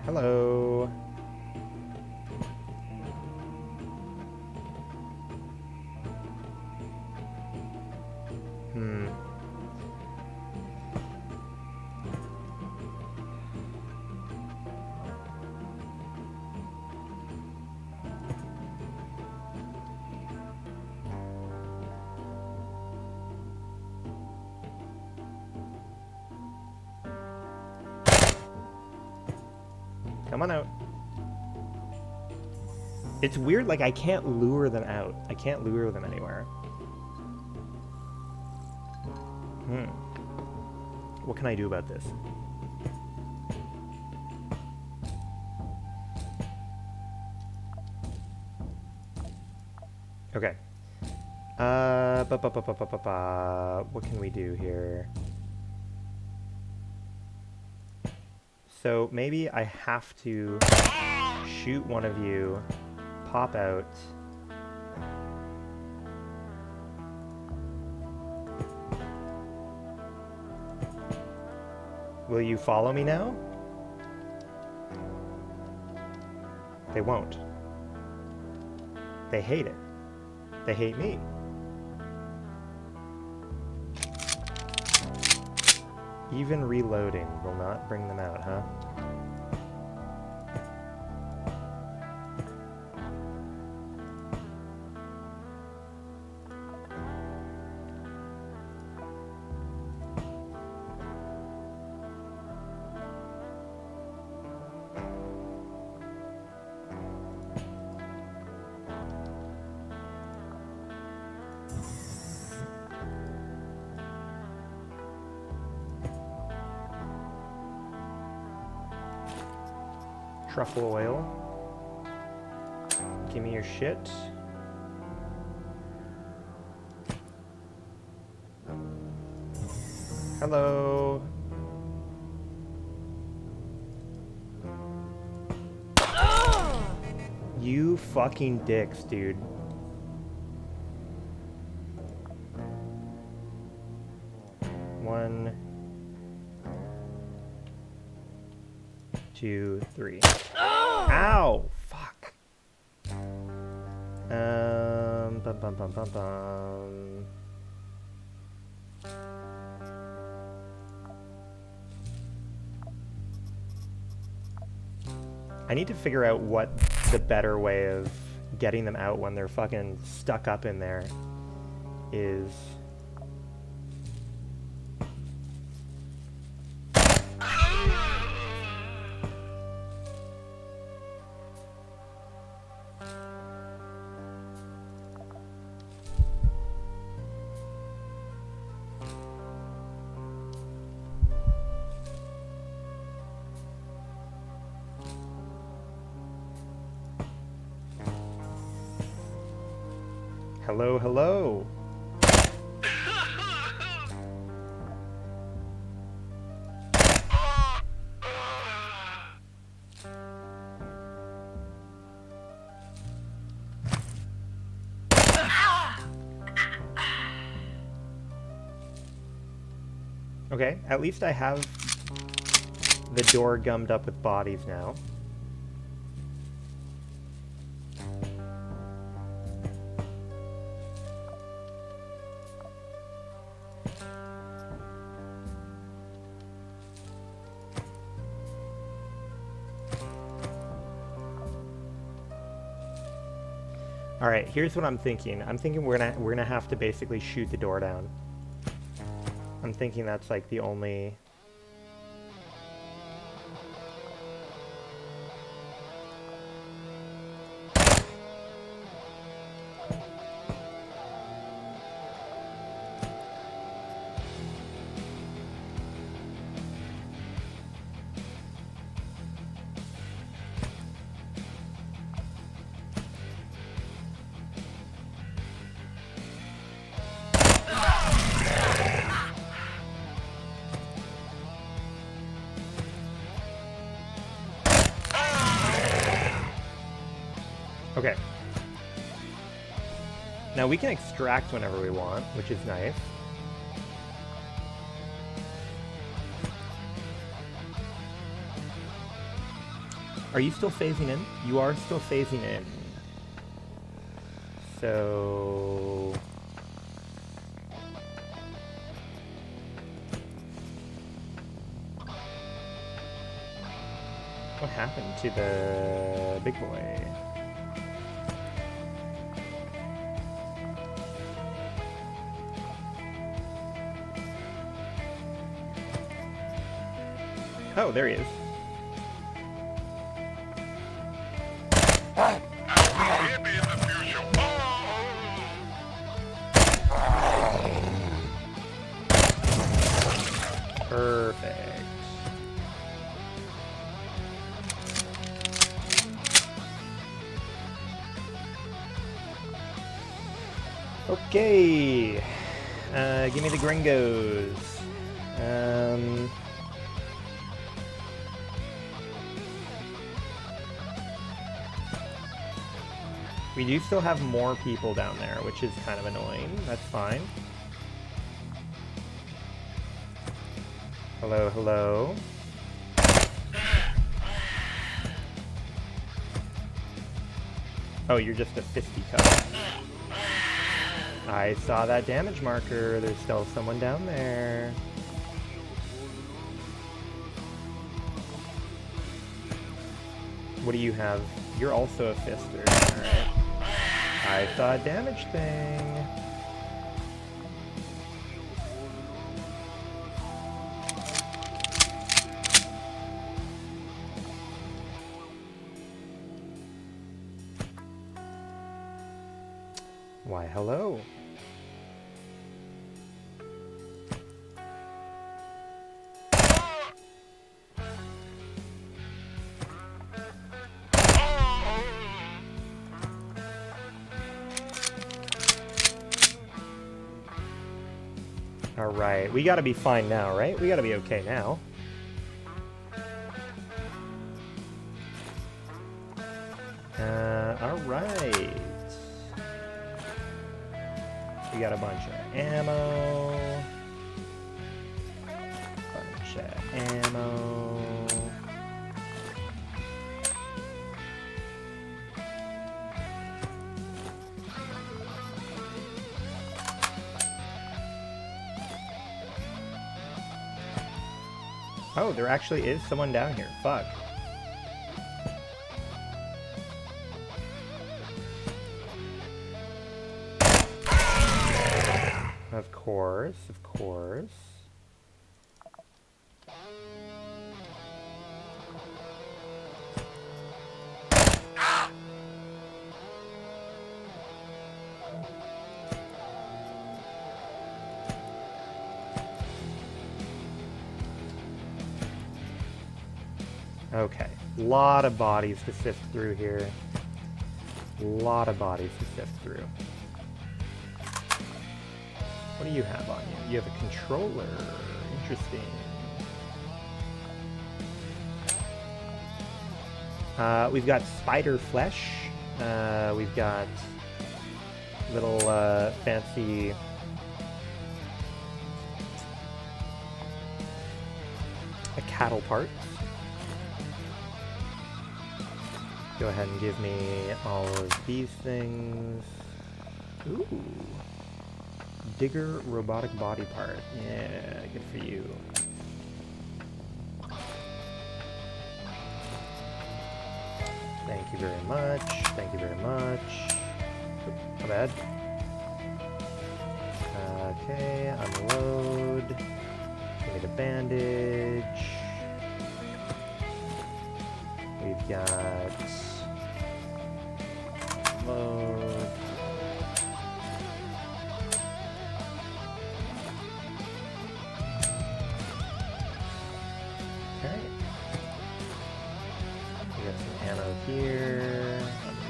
Hello. Come on out. It's weird, like I can't lure them out. I can't lure them anywhere. What can I do about this? Okay. What can we do here? So maybe I have to shoot one of you, pop out. Will you follow me now? They won't. They hate it. They hate me. Even reloading will not bring them out, huh? Truffle oil. Give me your shit. Hello. You fucking dicks, dude. 1, 2, 3. Ow! Fuck. Bum bum bum bum bum. I need to figure out what the better way of getting them out when they're fucking stuck up in there is. Hello, hello. Okay, at least I have the door gummed up with bodies now. All right, here's what I'm thinking. I'm thinking we're gonna have to basically shoot the door down. I'm thinking that's like the only. Okay. Now we can extract whenever we want, which is nice. Are you still phasing in? You are still phasing in. So... what happened to the big boy? Oh, there he is. Perfect. Okay. Give me the gringos. We do still have more people down there, which is kind of annoying. That's fine. Hello, hello. Oh, you're just a fisticuff. I saw that damage marker. There's still someone down there. What do you have? You're also a fister. Alright. I saw a damage thing. Why, hello. Alright, we gotta be fine now, right? We gotta be okay now. Alright. We got a bunch of ammo. ammo. Oh, there actually is someone down here. Fuck. Of course, of course. Okay, lot of bodies to sift through here. Lot of bodies to sift through. What do you have on you? You have a controller. Interesting. We've got spider flesh. We've got little fancy cattle parts. Go ahead and give me all of these things. Ooh. Digger robotic body part. Yeah, good for you. Thank you very much. Thank you very much. Oop, my bad. Okay, unload. Give me the bandage. We've got load. Okay. We got some ammo here.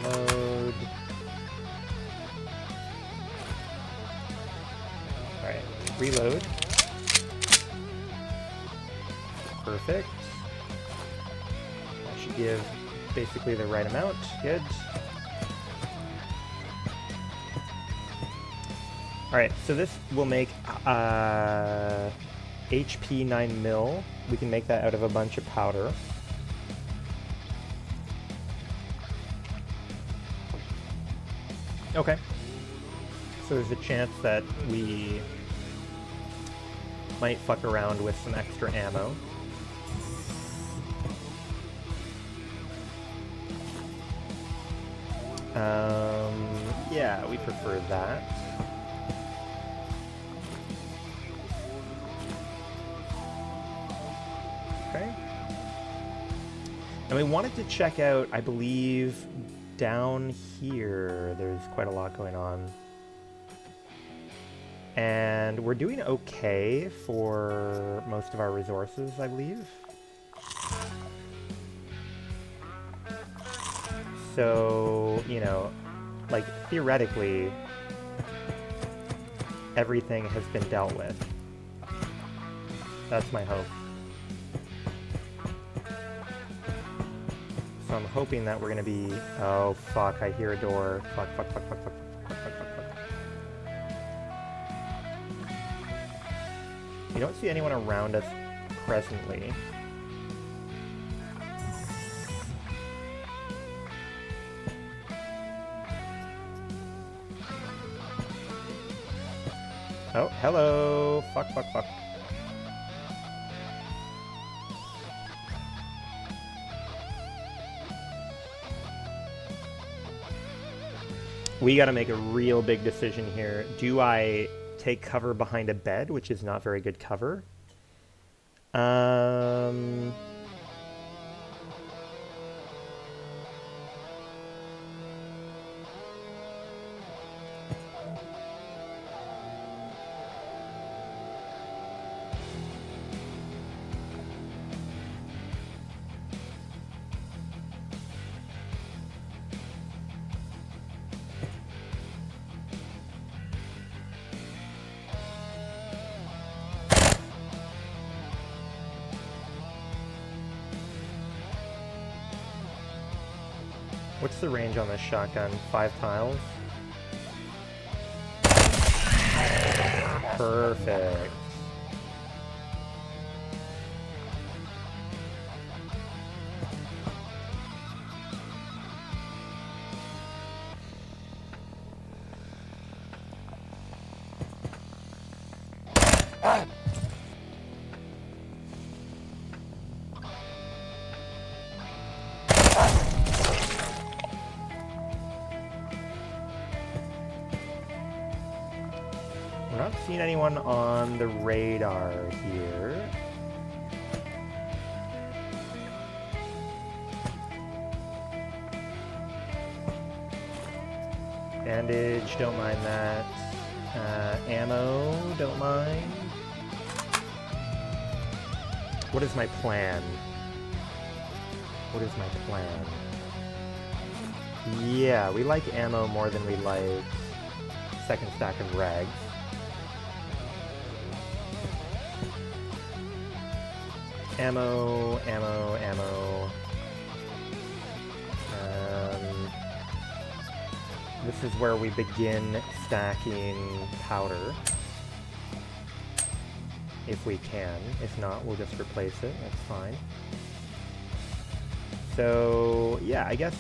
Unload. Alright, reload. Perfect. That should give basically the right amount. Good. Alright, so this will make HP 9 mil. We can make that out of a bunch of powder. Okay. So there's a chance that we might fuck around with some extra ammo. Yeah, we prefer that. Okay. And we wanted to check out, I believe, down here, there's quite a lot going on. And we're doing okay for most of our resources, I believe. So, you know, like, theoretically, everything has been dealt with. That's my hope. So I'm hoping that we're gonna be... Oh, fuck, I hear a door. Fuck, fuck, fuck, fuck, fuck, fuck, fuck, fuck, fuck. You don't see anyone around us presently. Oh, hello! Fuck, fuck, fuck. We gotta make a real big decision here. Do I take cover behind a bed, which is not very good cover? What's the range on this shotgun? 5 tiles? Perfect. We're not seeing anyone on the radar here. Bandage, don't mind that. Ammo, don't mind. What is my plan? What is my plan? Yeah, we like ammo more than we like second stack of rags. Ammo, ammo, ammo. This is where we begin stacking powder. If we can. If not, we'll just replace it. That's fine. So, yeah, I guess...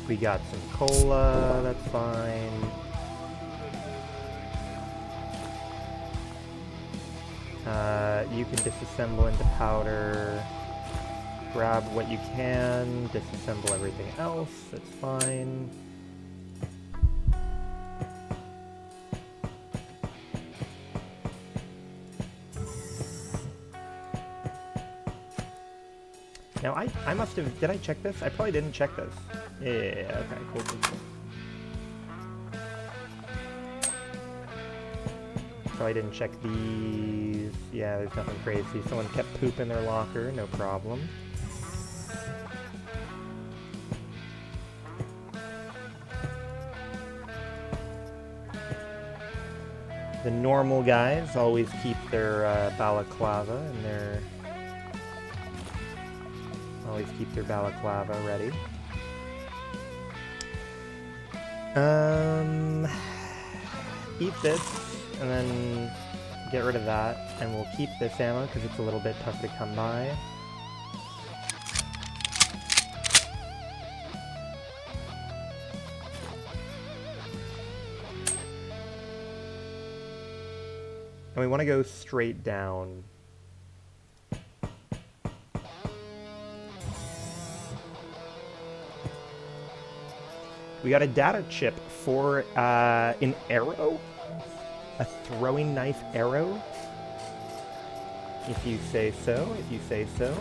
we got some cola, that's fine. You can disassemble into powder. Grab what you can, disassemble everything else, that's fine. Now I must have, did I check this? I probably didn't check this. Yeah, okay, cool, cool, cool. Probably didn't check these. Yeah, there's nothing crazy. Someone kept poop in their locker, no problem. The normal guys always keep their balaclava and their... always keep their balaclava ready. Eat this, and then get rid of that, and we'll keep this ammo because it's a little bit tough to come by. And we want to go straight down. We got a data chip for an arrow? A throwing knife arrow? If you say so, if you say so.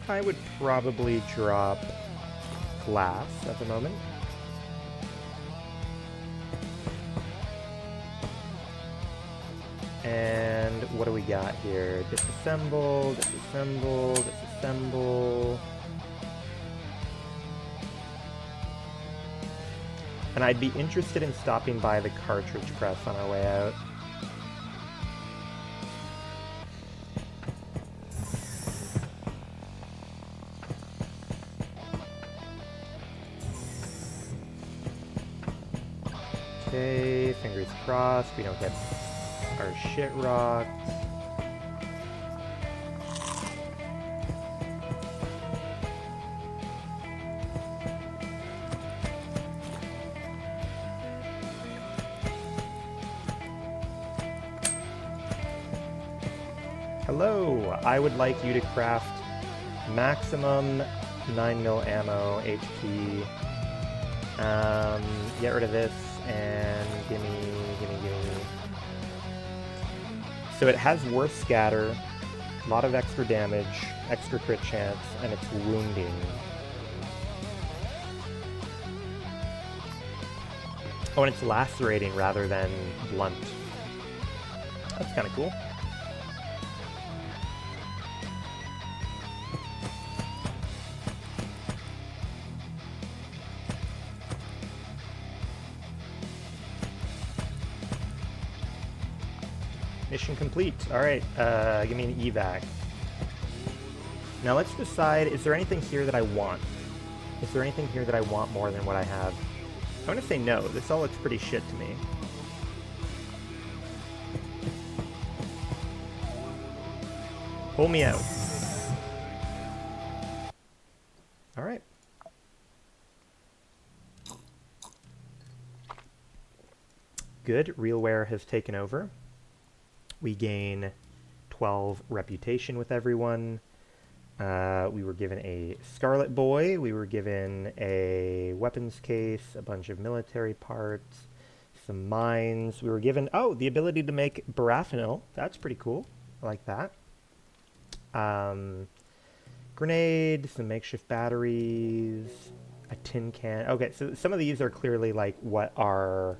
I would probably drop glass at the moment. And what do we got here? Disassemble, disassemble, disassemble. And I'd be interested in stopping by the cartridge press on our way out. Okay, fingers crossed, we don't get our shit rocked. Hello, I would like you to craft maximum 9mm ammo HP. Get rid of this and gimme. So it has worse scatter, a lot of extra damage, extra crit chance, and it's wounding. Oh, and it's lacerating rather than blunt. That's kind of cool. Mission complete. Alright, give me an evac. Now let's decide, is there anything here that I want? Is there anything here that I want more than what I have? I'm gonna say no. This all looks pretty shit to me. Pull me out. good. Realware has taken over. We gain 12 reputation with everyone. We were given a Scarlet Boy. We were given a weapons case, a bunch of military parts, some mines. We were given, oh, the ability to make Barafinil. That's pretty cool. I like that. Grenade, some makeshift batteries, a tin can. Okay, so some of these are clearly like what our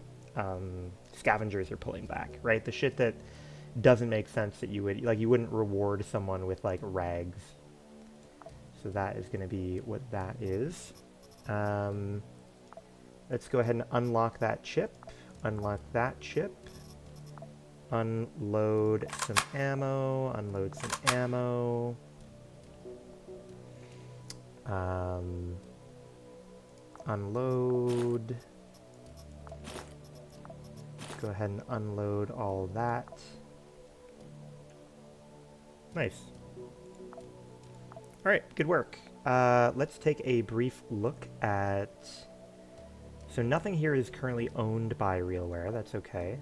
scavengers are pulling back, right? The shit that doesn't make sense that you would, like, you wouldn't reward someone with like rags. So that is going to be what that is. Let's go ahead and unlock that chip. Unlock that chip. Unload some ammo. Unload some ammo. Unload. Go ahead and unload all that. Nice. Alright, good work. Let's take a brief look at... So nothing here is currently owned by Realware, that's okay.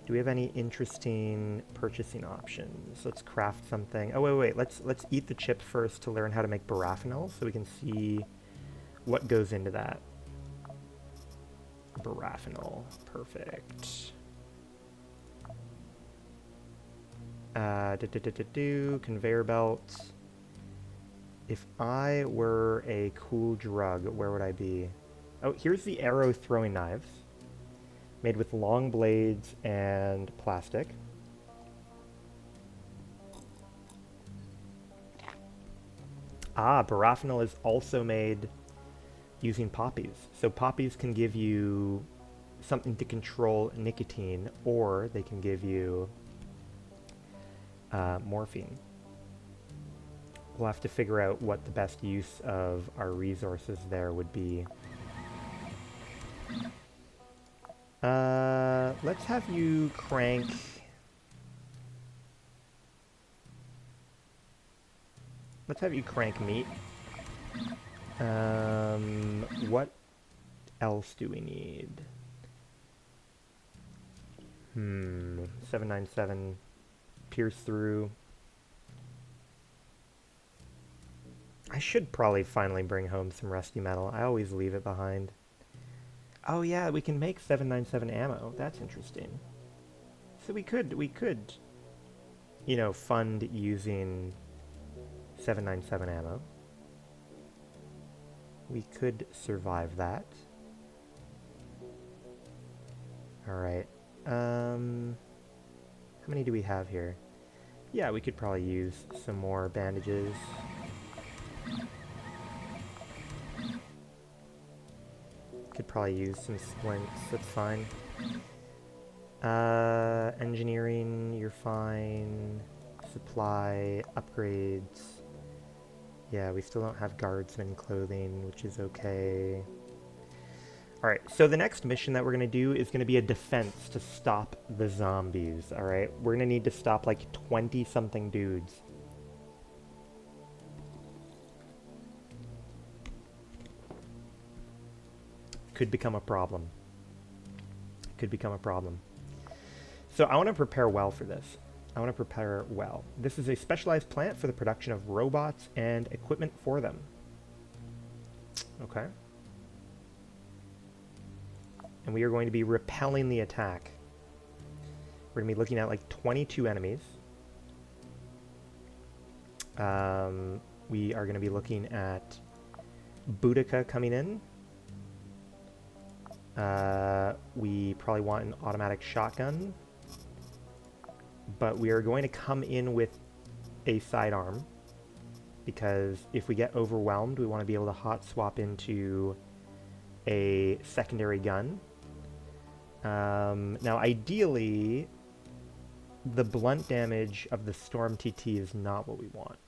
Do we have any interesting purchasing options? Let's craft something. Oh, wait, let's eat the chip first to learn how to make Barafinil, so we can see what goes into that. Barafinil, perfect. Conveyor belt. If I were a cool drug, where would I be? Oh, here's the arrow throwing knives. Made with long blades and plastic. Ah, Barafinil is also made using poppies. So poppies can give you something to control nicotine, or they can give you morphine. We'll have to figure out what the best use of our resources there would be. Let's have you crank... Let's have you crank meat. What else do we need? 797 pierce through. I should probably finally bring home some rusty metal. I always leave it behind. Oh yeah, we can make 797 ammo. That's interesting. So we could, you know, fund using 797 ammo. We could survive that. Alright. How many do we have here? Yeah, we could probably use some more bandages. Could probably use some splints, that's fine. Engineering, you're fine. Supply, upgrades. Yeah, we still don't have guardsman clothing, which is okay. Alright, so the next mission that we're going to do is going to be a defense to stop the zombies, alright? We're going to need to stop like 20-something dudes. Could become a problem. Could become a problem. So I want to prepare well for this. I want to prepare well. This is a specialized plant for the production of robots and equipment for them. Okay. And we are going to be repelling the attack. We're going to be looking at like 22 enemies. We are going to be looking at Boudica coming in. We probably want an automatic shotgun. But we are going to come in with a sidearm. Because if we get overwhelmed, we want to be able to hot swap into a secondary gun. Now, ideally, the blunt damage of the Storm TT is not what we want.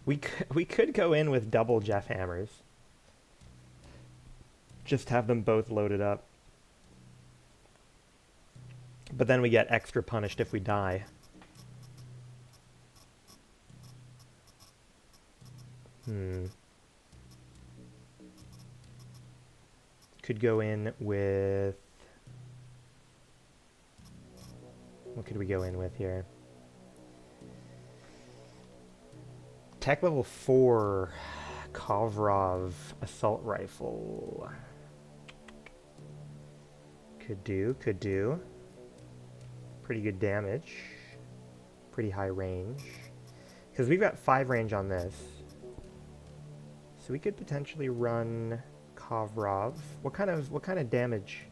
We could go in with double Jeff Hammers. Just have them both loaded up. But then we get extra punished if we die. Could go in with... What could we go in with here? Tech level 4 Kovrov assault rifle. Could do, could do. Pretty good damage. Pretty high range. Because we've got 5 range on this. So we could potentially run Kovrov. What kind of damage?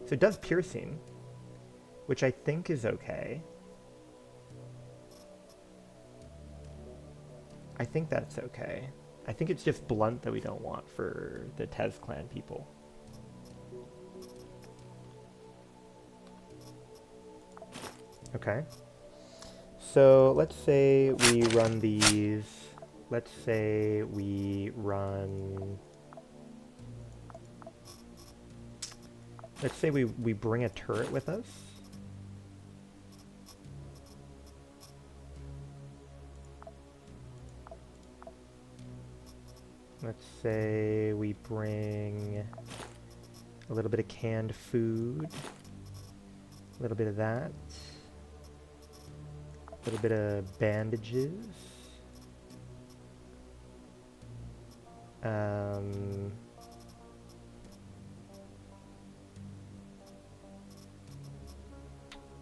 So it does piercing, which I think is okay. I think that's okay. I think it's just blunt that we don't want for the Tez clan people. Okay. So let's say we run these. Let's say we run... Let's say we bring a turret with us. Let's say we bring a little bit of canned food, a little bit of that, a little bit of bandages,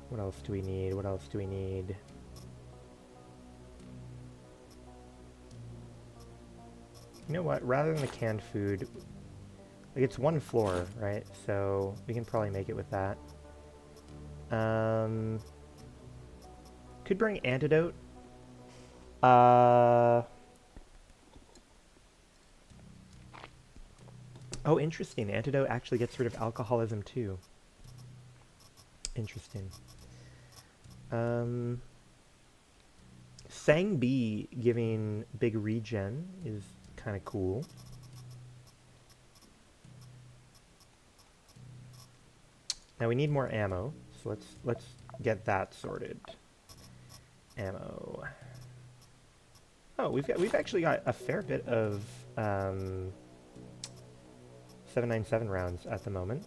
what else do we need? What else do we need? You know what? Rather than the canned food, like it's 1 floor, right? So we can probably make it with that. Could bring antidote. Oh, interesting. Antidote actually gets rid of alcoholism too. Interesting. Sang B giving big regen is kind of cool. Now we need more ammo, so let's get that sorted. Ammo. Oh, we've actually got a fair bit of 797 rounds at the moment.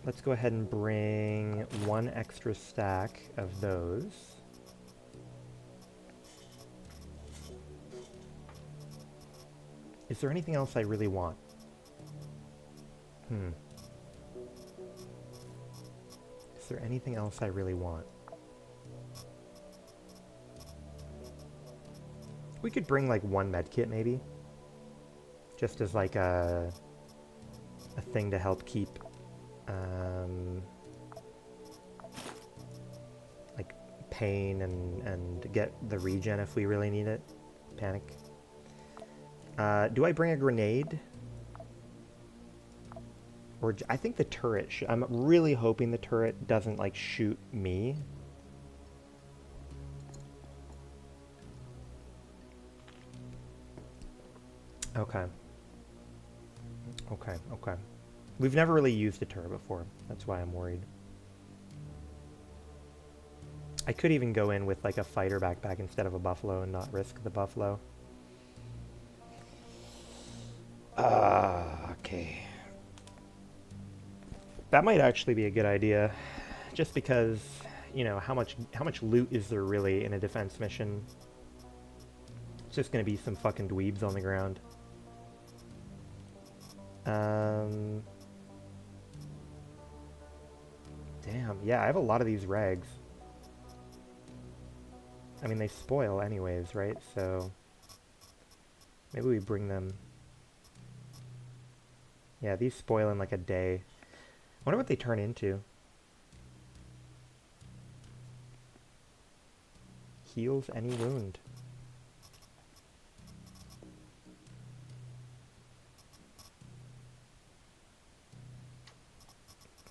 Let's go ahead and bring 1 extra stack of those. Is there anything else I really want? Is there anything else I really want? We could bring like 1 medkit maybe. Just as like a thing to help keep like pain and get the regen if we really need it. Panic. Do I bring a grenade? Or I think the turret I'm really hoping the turret doesn't like shoot me. Okay. Okay, okay. We've never really used a turret before. That's why I'm worried. I could even go in with like a fighter backpack instead of a buffalo and not risk the buffalo. Okay. That might actually be a good idea. Just because, you know, how much loot is there really in a defense mission? It's just gonna be some fucking dweebs on the ground. Damn, yeah, I have a lot of these rags. I mean, they spoil anyways, right? So maybe we bring them. Yeah, these spoil in like a day. I wonder what they turn into. Heals any wound.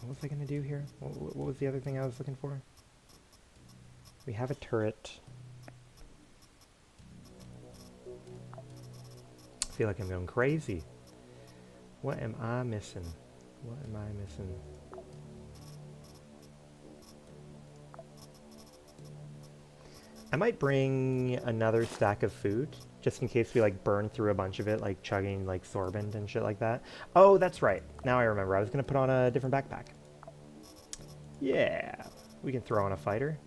What was I gonna do here? What was the other thing I was looking for? We have a turret. I feel like I'm going crazy. What am I missing? What am I missing? I might bring another stack of food, just in case we, like, burn through a bunch of it, like, chugging, like, sorbent and shit like that. Oh, that's right. Now I remember. I was gonna put on a different backpack. Yeah. We can throw on a fighter.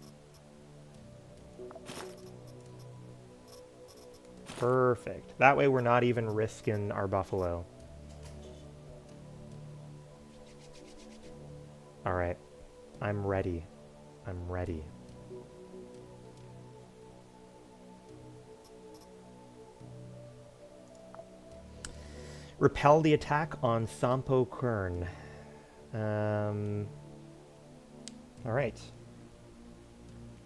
Perfect. That way we're not even risking our buffalo. Alright. I'm ready. I'm ready. Repel the attack on Sampo Kern. Alright.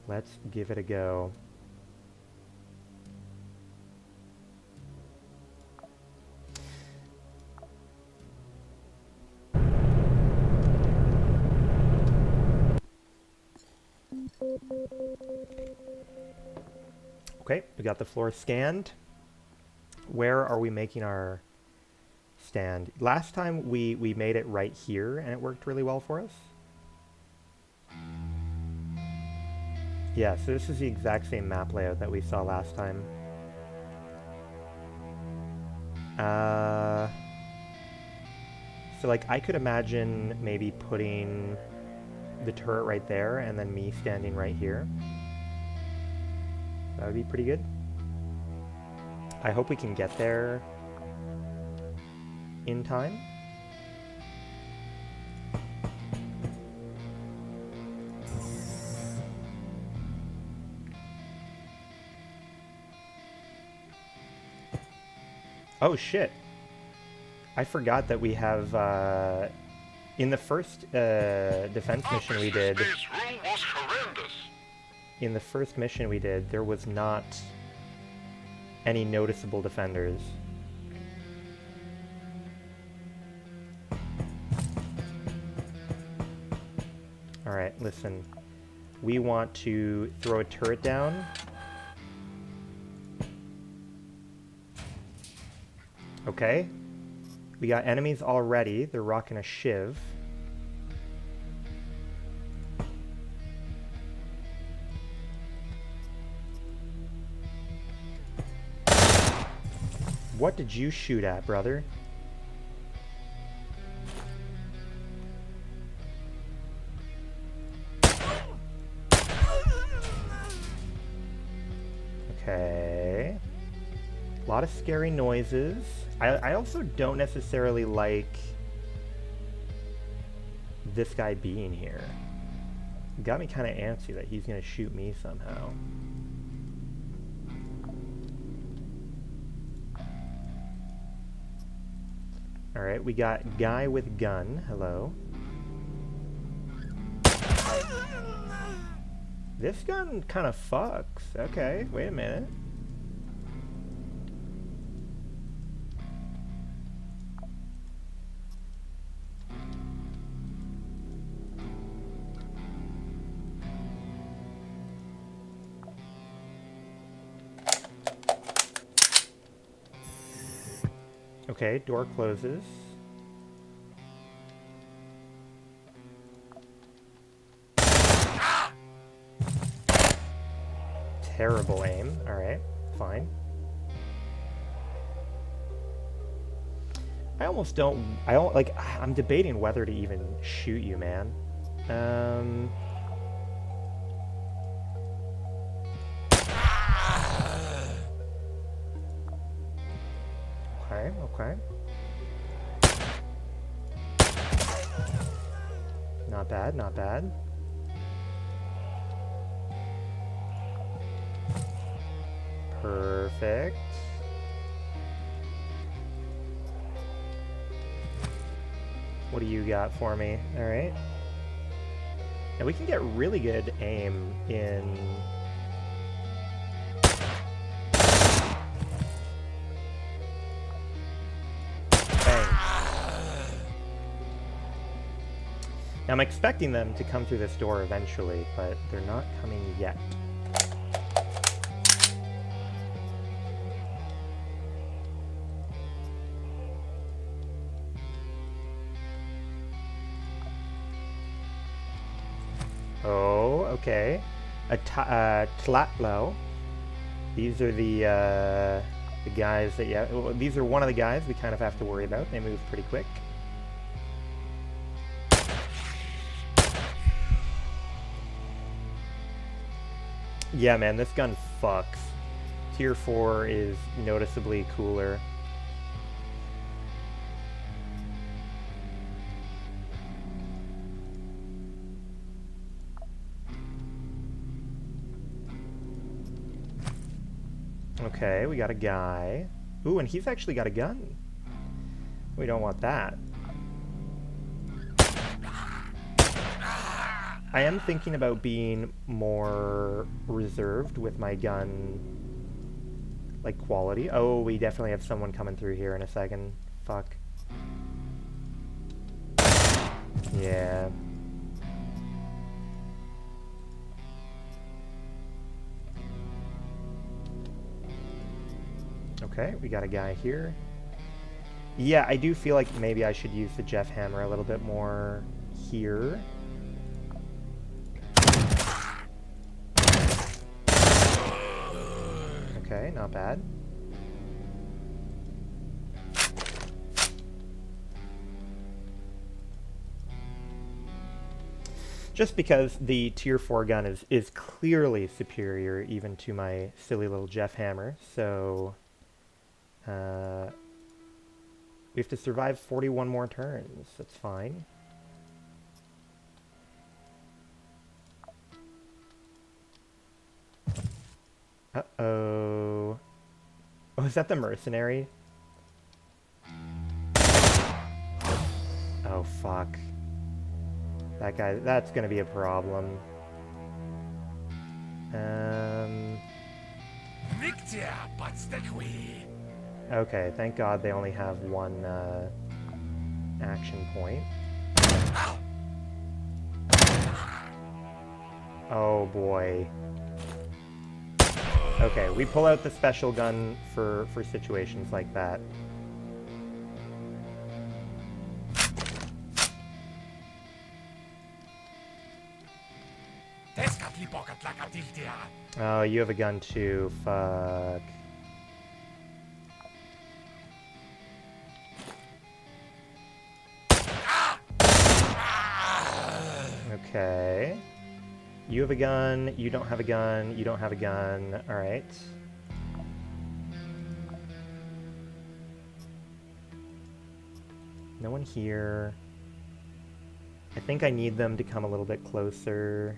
Let's give it a go. Okay, we got the floor scanned. Where are we making our stand? Last time we made it right here and it worked really well for us. Yeah, so this is the exact same map layout that we saw last time. So like I could imagine maybe putting the turret right there and then me standing right here. That would be pretty good. I hope we can get there in time. Oh shit. I forgot that we have, in the first defense mission we did, This room was horrendous. in the first mission we did, there was not any noticeable defenders. Alright, listen. We want to throw a turret down. Okay. We got enemies already. They're rocking a shiv. What did you shoot at, brother? Okay. A lot of scary noises. I also don't necessarily like this guy being here. Got me kind of antsy that he's gonna shoot me somehow. Alright, we got guy with gun. Hello. This gun kind of fucks. Okay, wait a minute. Okay, door closes. Terrible aim. Alright, fine. I'm debating whether to even shoot you, man. Okay. Not bad, not bad. Perfect. What do you got for me? Alright. And we can get really good aim in... Bang. Now I'm expecting them to come through this door eventually, but they're not coming yet. Oh, okay. a Tlatlo. These are the guys that, yeah, well, these are one of the guys we kind of have to worry about. They move pretty quick. Yeah, man, this gun fucks. Tier 4 is noticeably cooler. Okay, we got a guy. Ooh, and he's actually got a gun. We don't want that. I am thinking about being more reserved with my gun, like, quality. Oh, we definitely have someone coming through here in a second. Fuck. Yeah. Okay, we got a guy here. Yeah, I do feel like maybe I should use the Jeff Hammer a little bit more here. Okay, not bad. Just because the tier 4 gun is clearly superior even to my silly little Jeff Hammer, so we have to survive 41 more turns. That's fine. Uh-oh. Oh, is that the mercenary? Oh, fuck. That guy, that's gonna be a problem. Okay, thank God they only have one action point. Oh boy. Okay, we pull out the special gun for situations like that. Oh, you have a gun too. Fuck. Okay. You have a gun, you don't have a gun, you don't have a gun. Alright. No one here. I think I need them to come a little bit closer.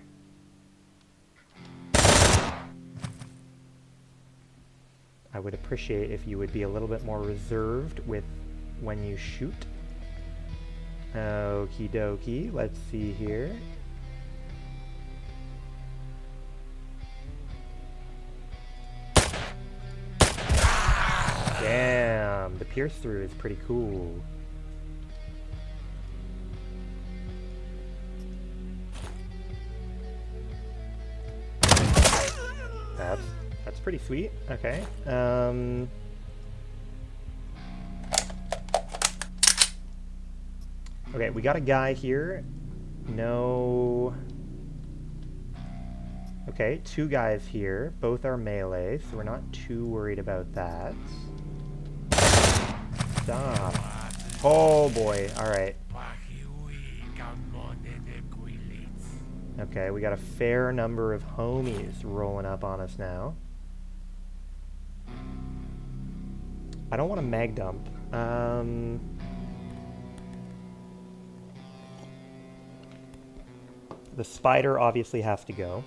I would appreciate if you would be a little bit more reserved with when you shoot. Okie dokie, let's see here. Damn, the pierce through is pretty cool. That's pretty sweet. Okay. Okay, we got a guy here. No. Okay, two guys here. Both are melee, so we're not too worried about that. Stop. Oh boy, alright. Okay, we got a fair number of homies rolling up on us now. I don't want to mag dump. The spider obviously has to go.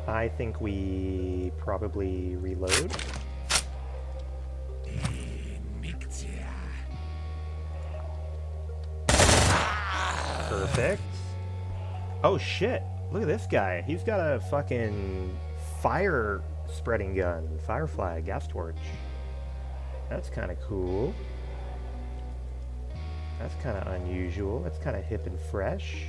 I think we probably reload. Perfect. Oh shit, look at this guy. He's got a fucking fire spreading gun. Firefly, gas torch. That's kind of cool. That's kind of unusual. That's kind of hip and fresh.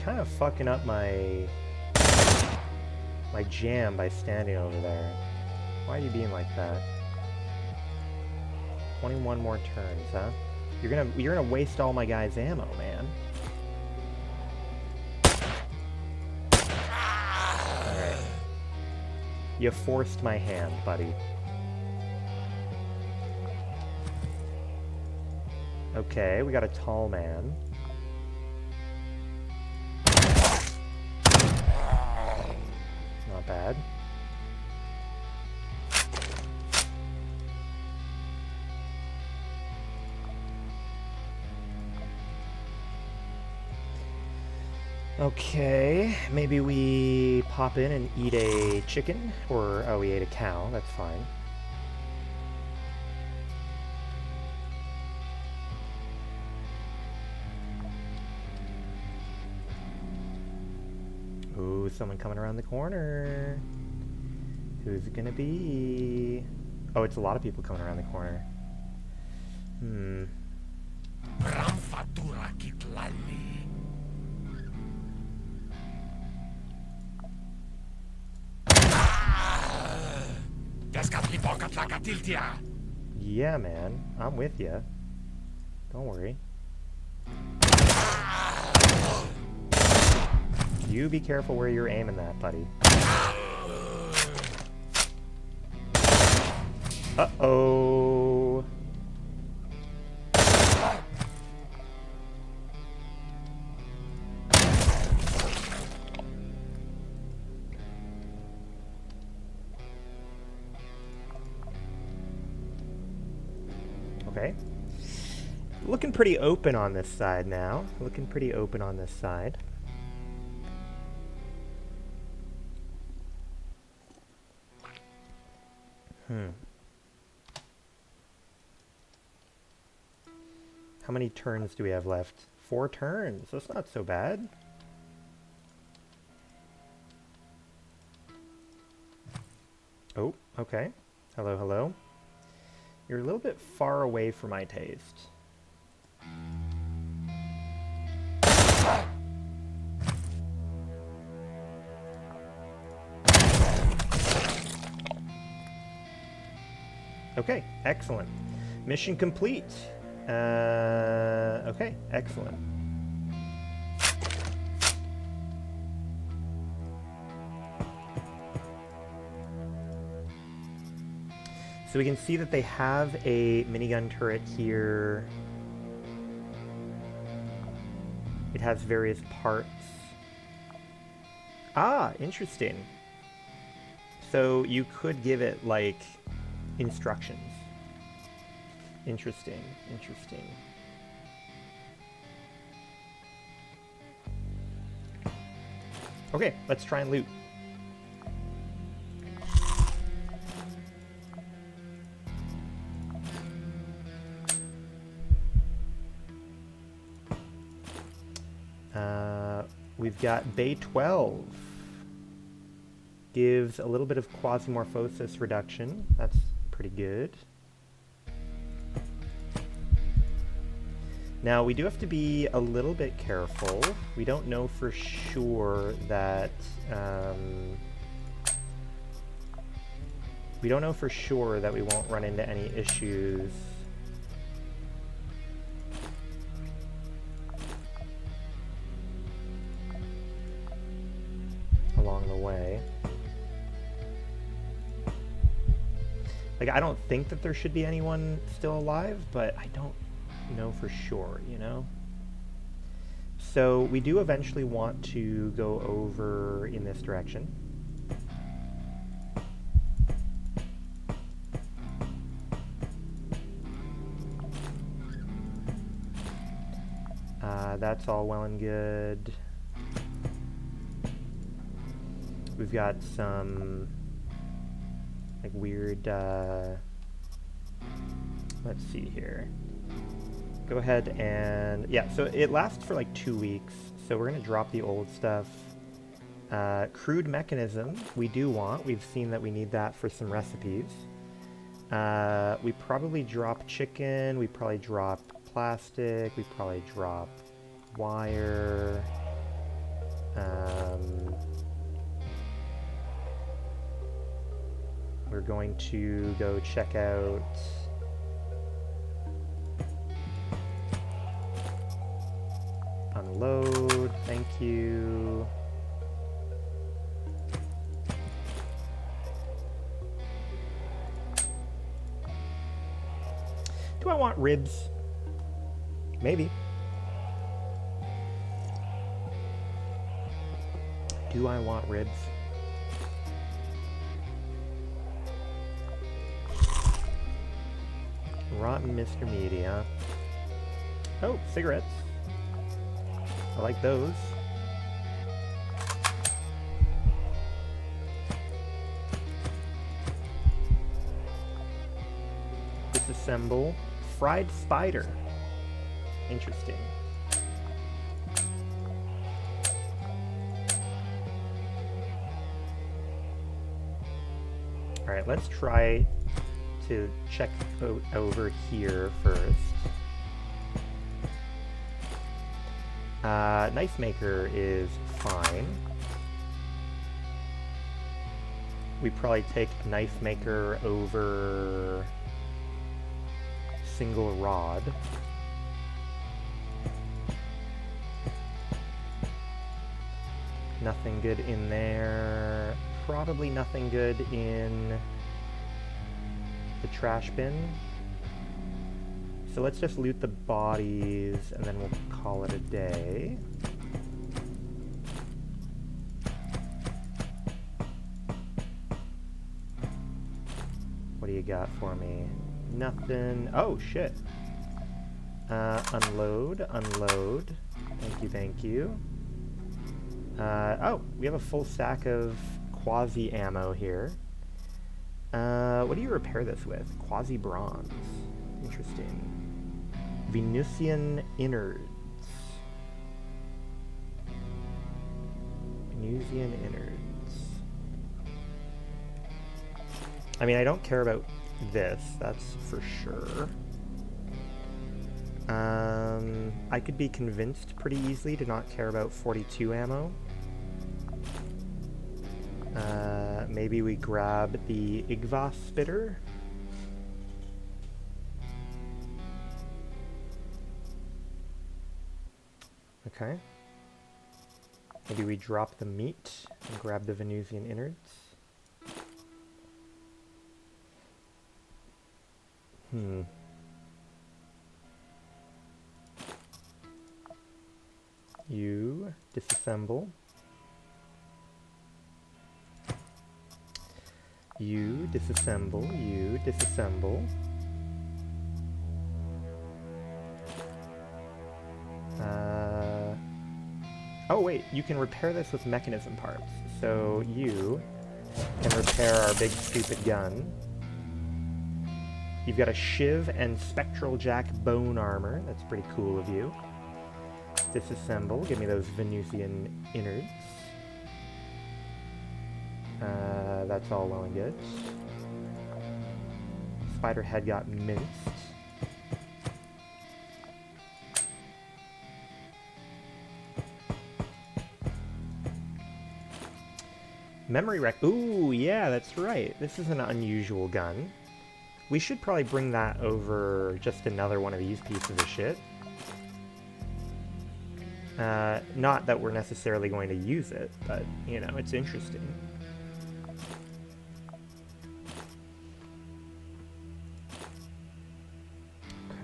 kind of fucking up my jam by standing over there. Why are you being like that? 21 more turns, huh? You're gonna waste all my guys' ammo, man. Alright. You forced my hand, buddy. Okay, we got a tall man. Not bad. Okay, maybe we pop in and eat a chicken, or, oh, we ate a cow, that's fine. Ooh, someone coming around the corner. Who's it gonna be? Oh, it's a lot of people coming around the corner. Hmm. Yeah, man. I'm with you. Don't worry. You be careful where you're aiming that, buddy. Uh-oh. Okay. Looking pretty open on this side now. Looking pretty open on this side. How many turns do we have left? 4 turns. That's not so bad. Oh, okay. Hello, hello. You're a little bit far away for my taste. Okay, excellent. Mission complete. Okay, excellent. So we can see that they have a minigun turret here. It has various parts. Ah, interesting. So you could give it, like, instructions. Interesting, interesting. Okay, let's try and loot. We've got Bay 12. Gives a little bit of Quasimorphosis reduction. That's pretty good. Now, we do have to be a little bit careful. We don't know for sure that... we don't know for sure that we won't run into any issues. Along the way. Like, I don't think that there should be anyone still alive, but I don't know for sure, you know? So we do eventually want to go over in this direction. That's all well and good. We've got some like weird, let's see here. Go ahead and, yeah, so it lasts for like 2 weeks, so we're going to drop the old stuff. Crude mechanism, we do want. We've seen that we need that for some recipes. We probably drop chicken, we probably drop plastic, we probably drop wire. We're going to go check out unload, thank you. Do I want ribs? Maybe. Do I want ribs? Rotten Mr. Media. Oh, cigarettes. I like those. Disassemble. Fried spider. Interesting. Alright, let's try to check over here first. Knife maker is fine. We probably take knife maker over single rod. Nothing good in there. Probably nothing good in the trash bin. So let's just loot the bodies and then we'll call it a day. What do you got for me? Nothing. Oh, shit. Unload, unload. Thank you, thank you. Oh, we have a full stack of quasi ammo here. What do you repair this with? Quasi bronze. Interesting. Venusian innards. Venusian innards. I mean, I don't care about this, that's for sure. I could be convinced pretty easily to not care about 42 ammo. Maybe we grab the Igva spitter. Okay. Maybe we drop the meat and grab the Venusian innards. You disassemble. You disassemble. You disassemble. Oh wait, you can repair this with mechanism parts. So you can repair our big stupid gun. You've got a shiv and spectral jack bone armor. That's pretty cool of you. Disassemble. Give me those Venusian innards. That's all well and good. Spider head got minced. Memory rec. Ooh, yeah, that's right. This is an unusual gun. We should probably bring that over just another one of these pieces of shit. Not that we're necessarily going to use it, but, you know, it's interesting.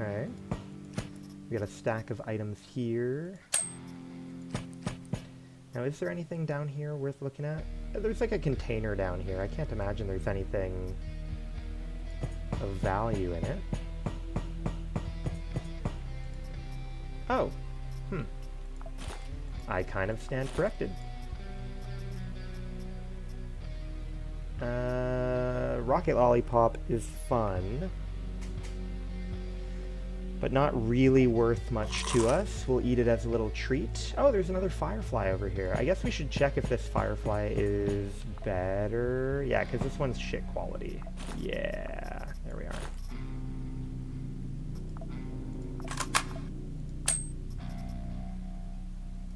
Okay. We got a stack of items here. Now, is there anything down here worth looking at? There's like a container down here. I can't imagine there's anything of value in it. Oh. I kind of stand corrected. Rocket Lollipop is fun, but not really worth much to us. We'll eat it as a little treat. Oh, there's another firefly over here. I guess we should check if this firefly is better. Yeah, because this one's shit quality. Yeah, there we are.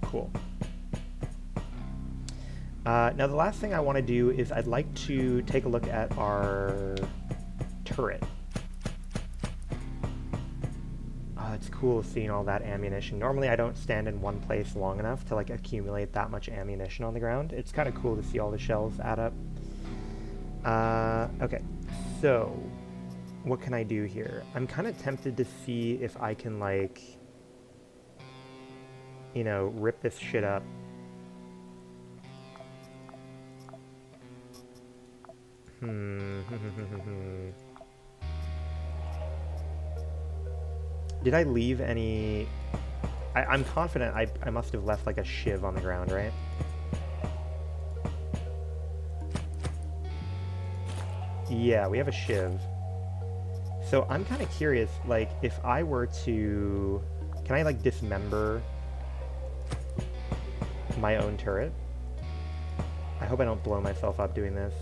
Cool. Now the last thing I want to do is I'd like to take a look at our turret. Oh, it's cool seeing all that ammunition. Normally I don't stand in one place long enough to like accumulate that much ammunition on the ground. It's kind of cool to see all the shells add up. Okay, so what can I do here? I'm kind of tempted to see if I can like, you know, rip this shit up. Did I leave any... I'm confident I must have left like a shiv on the ground, right? Yeah, we have a shiv. So I'm kind of curious, like, if I were to... Can I, like, dismember my own turret? I hope I don't blow myself up doing this.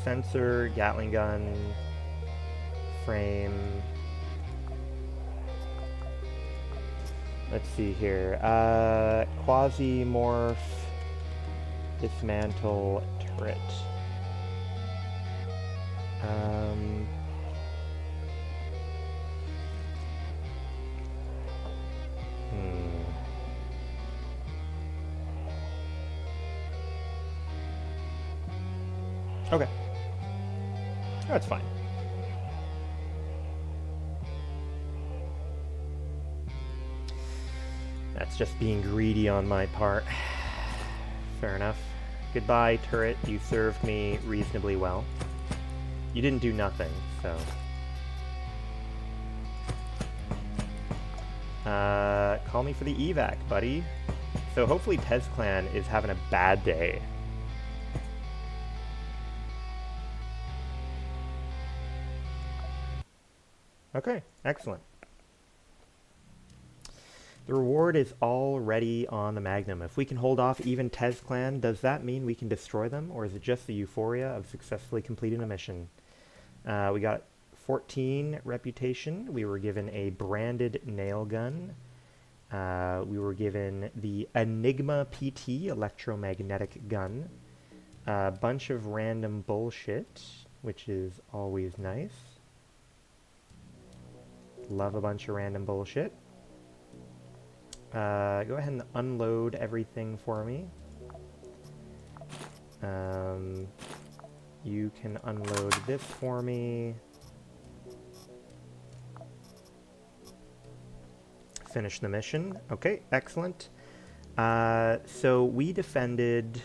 Sensor, Gatling gun, frame. Let's see here. Quasimorph, dismantle turret. Okay. That's fine. That's just being greedy on my part. Fair enough. Goodbye, turret. You served me reasonably well. You didn't do nothing, so... call me for the evac, buddy. So hopefully Pez Clan is having a bad day. Okay, excellent. The reward is already on the Magnum. If we can hold off even Tez Clan, does that mean we can destroy them, or is it just the euphoria of successfully completing a mission? We got 14 reputation. We were given a branded nail gun. We were given the Enigma PT electromagnetic gun. A bunch of random bullshit, which is always nice. Love a bunch of random bullshit. Go ahead and unload everything for me. You can unload this for me. Finish the mission. Okay, excellent. So we defended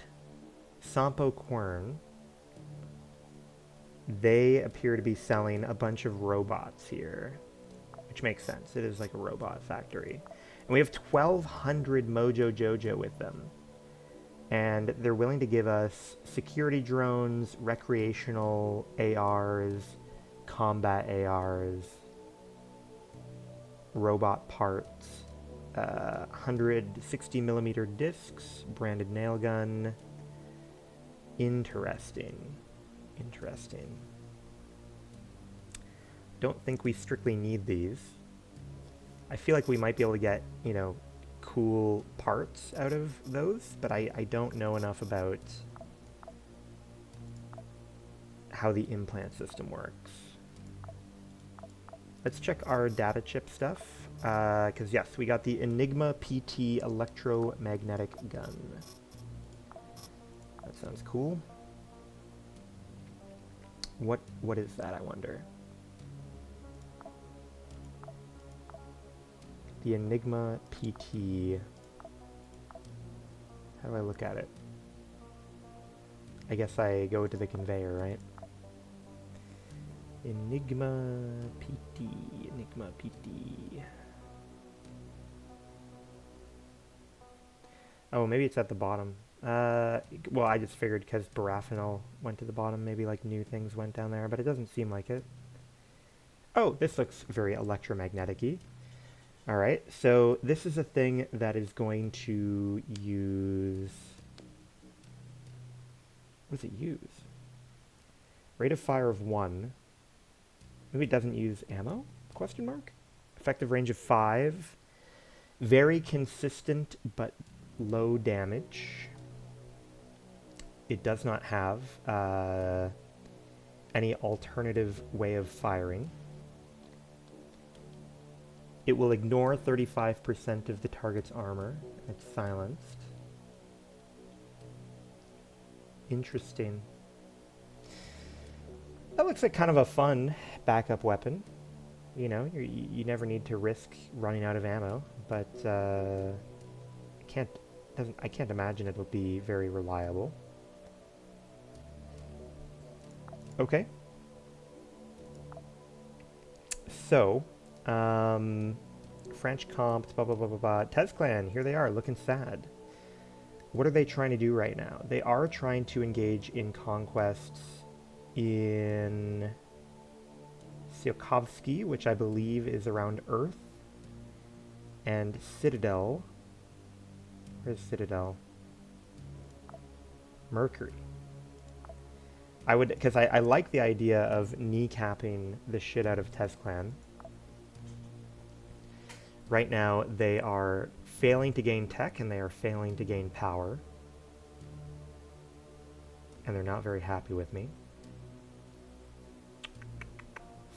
Sampo Quern. They appear to be selling a bunch of robots here, which makes sense. It is like a robot factory. And we have 1,200 Mojo Jojo with them. And they're willing to give us security drones, recreational ARs, combat ARs, robot parts, 160 millimeter discs, branded nail gun. Interesting. Interesting. Don't think we strictly need these. I feel like we might be able to get, you know, cool parts out of those, but I don't know enough about how the implant system works. Let's check our data chip stuff, because yes, we got the Enigma PT electromagnetic gun. That sounds cool. What is that, I wonder? The Enigma PT. How do I look at it? I guess I go to the conveyor, right? Enigma PT. Enigma PT. Oh, maybe it's at the bottom. Well, I just figured because Barafinal went to the bottom, maybe like new things went down there, but it doesn't seem like it. Oh, this looks very electromagnetic-y. Alright, so this is a thing that is going to use... What does it use? Rate of fire of 1. Maybe it doesn't use ammo? Question mark? Effective range of 5. Very consistent, but low damage. It does not have any alternative way of firing. It will ignore 35% of the target's armor. It's silenced. Interesting. That looks like kind of a fun backup weapon. You know, you never need to risk running out of ammo, but I can't imagine it'll be very reliable. Okay. So, French comps, blah blah blah blah blah. TezClan, here they are, looking sad. What are they trying to do right now? They are trying to engage in conquests in Tsiolkovsky, which I believe is around Earth, and Citadel. Where's Citadel? Mercury. I would, because I like the idea of kneecapping the shit out of TezClan. Right now, they are failing to gain tech, and they are failing to gain power. And they're not very happy with me.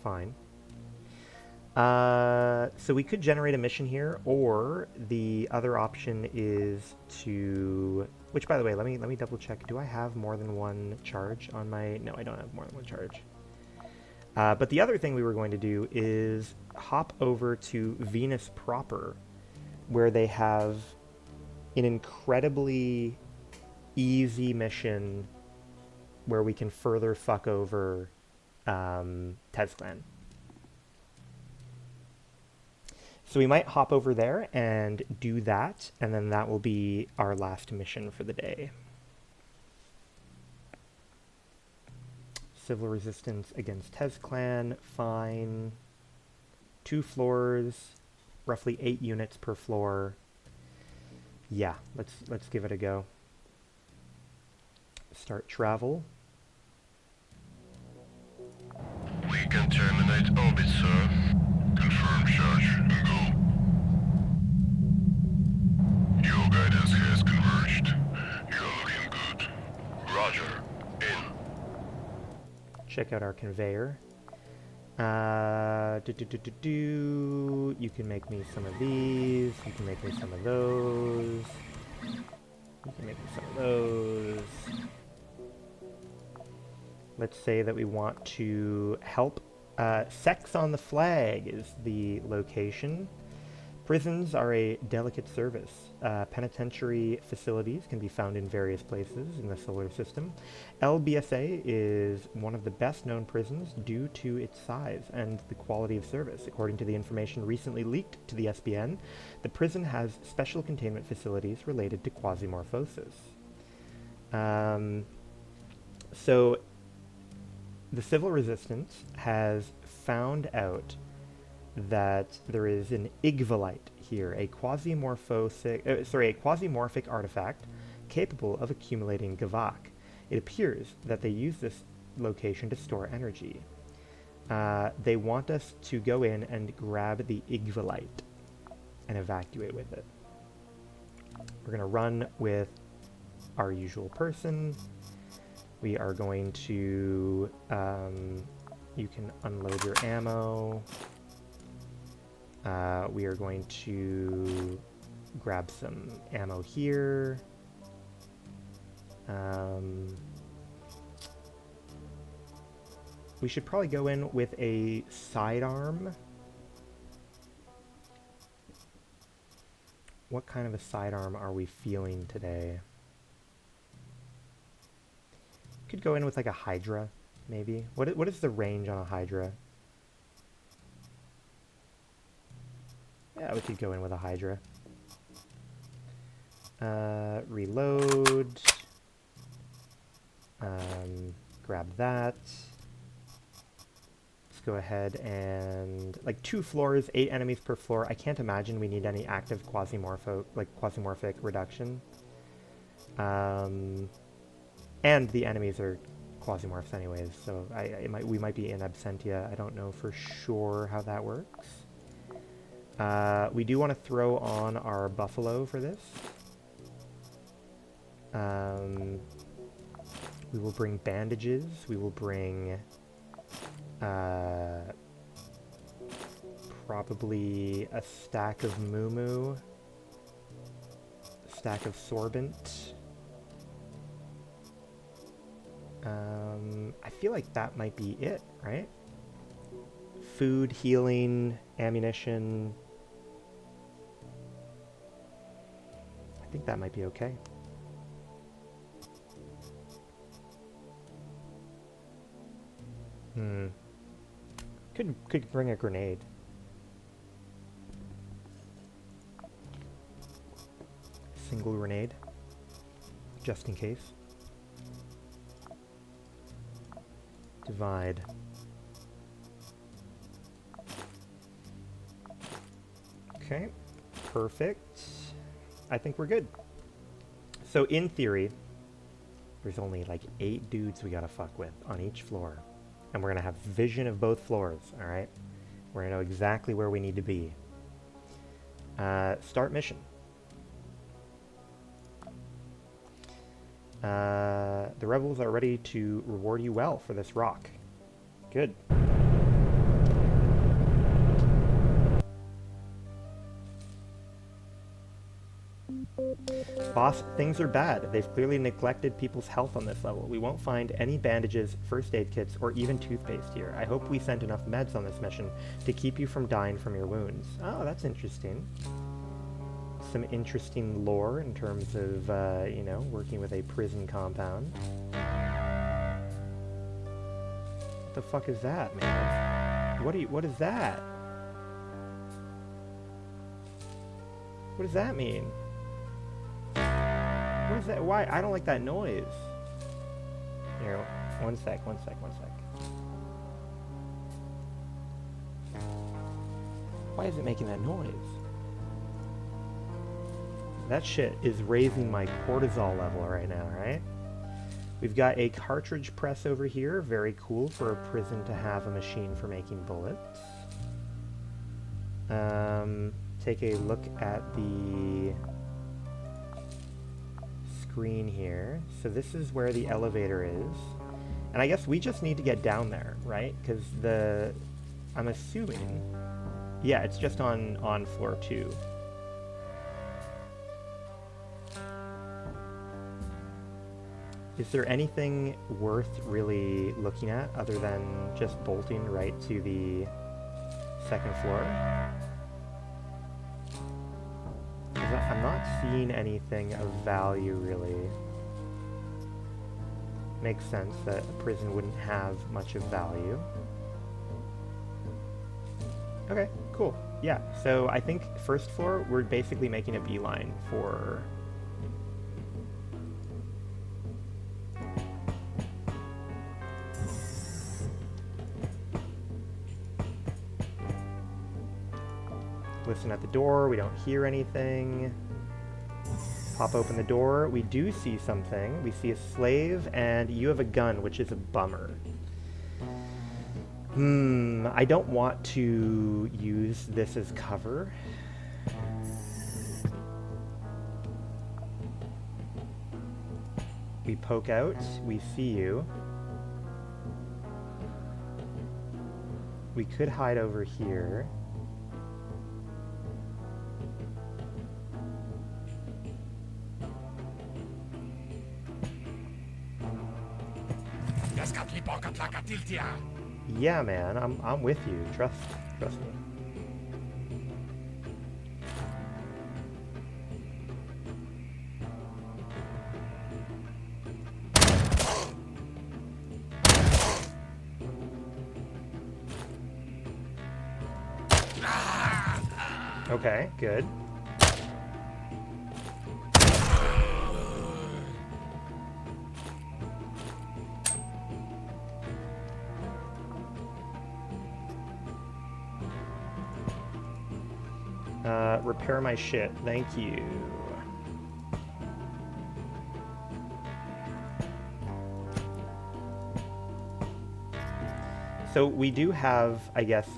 Fine. So we could generate a mission here, or the other option is to... Which, by the way, let me double check. Do I have more than one charge on my... No, I don't have more than one charge. But the other thing we were going to do is hop over to Venus proper, where they have an incredibly easy mission where we can further fuck over TezClan. So we might hop over there and do that, and then that will be our last mission for the day. Civil resistance against TezClan, fine. 2 floors, roughly 8 units per floor. Yeah, let's give it a go. Start travel. We can terminate orbit, sir. Confirm charge and go. Your guidance has converged. You're looking good. Roger. In. Check out our conveyor. You can make me some of these. You can make me some of those. You can make me some of those. Let's say that we want to help. Sex on the Flag is the location. Prisons are a delicate service. Penitentiary facilities can be found in various places in the solar system. LBSA is one of the best-known prisons due to its size and the quality of service. According to the information recently leaked to the SBN, the prison has special containment facilities related to quasimorphosis. So, the civil resistance has found out that there is an Igvalite here, a quasimorphic artifact capable of accumulating Gavak. It appears that they use this location to store energy. They want us to go in and grab the Igvalite and evacuate with it. We're going to run with our usual person. We are going to... you can unload your ammo. We are going to grab some ammo here. We should probably go in with a sidearm. What kind of a sidearm are we feeling today? Could go in with like a Hydra, maybe. What is the range on a Hydra? Yeah, we could go in with a Hydra. Reload. Grab that. Let's go ahead and... Like 2 floors, 8 enemies per floor. I can't imagine we need any active quasimorphic reduction. And the enemies are quasimorphs anyways, so we might be in absentia. I don't know for sure how that works. We do want to throw on our buffalo for this. We will bring bandages. We will bring probably a stack of moo, a stack of sorbent. I feel like that might be it, right? Food, healing, ammunition. I think that might be okay. Could bring a grenade. Single grenade, just in case. Divide. Okay, perfect. I think we're good. So in theory, there's only like 8 dudes we gotta fuck with on each floor. And we're gonna have vision of both floors, alright? We're gonna know exactly where we need to be. Start mission. The rebels are ready to reward you well for this rock. Good. Boss, things are bad. They've clearly neglected people's health on this level. We won't find any bandages, first aid kits, or even toothpaste here. I hope we sent enough meds on this mission to keep you from dying from your wounds. Oh, that's interesting. Some interesting lore in terms of, you know, working with a prison compound. What the fuck is that, man? What is that? What does that mean? What is that? Why? I don't like that noise. Here, one sec. Why is it making that noise? That shit is raising my cortisol level right now, right? We've got a cartridge press over here. Very cool for a prison to have a machine for making bullets. Take a look at the screen here. So this is where the elevator is. And I guess we just need to get down there, right? Because I'm assuming... Yeah, it's just on floor 2. Is there anything worth really looking at other than just bolting right to the second floor? I'm not seeing anything of value, really. Makes sense that a prison wouldn't have much of value. Okay, cool. Yeah, so I think first floor, we're basically making a beeline for... Listen at the door, we don't hear anything. Pop open the door, we do see something. We see a slave, and you have a gun, which is a bummer. I don't want to use this as cover. We poke out, we see you. We could hide over here. Yeah, man, I'm with you. Trust me. Okay, good. Repair my shit. Thank you. So we do have, I guess,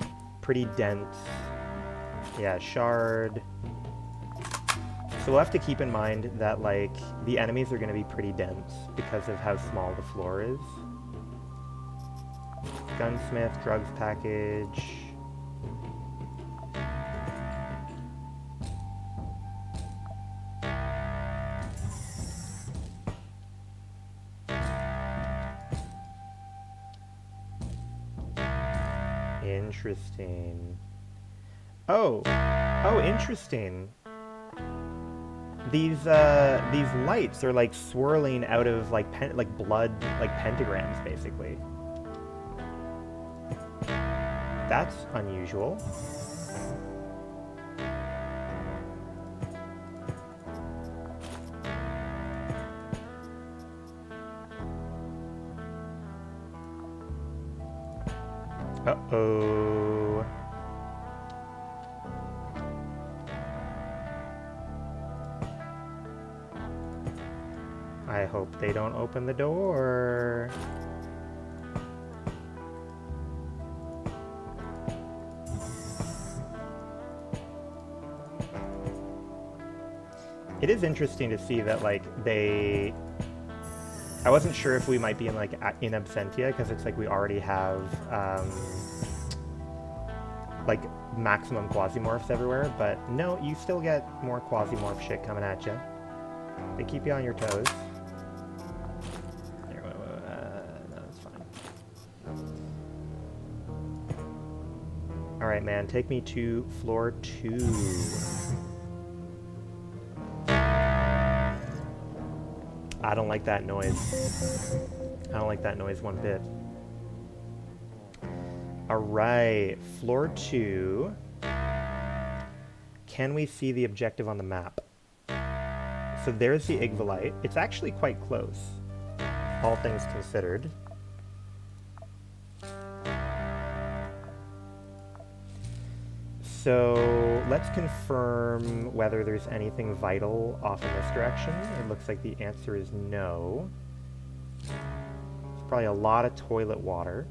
pretty dense Yeah, shard. So we'll have to keep in mind that, like, the enemies are going to be pretty dense because of how small the floor is. Gunsmith, drugs package. Interesting. Oh, interesting. These lights are like swirling out of like blood, like pentagrams, basically. That's unusual. Uh-oh. I hope they don't open the door. It is interesting to see that, like, I wasn't sure if we might be in, like, in Absentia, because it's like we already have, like, maximum Quasimorphs everywhere, but no, you still get more Quasimorph shit coming at you. They keep you on your toes. There, no, that's fine. Alright, man, take me to floor 2. I don't like that noise. I don't like that noise one bit. Alright, floor 2. Can we see the objective on the map? So there's the Igvalite. It's actually quite close, all things considered. So let's confirm whether there's anything vital off in this direction. It looks like the answer is no. There's probably a lot of toilet water.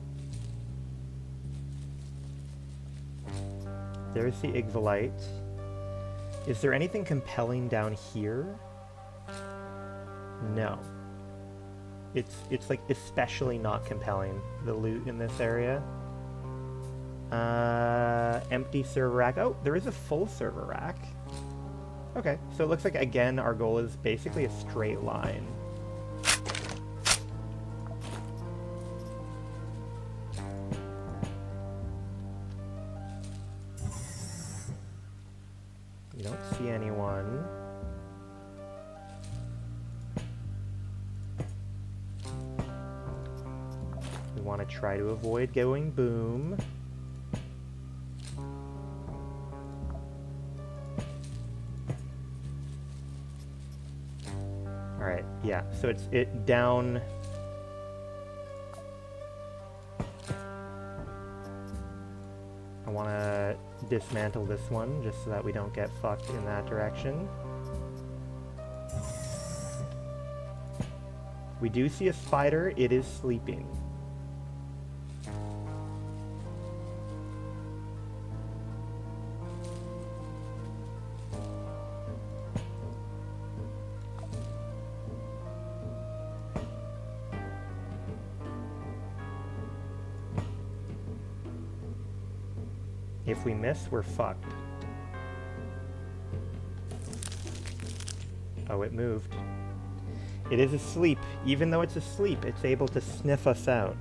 There's the Igvalite. Is there anything compelling down here? No. It's like especially not compelling, the loot in this area. Empty server rack. Oh, there is a full server rack. Okay, so it looks like, again, our goal is basically a straight line. You don't see anyone. We want to try to avoid going boom. Alright, yeah, so it's down. I want to dismantle this one just so that we don't get fucked in that direction. We do see a spider. It is sleeping. If we miss, we're fucked. Oh, it moved. It is asleep. Even though it's asleep, it's able to sniff us out.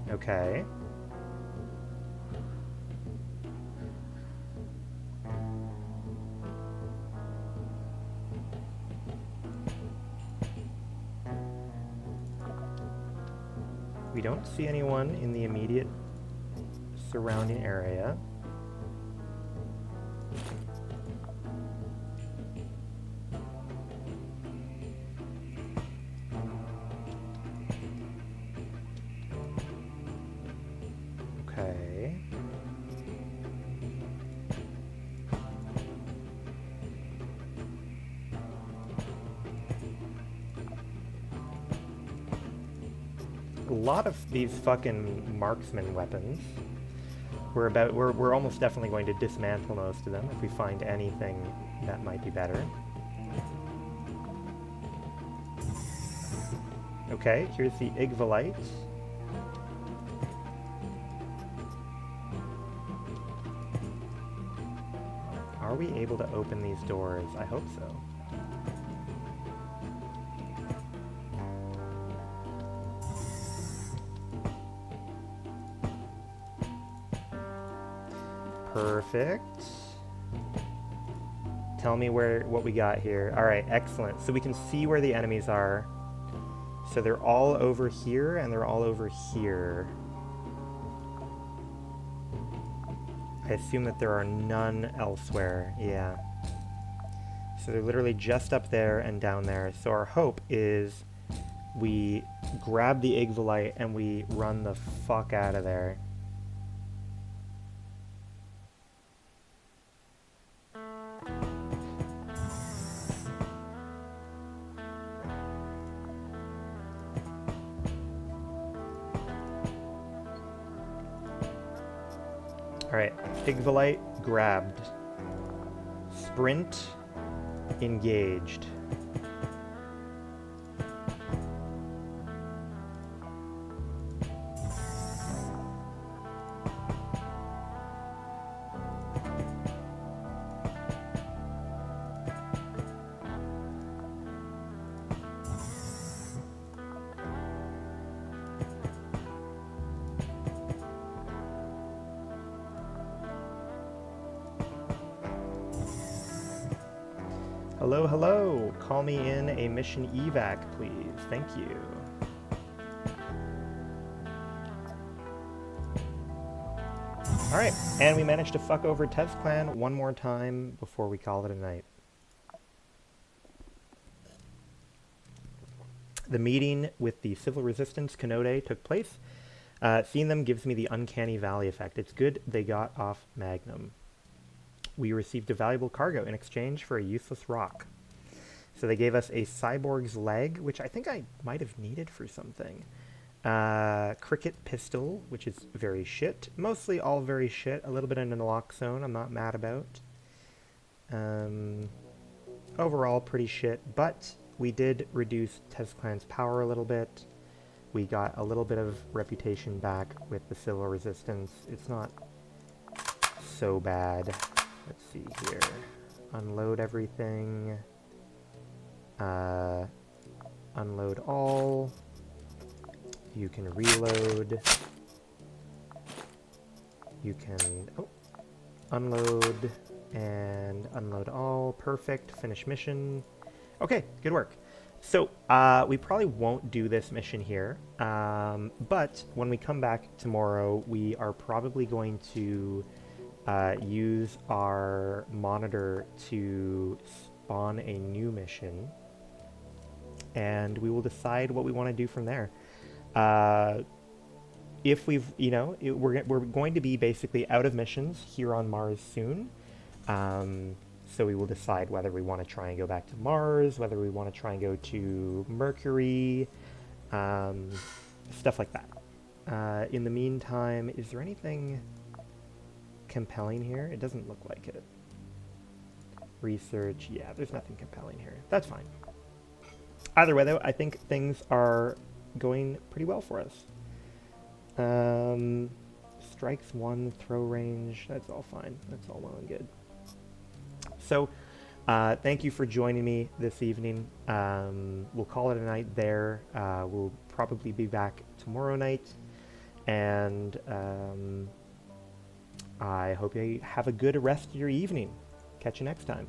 Okay. We don't see anyone in the immediate surrounding area. Okay. lot of these fucking marksman weapons. We're almost definitely going to dismantle most of them if we find anything that might be better. Okay, here's the Igvalite. Are we able to open these doors? I hope so. Perfect. Tell me what we got here. All right, excellent. So we can see where the enemies are. So they're all over here and they're all over here. I assume that there are none elsewhere. Yeah. So they're literally just up there and down there. So our hope is we grab the Igvalite and we run the fuck out of there. Alright, Igvalite grabbed. Sprint engaged. Hello, hello. Call me in a mission evac, please. Thank you. Alright, and we managed to fuck over Tez Clan one more time before we call it a night. The meeting with the Civil Resistance Canode took place. Seeing them gives me the Uncanny Valley effect. It's good they got off Magnum. We received a valuable cargo in exchange for a useless rock. So they gave us a cyborg's leg, which I think I might have needed for something. Cricket pistol, which is very shit. Mostly all very shit. A little bit in a naloxone I'm not mad about. Overall pretty shit, but we did reduce Tez Clan's power a little bit. We got a little bit of reputation back with the Civil Resistance. It's not so bad. Let's see here. Unload everything. Unload all. You can reload. You can unload and unload all. Perfect. Finish mission. Okay, good work. So we probably won't do this mission here, but when we come back tomorrow, we are probably going to use our monitor to spawn a new mission, and we will decide what we want to do from there. If we've, we're going to be basically out of missions here on Mars soon, so we will decide whether we want to try and go back to Mars, whether we want to try and go to Mercury, stuff like that. In the meantime, is there anything compelling here? It doesn't look like it. Research, yeah, there's nothing compelling here. That's fine. Either way, though, I think things are going pretty well for us. Strikes 1, throw range, that's all fine. That's all well and good. So, thank you for joining me this evening. We'll call it a night there. We'll probably be back tomorrow night. And I hope you have a good rest of your evening. Catch you next time.